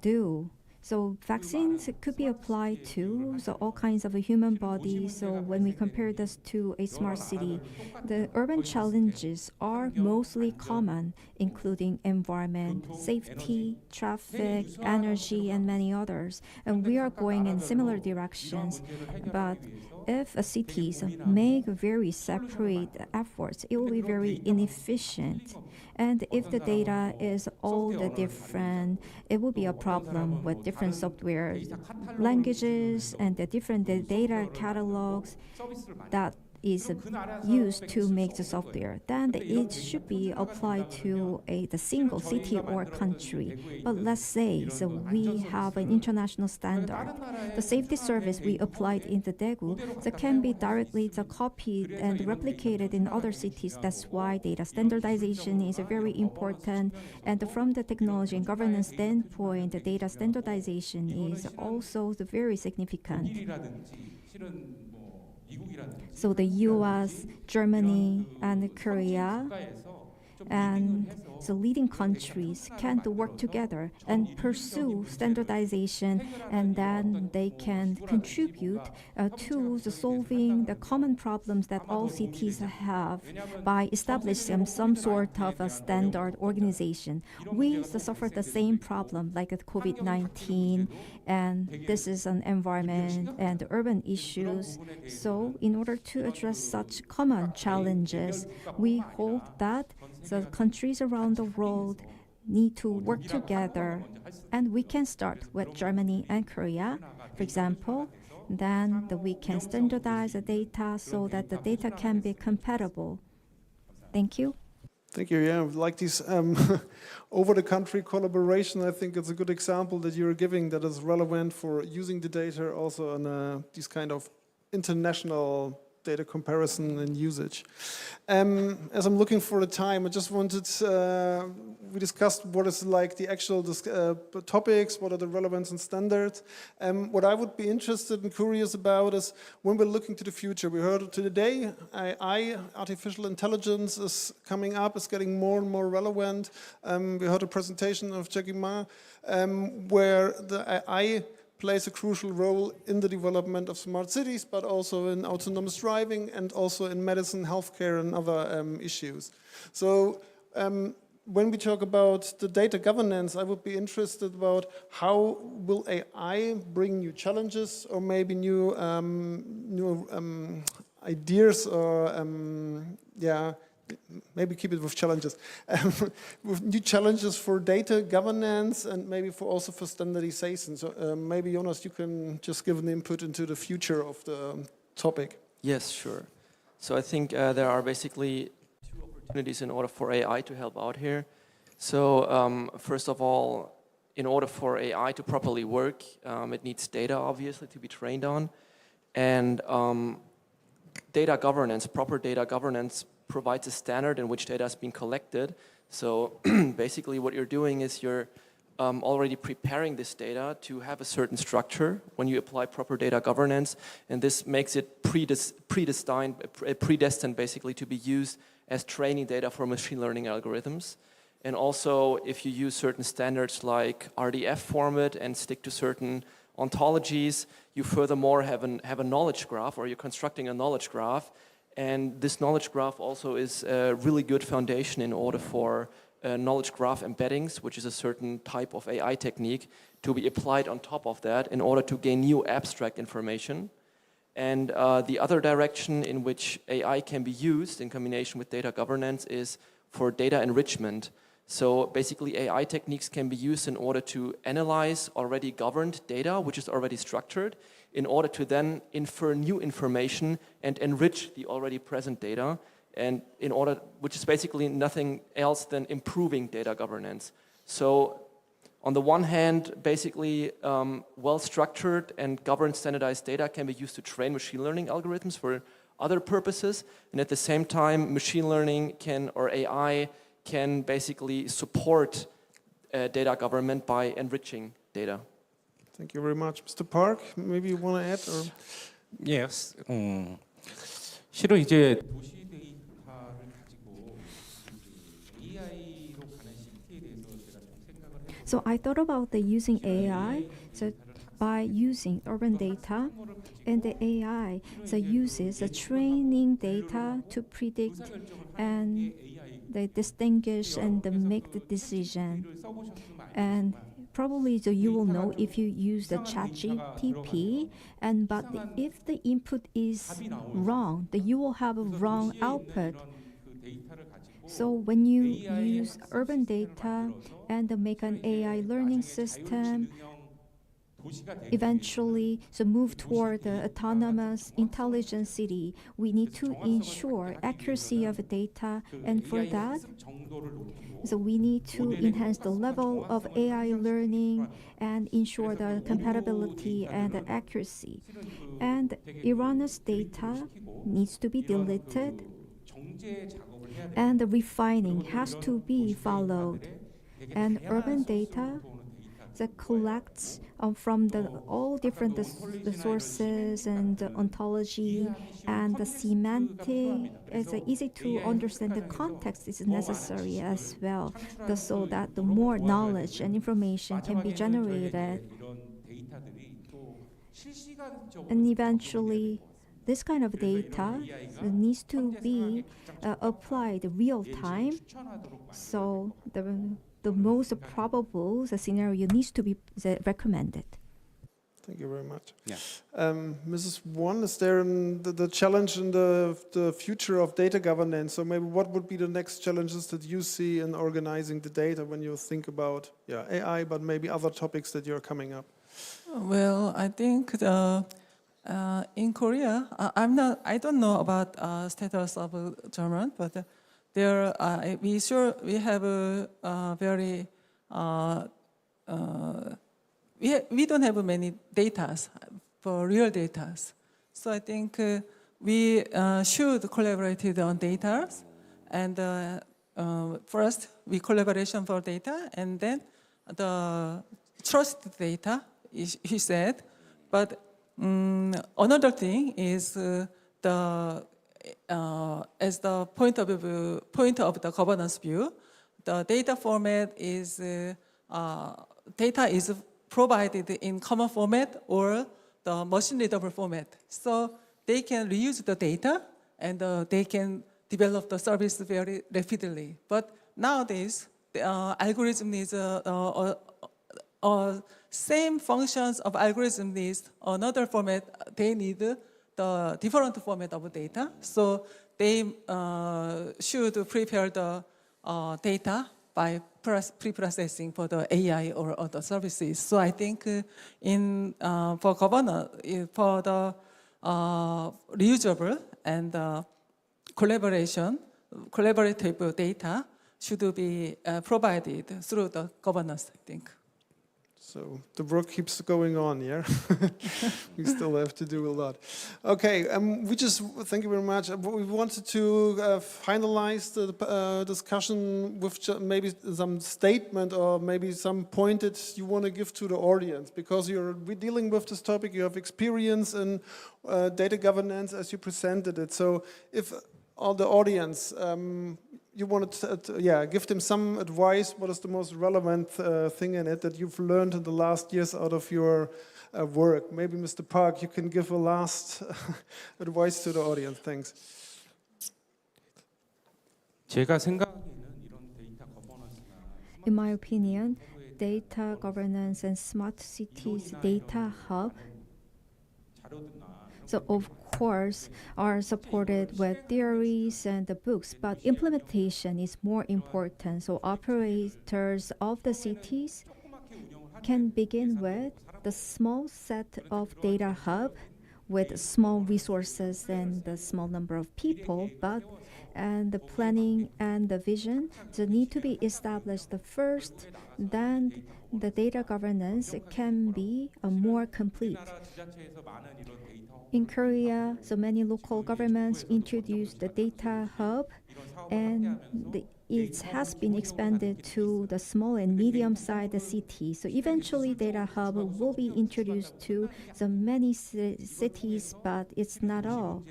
do? So vaccines could be applied to all kinds of human bodies. So when we compare this to a smart city, the urban challenges are mostly common, including environment, safety, traffic, energy, and many others. And we are going in similar directions. But if cities make very separate efforts, it will be very inefficient. And if the data is all the different, it will be a problem with different software languages and the different data catalogs that is used to make the software. Then it should be applied to the single city or country. But let's say we have an international standard. The safety service we applied in the Daegu can be directly copied and replicated in other cities. That's why data standardization is very important. And from the technology and governance standpoint, the data standardization is also very significant. So the US, Germany, and Korea, and So leading countries can work together and pursue standardization, and then they can contribute to solving the common problems that all cities have by establishing some sort of a standard organization. We suffer the same problem like with COVID-19, and this is an environment and urban issues. So in order to address such common challenges, we hope that the countries around the world need to work together, and we can start with Germany and Korea, for example. Then we can standardize the data so that the data can be compatible. Thank you. Thank you. Yeah, like these over-the-country collaboration, I think it's a good example that you're giving that is relevant for using the data also on these kind of international data comparison and usage. As I'm looking for the time, I just wanted, we discussed what is like the actual topics, what are the relevance and standards. What I would be interested and curious about is when we're looking to the future. We heard today, AI, artificial intelligence is coming up, is getting more and more relevant. We heard a presentation of Jackie Ma, where the AI plays a crucial role in the development of smart cities, but also in autonomous driving and also in medicine, healthcare, and other issues. So when we talk about the data governance, I would be interested about how will AI bring new challenges or maybe new ideas or maybe keep it with challenges, with new challenges for data governance and maybe also for standardization. So maybe Jonas, you can just give an input into the future of the topic. Yes, sure. So I think there are basically two opportunities in order for AI to help out here. So first of all, in order for AI to properly work, it needs data, obviously, to be trained on. And data governance, proper data governance, provides a standard in which data is being collected. So basically what you're doing is you're already preparing this data to have a certain structure when you apply proper data governance, and this makes it predestined basically to be used as training data for machine learning algorithms. And also if you use certain standards like RDF format and stick to certain ontologies, you furthermore have a knowledge graph, or you're constructing a knowledge graph. And this knowledge graph also is a really good foundation in order for knowledge graph embeddings, which is a certain type of AI technique, to be applied on top of that in order to gain new abstract information. And the other direction in which AI can be used in combination with data governance is for data enrichment. So basically AI techniques can be used in order to analyze already governed data, which is already structured, in order to then infer new information and enrich the already present data, and in order, which is basically nothing else than improving data governance. So on the one hand, basically well-structured and governed standardized data can be used to train machine learning algorithms for other purposes, and at the same time machine learning or AI can basically support data government by enriching data. Thank you very much. Mr. Park, maybe you want to add? Or? Yes. 실은 이제 도시 데이터를 가지고 AI로 가는 시기에 대해서 제가 좀 생각을 해보고. So I thought about using AI. So by using urban data, and the AI uses the training data to predict and they distinguish and make the decision. And probably you will know if you use the ChatGPT, but if the input is wrong, then you will have a wrong output. So when you use urban data and make an AI learning system, eventually move toward the autonomous intelligent city, we need to ensure accuracy of data, and for that, so we need to enhance the level of AI learning and ensure the compatibility and the accuracy. And erroneous data needs to be deleted, and the refining has to be followed. And urban data that collects from all different the sources and the ontology and the semantic. It's easy to understand the context is necessary as well, so that the more knowledge and information can be generated. And eventually, this kind of data needs to be applied real time. So the most probable scenario needs to be recommended. Thank you very much. Yeah. Mrs. Won, is there the challenge in the future of data governance? So maybe what would be the next challenges that you see in organizing the data when you think about AI, but maybe other topics that you're coming up? Well, I think in Korea, I don't know about status of German, but there we have a very we don't have many data for real data. So I think we should collaborate on data, and first we collaboration for data, and then the trusted data, he said. But another thing is as the point of the governance view, the data format is data is provided in common format or the machine readable format. So they can reuse the data and they can develop the service very rapidly. But nowadays, the algorithm is same functions of algorithm needs another format. They need the different format of data. So they should prepare the data by pre-processing for the AI or other services. So I think for governance, for the reusable and collaborative data should be provided through the governance, I think. So the work keeps going on, yeah? We still have to do a lot. Okay, thank you very much. We wanted to finalize the discussion with maybe some statement or maybe some point that you want to give to the audience, because we're dealing with this topic, you have experience in data governance as you presented it. So if all the audience, you want to give them some advice. What is the most relevant thing in it that you've learned in the last years out of your work? Maybe Mr. Park, you can give a last advice to the audience. Thanks. In my opinion, data governance and smart cities data hub, so of course, are supported with theories and the books, but implementation is more important. So operators of the cities can begin with the small set of data hub with small resources and the small number of people, and the planning and the vision need to be established first, then the data governance can be more complete. In Korea, so many local governments introduced the data hub, and it has been expanded to the small and medium-sized cities. So eventually, data hub will be introduced to so many cities, but it's not all.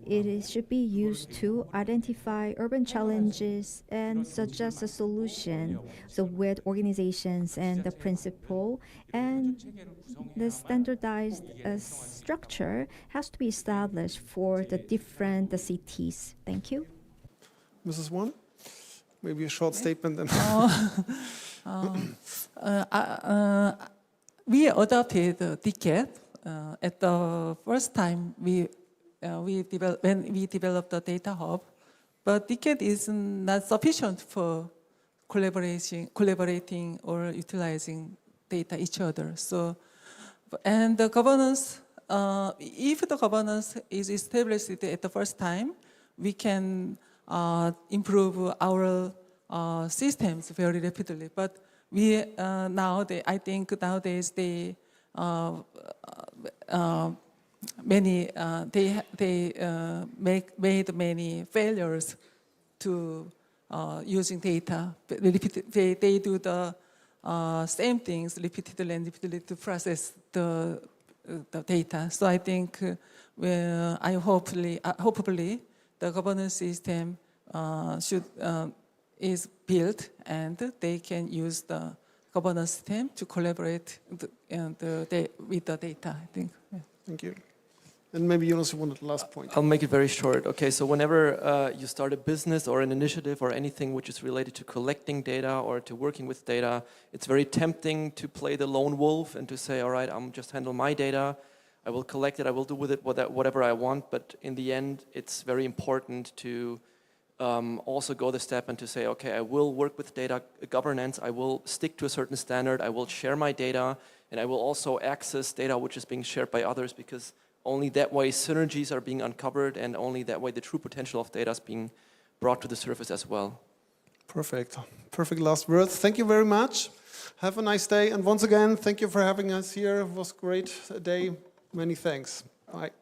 It should be used to identify urban challenges and suggest a solution. So with organizations and the principle, and the standardized structure has to be established for the different cities. Thank you. Mrs. Won, maybe a short statement then. We adopted DCAT at the first time when we developed the data hub, but DCAT is not sufficient for collaborating or utilizing data each other. So, and the governance, if the governance is established at the first time, we can improve our systems very rapidly. But I think nowadays they made many failures to using data. They do the same things repeatedly and repeatedly to process the data. So I think hopefully the governance system is built and they can use the governance system to collaborate with the data, I think. Yeah. Thank you. And maybe you also wanted the last point. I'll make it very short. Okay, so whenever you start a business or an initiative or anything which is related to collecting data or to working with data, it's very tempting to play the lone wolf and to say, all right, I'm just handle my data, I will collect it, I will do with it whatever I want, but in the end, it's very important to also go the step and to say, okay, I will work with data governance, I will stick to a certain standard, I will share my data, and I will also access data which is being shared by others, because only that way synergies are being uncovered, and only that way the true potential of data is being brought to the surface as well. Perfect. Perfect last words. Thank you very much. Have a nice day. And once again, thank you for having us here. It was a great day. Many thanks. Bye.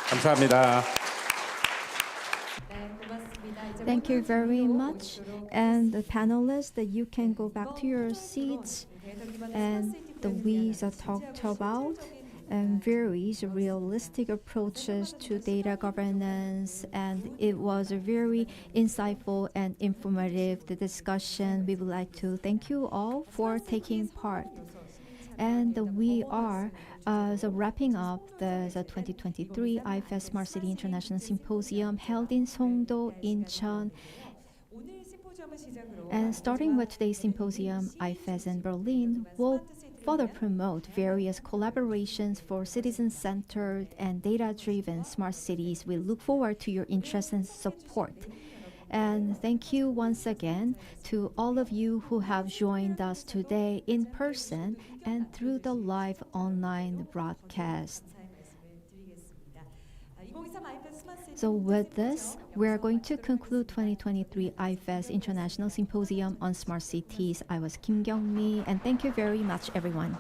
감사합니다. Thank you very much. And the panelists, that you can go back to your seats. And we talked about various realistic approaches to data governance, and it was a very insightful and informative discussion. We would like to thank you all for taking part. And we are wrapping up the 2023 IFEZ Smart City International Symposium held in Songdo, Incheon. And starting with today's symposium, IFEZ in Berlin will further promote various collaborations for citizen-centered and data-driven smart cities. We look forward to your interest and support. And thank you once again to all of you who have joined us today in person and through the live online broadcast. So with this, we are going to conclude 2023 IFEZ International Symposium on Smart Cities. I was Kim Gyeong-mi, and thank you very much, everyone.